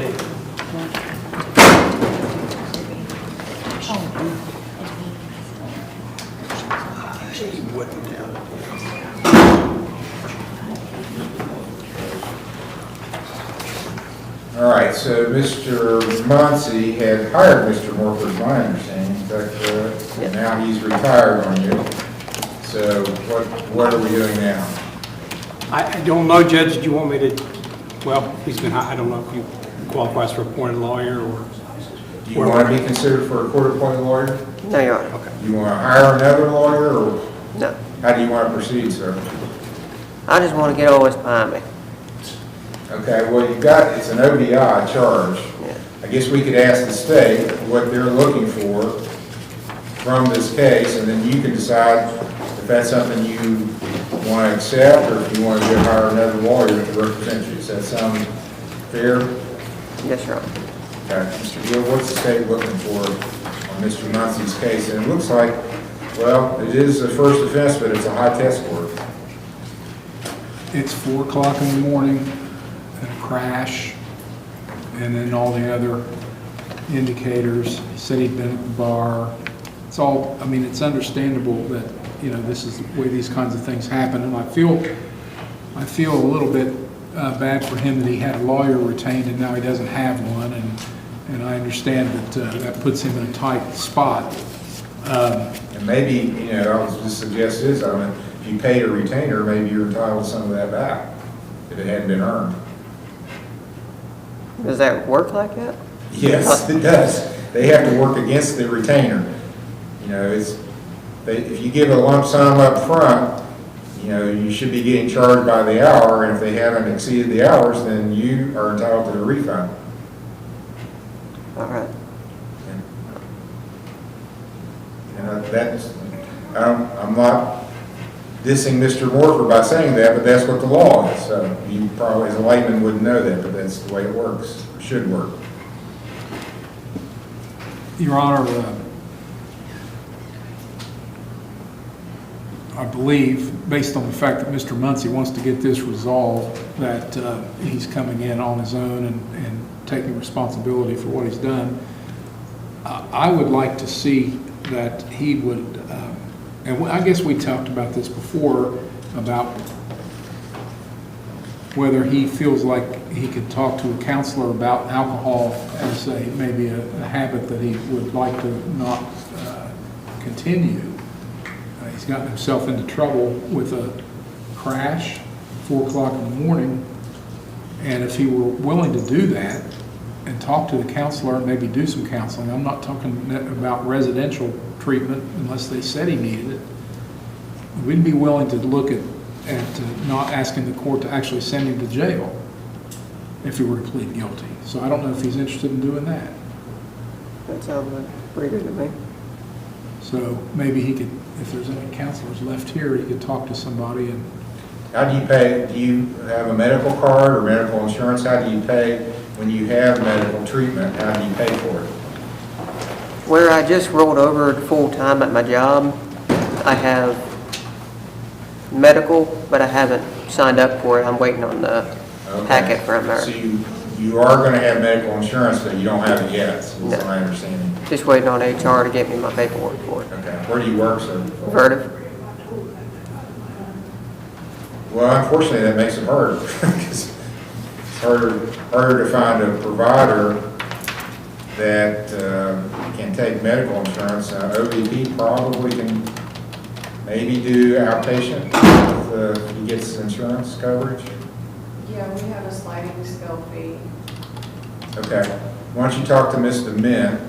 All right, so Mr. Muncie had hired Mr. Morford, my understanding, is that correct? And now he's retired on you. So what are we doing now? I don't know, Judge, do you want me to, well, I don't know if you qualify for appointed lawyer or... Do you want to be considered for a court-appointed lawyer? No, Your Honor. Okay. You want to hire another lawyer or? No. How do you want to proceed, sir? I just want to get all this behind me. Okay, well, it's an ODI charge. I guess we could ask the state what they're looking for from this case, and then you can decide if that's something you want to accept, or if you want to go hire another lawyer to represent you. Does that sound fair? Yes, Your Honor. Okay, Mr. Gill, what's the state looking for on Mr. Muncie's case? And it looks like, well, it is a first offense, but it's a high test score. It's 4 o'clock in the morning, and a crash, and then all the other indicators. He said he'd been at the bar. It's all, I mean, it's understandable that, you know, this is the way these kinds of things happen, and I feel a little bit bad for him that he had a lawyer retained and now he doesn't have one, and I understand that that puts him in a tight spot. And maybe, you know, I was just suggest this, I mean, if you paid a retainer, maybe you're entitled to some of that back, if it hadn't been earned. Does that work like that? Yes, it does. They have to work against the retainer. You know, if you give a lump sum up front, you know, you should be getting charged by the hour, and if they haven't exceeded the hours, then you are entitled to the refund. All right. And I'm not dissing Mr. Morford by saying that, but that's what the law is. So you probably, as a layman, wouldn't know that, but that's the way it works, or should work. Your Honor, I believe, based on the fact that Mr. Muncie wants to get this resolved, that he's coming in on his own and taking responsibility for what he's done. I would like to see that he would, and I guess we talked about this before, about whether he feels like he could talk to a counselor about alcohol as maybe a habit that he would like to not continue. He's gotten himself into trouble with a crash, 4 o'clock in the morning, and if he were willing to do that and talk to the counselor and maybe do some counseling, I'm not talking about residential treatment unless they said he needed it, we'd be willing to look at not asking the court to actually send him to jail if he were to plead guilty. So I don't know if he's interested in doing that. That sounds pretty good to me. So maybe he could, if there's any counselors left here, he could talk to somebody. And how do you pay? Do you have a medical card or medical insurance? How do you pay when you have medical treatment? How do you pay for it? Where I just rolled over full-time at my job, I have medical, but I haven't signed up for it. I'm waiting on the packet from there. So you are going to have medical insurance, but you don't have it yet, is my understanding. Just waiting on HR to get me my paperwork for it. Okay. Where do you work, sir? Vertiv. Well, unfortunately, that makes it harder. Because it's harder to find a provider that can take medical insurance. OVP probably can maybe do outpatient if he gets insurance coverage. Yeah, we have a sliding scale fee. Okay. Why don't you talk to Mr. Mint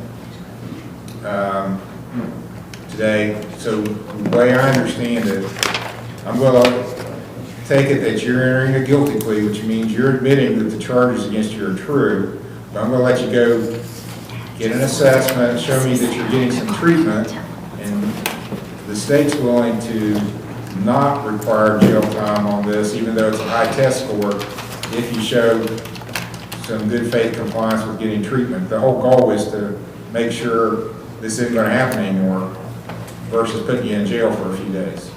today? So the way I understand it, I'm going to take it that you're entering a guilty plea, which means you're admitting that the charges against you are true. But I'm going to let you go get an assessment, show me that you're getting some treatment, and the state's willing to not require jail time on this, even though it's a high test score, if you show some good faith compliance with getting treatment. The whole goal is to make sure this isn't going to happen anymore versus putting you in jail for a few days.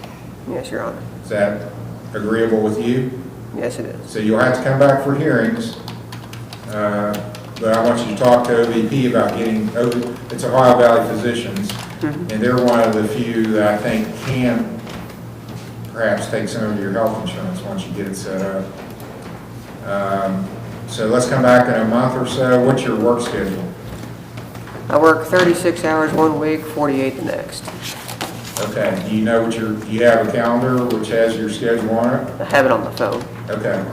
Yes, Your Honor. Is that agreeable with you? Yes, it is. So you'll have to come back for hearings, but I want you to talk to OVP about getting, it's Ohio Valley Physicians, and they're one of the few that I think can perhaps take some of your health insurance once you get it set up. So let's come back in a month or so. What's your work schedule? I work 36 hours one week, 48 the next. Okay, do you know what do you have a calendar which has your schedule on it? I have it on my phone. Okay.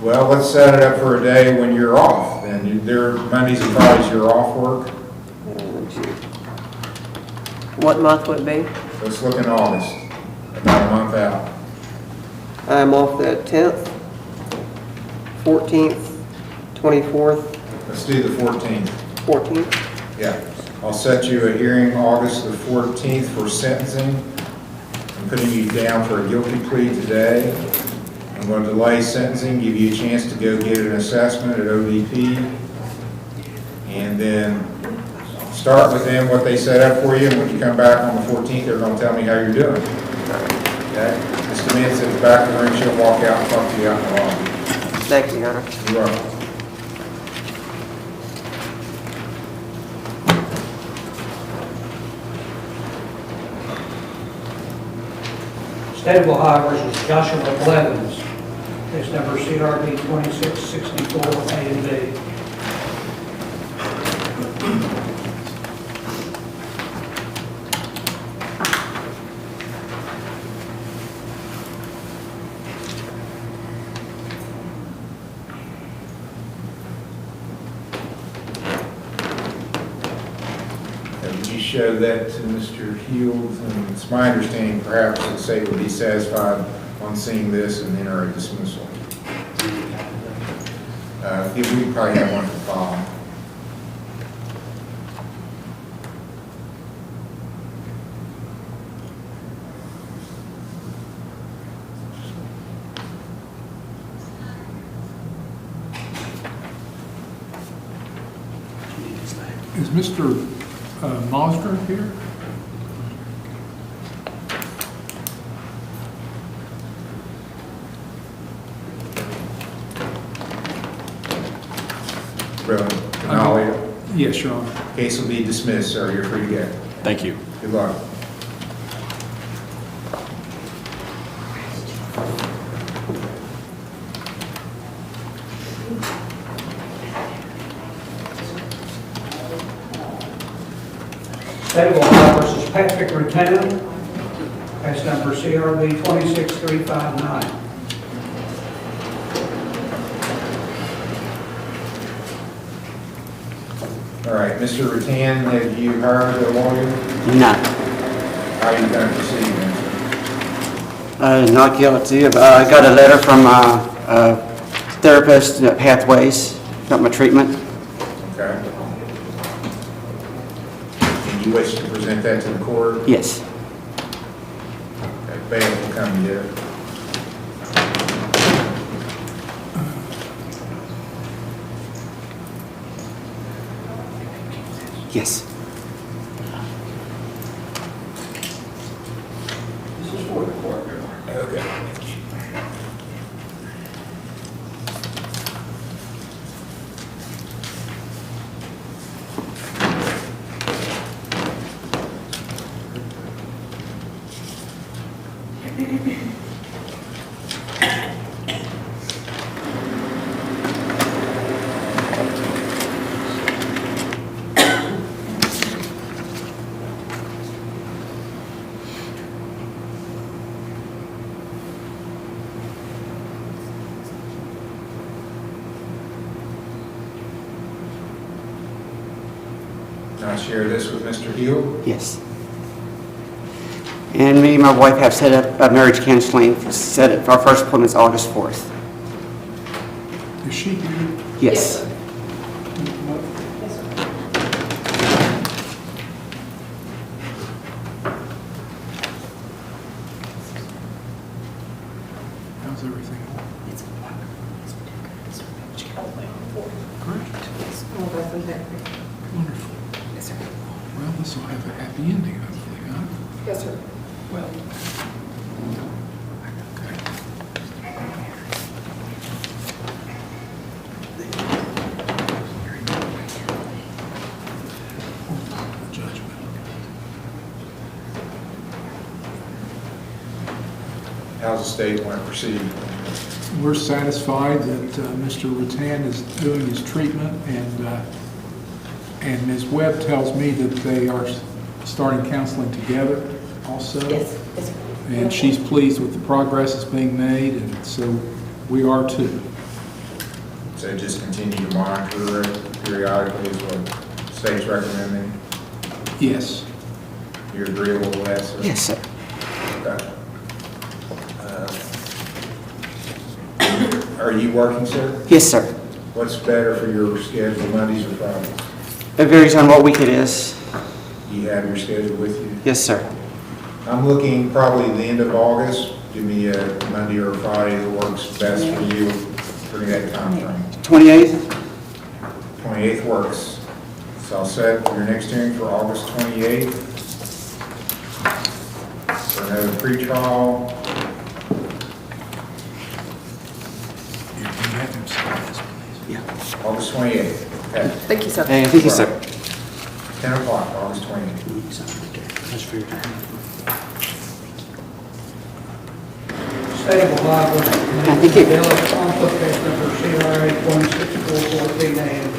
Well, let's set it up for a day when you're off. Then there Mondays and Fridays you're off work. What month would it be? Let's look in August. about a month out. I'm off the 10th, 14th, 24th, Let's do the 14th. 14th. Yeah. I'll set you a hearing August the 14th for sentencing. I'm putting you down for a guilty plea today. I'm going to delay sentencing, give you a chance to go get an assessment at ODP, and then start with them what they set up for you, and when you come back on the 14th, they're going to tell me how you're doing. Okay? Ms. Demint's at the back of the room, she'll walk out and talk to you out in the lobby. Thank you, Your Honor. You're welcome. State of Ohio versus Joshua Blevins, case number CRB 2664, A and B. Would you show that to Mr. Heald? And it's my understanding perhaps the state would be satisfied on seeing this and enter a dismissal. If we probably have one to file. Is Mr. Mosger here? Reverend Denali, Yes, Your Honor. case will be dismissed, sir. You're free to go. Thank you. Good luck. State of Ohio versus Patrick Rattan, case number CRB 26359. All right, Mr. Rattan, have you hired a lawyer? No. How are you going to proceed then, sir? Not guilty. I got a letter from a therapist at Pathways, got my treatment. Okay. And you wish to present that to the court? Yes. Okay, bail will come here. Yes. This is for the court, Your Honor. Okay. Can I share this with Mr. Heald? Yes. And me and my wife have set up a marriage counseling, set it, our first appointment's August 4th. Is she here? Yes. How's everything? Great. Wonderful. Well, this will have a happy ending, hopefully, huh? Yes, sir. Well. Judgment. How's the state want to proceed? We're satisfied that Mr. Rattan is doing his treatment, and Ms. Webb tells me that they are starting counseling together also. Yes, yes. And she's pleased with the progress that's being made, and so we are too. So just continue to monitor it periodically is what the state's recommending? Yes. You're agreeable with that, sir? Yes, sir. Okay. Are you working, sir? Yes, sir. What's better for your schedule, Mondays or Fridays? It varies on what week it is. You have your schedule with you? Yes, sir. I'm looking probably the end of August. Give me a Monday or a Friday that works best for you during that time frame. 28th? 28th works. So I'll set your next hearing for August 28th. For another pretrial. August 28th. Okay. Thank you, sir. Hey, thank you, sir. 10 o'clock, August 28th. State of Ohio versus Thank you. Municipal, conflict case number CRA 26414 A and B.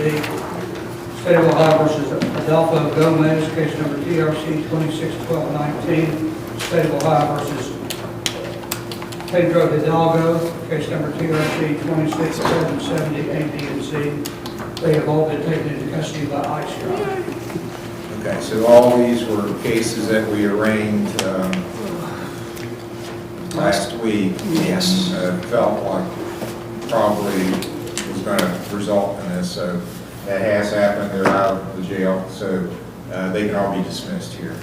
State of Ohio versus Adolfo Gomez, case number TRC 261219. State of Ohio versus Pedro Hidalgo, case number TRC 26770 A, B, and C. They have all been taken into custody by ICE, Your Honor. Okay, so all these were cases that we arraigned last week. Yes. Felt like probably was going to result in this, so that has happened. They're out of the jail, so they can all be dismissed here.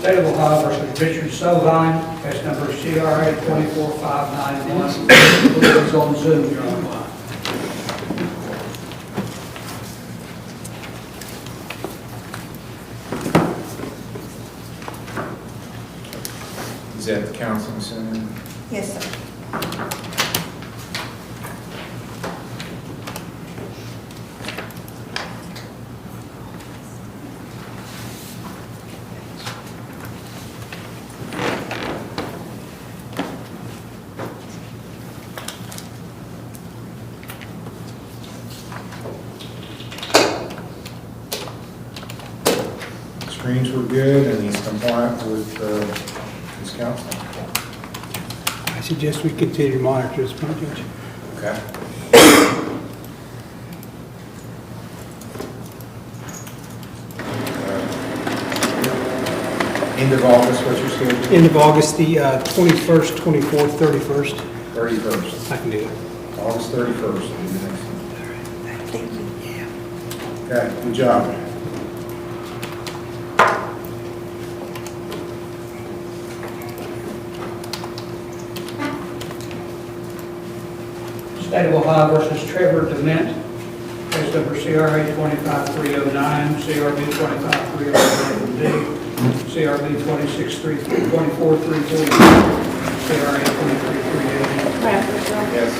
State of Ohio versus Richard Sovine, case number CRA 24591. It's on Zoom, Your Honor. Is that the counseling center? Yes, sir. Screens were good and he's compliant with his counseling. I suggest we continue to monitor this point, Judge. Okay. End of August, what's your schedule? End of August, the 21st, 24th, 31st. 31st. I can do it. August 31st. will be the next one. Thank you. Okay, good job. State of Ohio versus Trevor Dement, case number CRA 25309, CRB 25309D, CRB 24340, CRA 23380. Yes.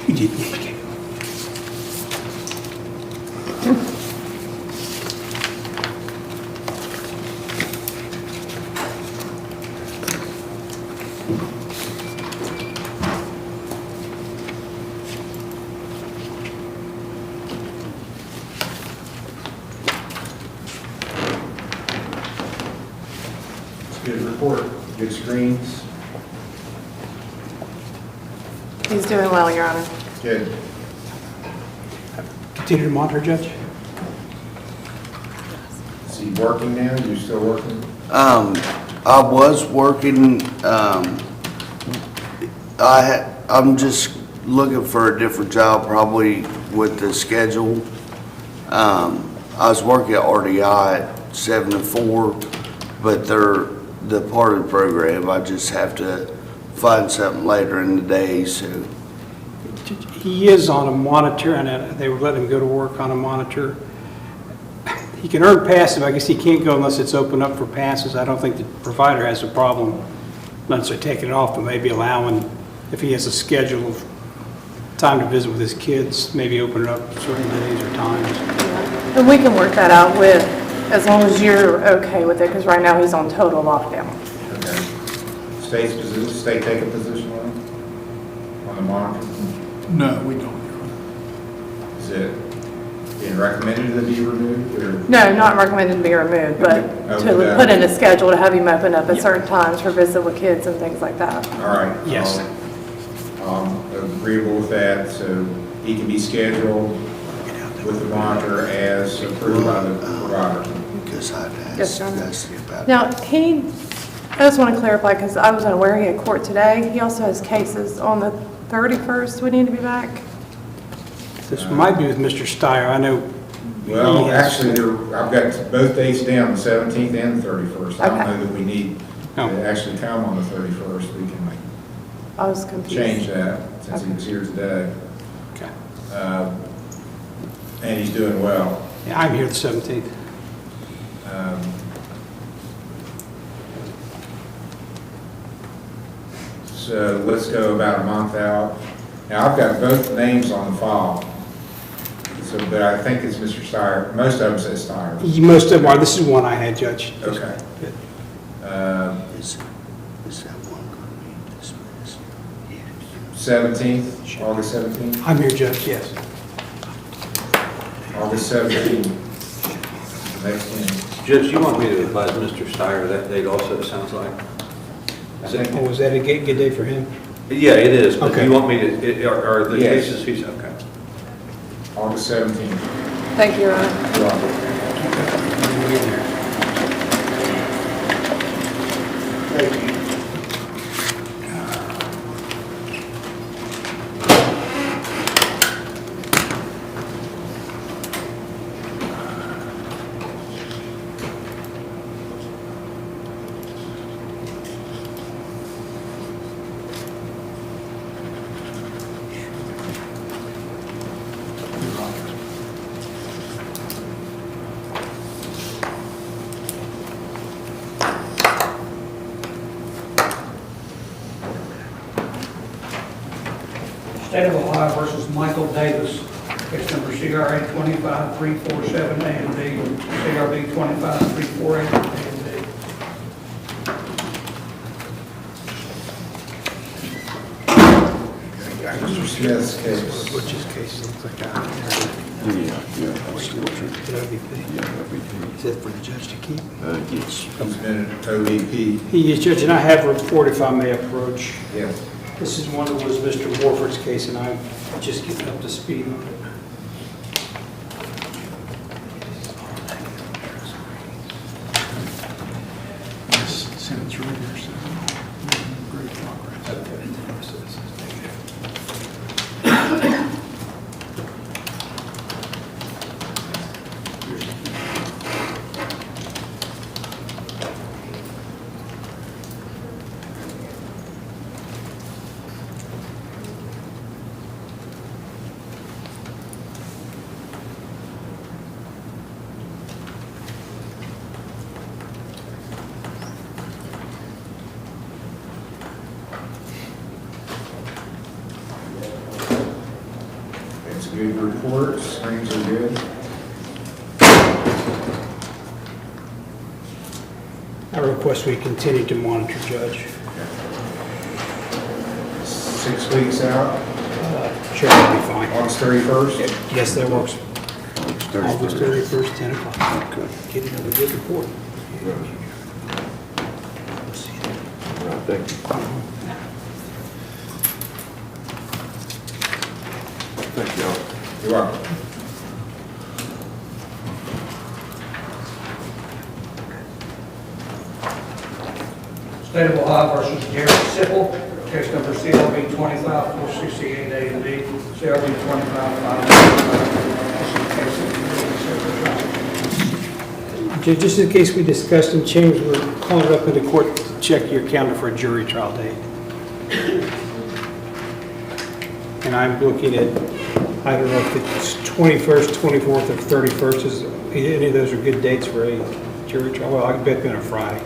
You did, yeah, okay. Good report, good screens. He's doing well, Your Honor. Good. Continue to monitor, Judge? Is he working now? You still working? I was working, I'm just looking for a different job, probably with the schedule. I was working at RDI at 7 to 4, but they're the part of the program. I just have to find something later in the day, so. He is on a monitor, and they would let him go to work on a monitor. He can earn passive. I guess he can't go unless it's open up for passes. I don't think the provider has a problem, not necessarily taking it off, but maybe allowing, if he has a schedule of time to visit with his kids, maybe open it up certain days or times. And we can work that out with, as long as you're okay with it, because right now he's on total lockdown. Okay. State's position, state take a position on the monitor? No, we don't. Is it being recommended that be removed, or? No, not recommended to be removed, but to put in a schedule to have him open up at certain times for visit with kids and things like that. All right. Yes. Agreeable with that, so he can be scheduled with the monitor as approved by the provider. Because I'd Yes, Your Honor. asked about. Now, I just want to clarify, because I was unaware he had court today. He also has cases on the 31st. We need to be back. This might be with Mr. Steyer. I know. Well, he has- actually, I've got both dates down, the 17th and the 31st. I don't Okay. know that we need to actually come on the 31st. We can I was confused. change that since he was here today. Okay. And he's doing well. Yeah, I'm here the 17th. So let's go about a month out. Now, I've got both names on the file. So, but I think it's Mr. Steyer. Most of them say Steyer. Most of them are. This is one I had, Judge. Okay. Is that one going to be dismissed? 17th, August 17th? I'm here, Judge, yes. August 17th. Next one. Judge, you want me to advise Mr. Steyer that date also, it sounds like? Oh, was that a good day for him? Yeah, it is, but Okay. you want me to, are the Yes. cases, he's, okay. August 17th. Thank you, Your Honor. You're welcome. State of Ohio versus Michael Davis, case number CRA 25347 A and B, CRB 25348 A and B. Mr. Smith's case. Butch's case looks like that. Yeah, that's still true. Is that for the judge to keep? Yes. He's been an ODP. He is, Judge, and I have a report if I may approach. Yes. This is one that was Mr. Warford's case, and I'm just getting up to speed on it. This sentence right here says, making great progress. reports, things are good. I request we continue to monitor, Judge. 6 weeks out, Sure, that'll be fine. August 31st. Yes, that works. August 31st, 10 o'clock. Okay. Get another good report. Thank you. Thank you. You're welcome. State of Ohio versus Jerry Sipple, case number CRB 25-468 A and B, CRB 25-5. Just in case we discussed and changed, we're calling it up into court to check your calendar for a jury trial date. And I'm looking at, I don't know if it's 21st, 24th, or 31st, is any of those are good dates for a jury trial? Well, I bet it's been a Friday.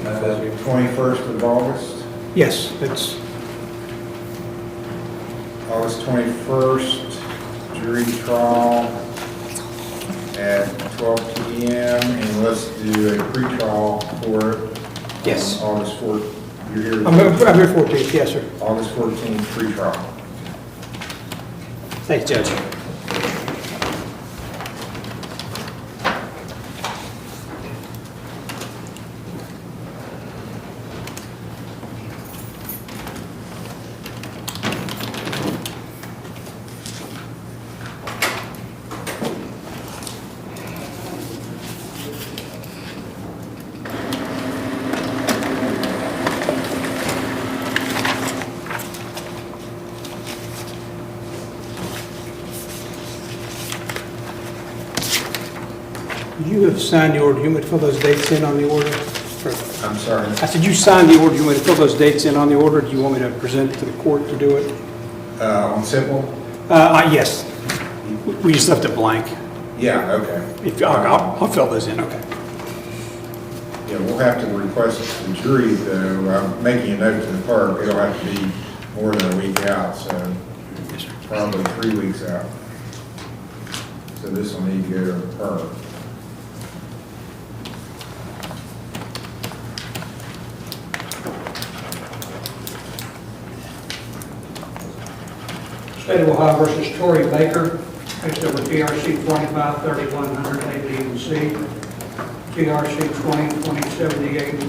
21st of August. Yes, it's, August 21st, jury trial at 12 p.m. And let's do a pretrial for it. Yes. August 4th. You're here. I'm here 14th, yes, sir. August 14th, pretrial. Thanks, Judge. You have signed the order. You want me to fill those dates in on the order? I'm sorry. I said you signed the order. You want me to fill those dates in on the order? Do you want me to present it to the court to do it? On simple? Yes. We just left it blank. Yeah, okay. If, I'll fill those in, okay. Yeah, we'll have to request the jury, though. I'm making a note to the clerk. It'll have to be more than a week out, so probably 3 weeks out. So this will need to go to the clerk. State of Ohio versus Tory Baker, case number TRC 25-3100 A, B, and C, TRC 20-2078.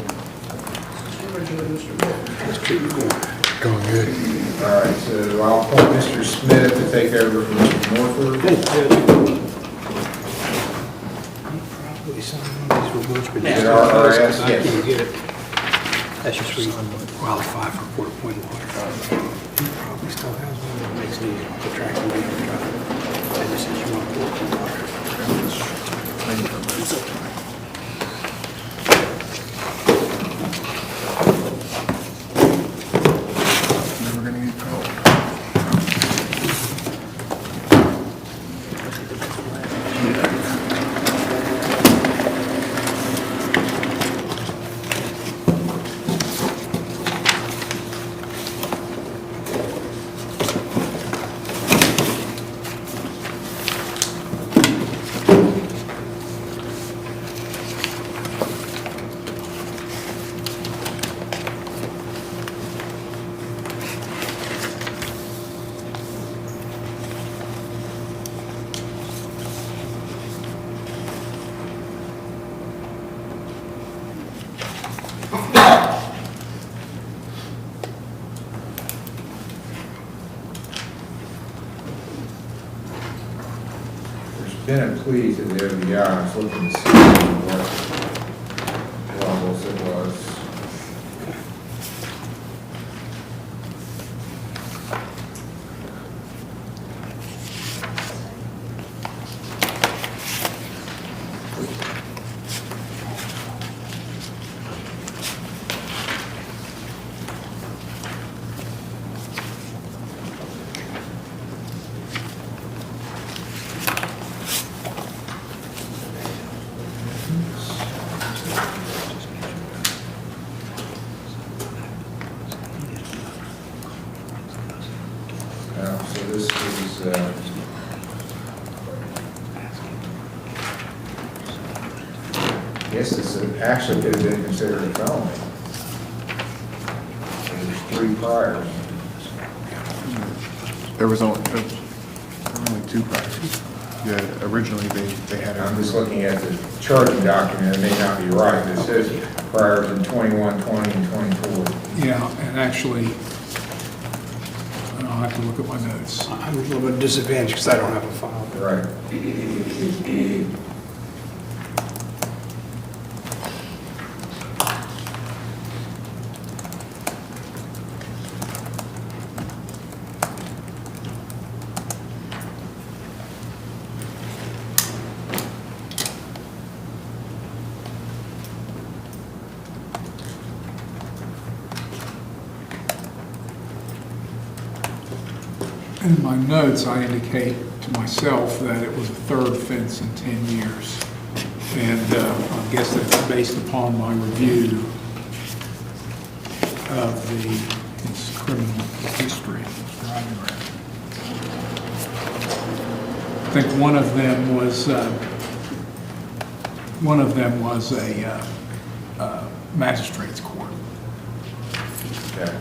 Going good. All right, so I'll appoint Mr. Smith to take over from Mr. Morford. Probably signed one of these rewards, but Is it just RRS? because I Yes. can't get it. That's just where you qualify for court appointed lawyer. He probably still has one that makes it easy to track and leave the trial. That just says you want court appointed lawyer. Never gonna get called. Been pleased at the OBI. I was looking to see what levels it was. Yes, actually could have been considered a felony. There's 3 priors. There was only 2 priors. Yeah, originally they had. I'm just looking at the charging document, it may not be right, it says priors in 21, 20, and 24. Yeah, and actually, I'll have to look at my notes. I'm a little bit disadvantaged because I don't have a file. Right. In my notes, I indicate to myself that it was a 3rd offense in 10 years. And I guess that's based upon my review of his criminal history. I think one of them was a magistrate's court. Okay.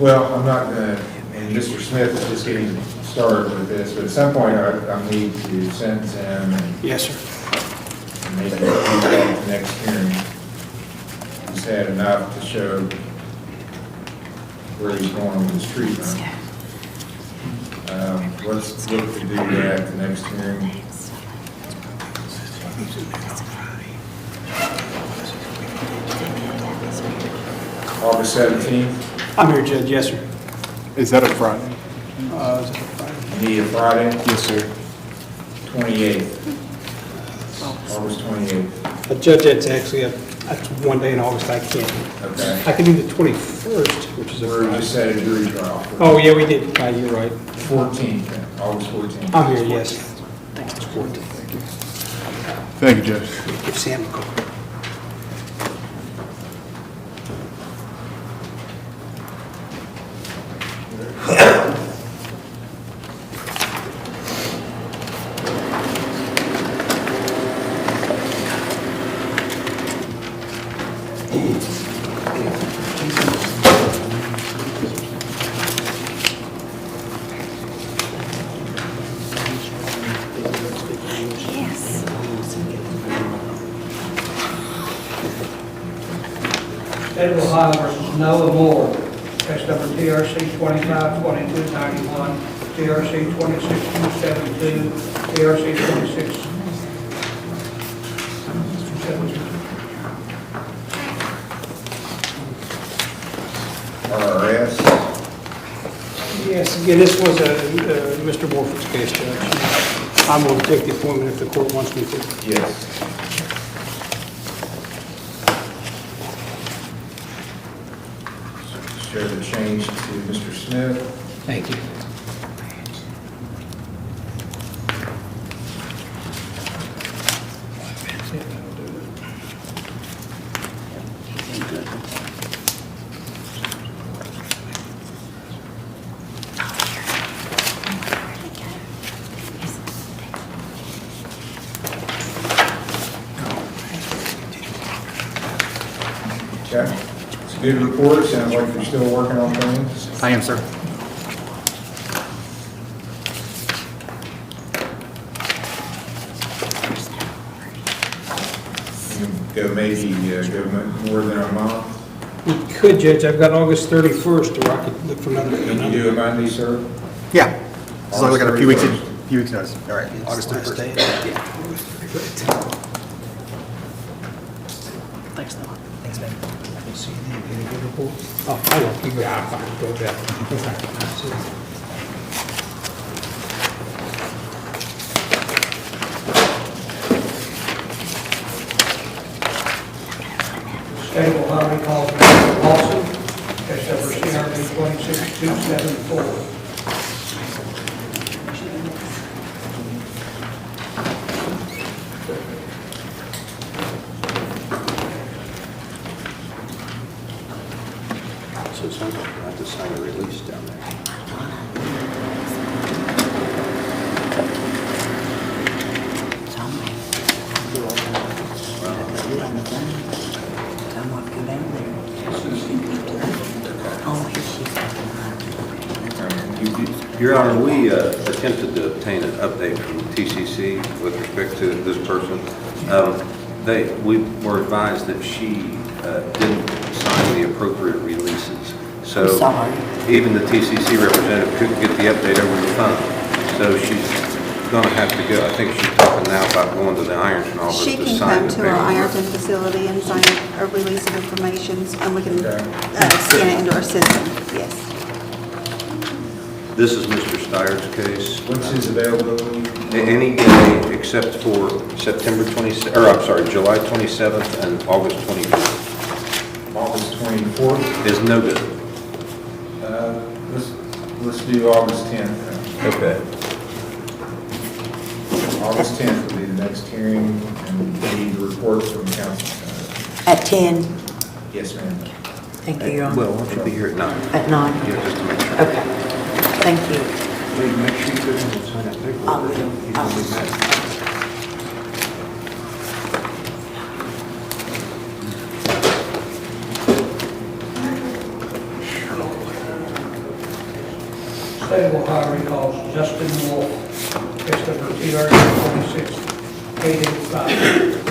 Well, I'm not gonna, and Mr. Smith is just getting started with this, but at some point I need to sentence him and Yes, sir. maybe do that at the next hearing. He's had enough to show where he's going with his treatment. Let's look to do that at the next hearing. August 17th. I'm here, Judge, yes, sir. Is that a Friday? Is it a Friday? Need a Friday? Yes, sir. 28th. August 28th. Judge, that's actually, that's one day in August I can't. Okay. I can do the 21st, which is a Where Friday. you set a jury trial. Oh, yeah, we did. You're right. 14th, then, August 14th. I'm here, yes. Thank you. Thank you, Judge. Give Sam a call. State of Ohio versus Noah Moore, case number TRC 252291, TRC 26272, TRC 2672. RRS. Yes, again, this was Mr. Morford's case, Judge. I'm going to take the appointment if the court wants me to. Yes. Show the change to Mr. Smith. Thank you. Okay. It's a good report. Sounds like you're still working on things. I am, sir. You can go maybe go more than a month. We could, Judge. I've got August 31st, or I could look for another. Can you do it Monday, sir? Yeah. As long as I got a few weeks, August notice. All right, August 31st. Thanks, Noah. Thanks, man. Oh, I will. Yeah, I'm fine. Go back. State of Ohio recalls Mr. Paulson, case number CRB 26274. So it sounds like I have to sign a release down there. the phone. I'm going to go down there. Oh, here she's. Your Honor, we attempted to obtain an update from TCC with respect to this person. We were advised that she didn't sign the appropriate releases. So I'm sorry. even the TCC representative couldn't get the update over the phone. So she's going to have to go. I think she's talking now about going to the Ironton office She to can sign come the to our paperwork. Ironton facility and sign a release of information, and we can scan it into our system, yes. This is Mr. Steyer's case. What's his availability? Any day except for July 27th and August 24th. August 24th? Is no good. Let's do August 10th then. Okay. August 10th will be the next hearing, and we need a report from council. At 10? Yes, ma'am. Thank you, Your Honor. Well, won't you be here at 9? At 9? Yeah, just to make sure. Okay. Thank you. Wait, make sure you go ahead and sign that paperwork. I will. He's gonna be mad. State of Ohio recalls Justin Wolf, case number TR 26885.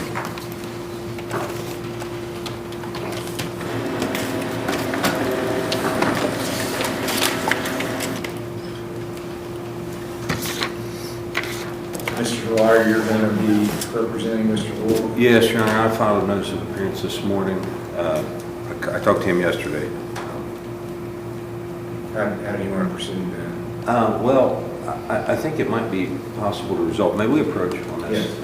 Mr. Dwyer, you're going to be representing Mr. Wolf? Yes, Your Honor, I filed a notice of appearance this morning. I talked to him yesterday. How do you want to proceed then? Well, I think it might be possible to resolve. May we approach on this? Yes.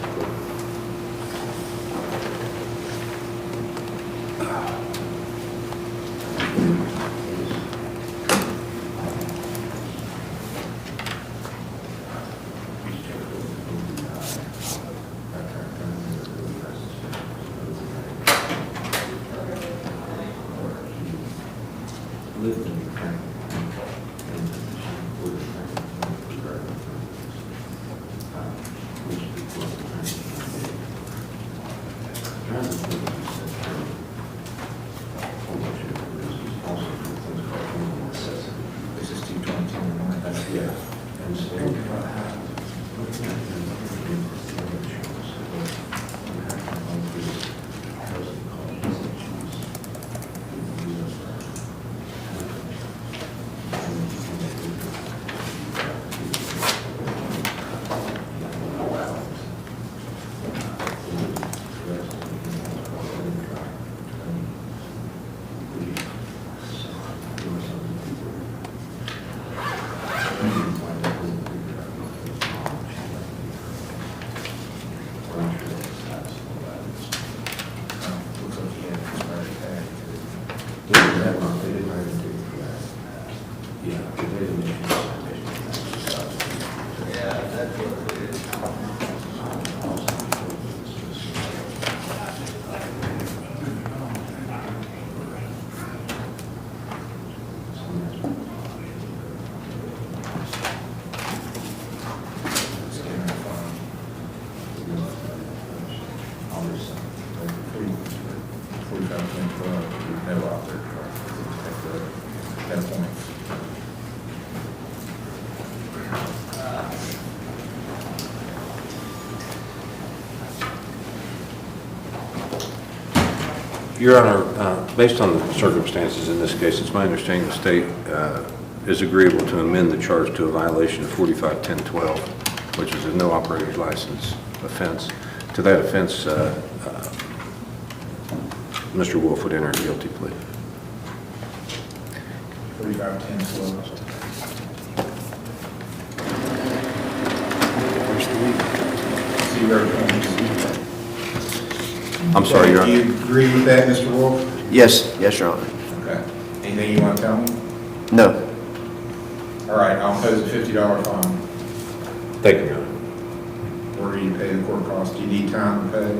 This is 222. Yeah. Your Honor, based on the circumstances in this case, it's my understanding the state is agreeable to amend the charge to a violation of 45-10-12, which is a no operator's license offense. To that offense, Mr. Wolf would enter a guilty plea. 45-10-12. I'm sorry, Your Honor. Do you agree with that, Mr. Wolf? Yes, yes, Your Honor. Okay. Anything you want to tell me? No. All right, I'll impose a $50 fine. Thank you, Your Honor. Where do you pay the court cost? Do you need time to pay?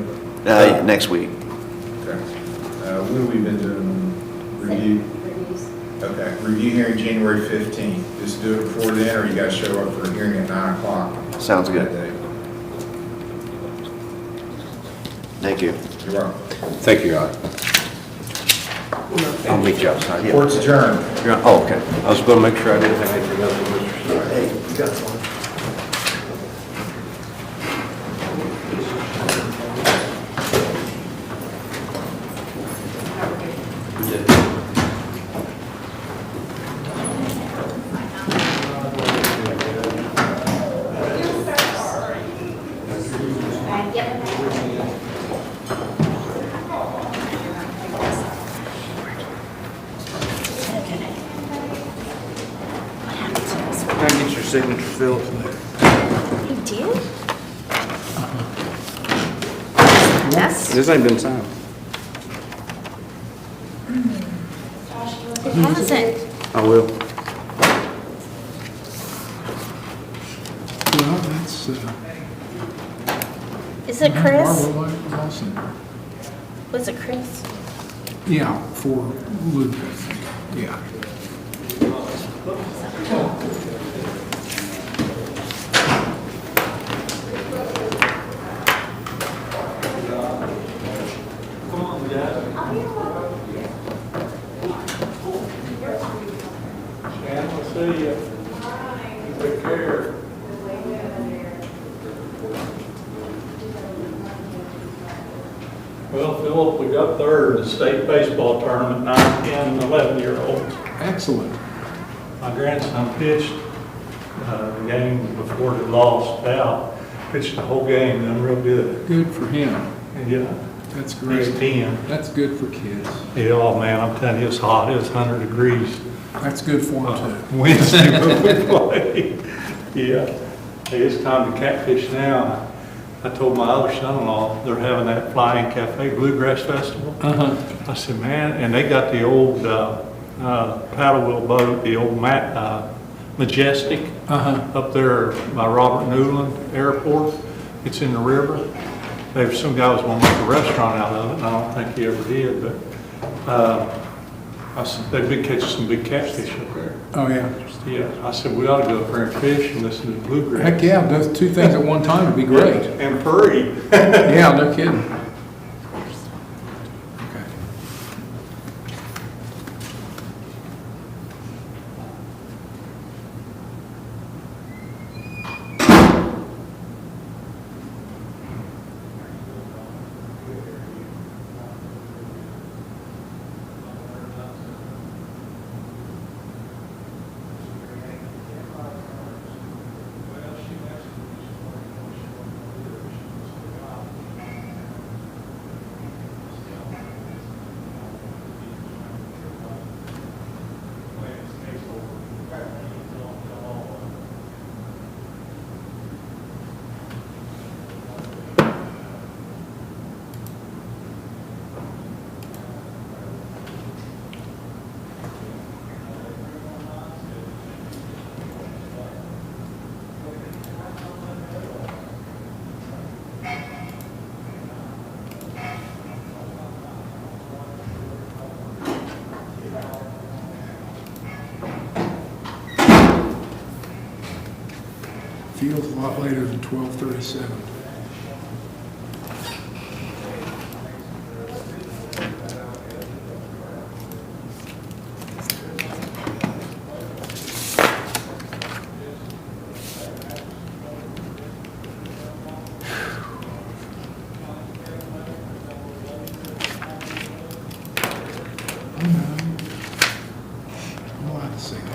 Next week. Okay. What have we been doing? Review? Okay, review hearing January 15th. Just do it before then, or you got to show up for a hearing at 9 o'clock? Sounds good. that day? Thank you. You're You're welcome. Thank you, Your Honor. I'll meet you outside. Yeah. Court's adjourned. Oh, okay. I was going to make sure I didn't have anything else with Mr. Starr. Hey, you got one? Can I get your signature, Phil? He did? That's, This ain't been signed. it hasn't. I will. Well, that's, Is it Chris? Barbara Lawson. Was it Chris? Yeah, for Luke, I think, yeah. See ya. Take care. Well, Philip, we got third in the state baseball tournament, 9, 10, and 11-year-olds. Excellent. My grandson pitched the game before they lost out. Pitched the whole game, done real good. Good for him. Yeah. That's great. He's 10. That's good for kids. Yeah, oh man, I'm telling you, it's hot. It was 100 degrees. That's good for him too. Wednesday when we played. Yeah. Hey, it's time to catfish now. I told my other son-in-law, they're having that Flying Cafe Bluegrass Festival. I said, man, and they got the old paddle wheel boat, the old Majestic up there by Robert Newland Airport. It's in the river. There's some guy was going to make a restaurant out of it, and I don't think he ever did, but I said, they've been catching some big catfish up there. Oh, yeah. Yeah, I said, we ought to go up there and fish and listen to the bluegrass. Heck yeah, those two things at one time would be great. And free. Yeah, no kidding. Feels a lot later than 12:37. I'm allowed to say that.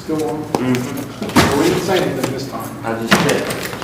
Still on? We didn't say anything this time. I just checked.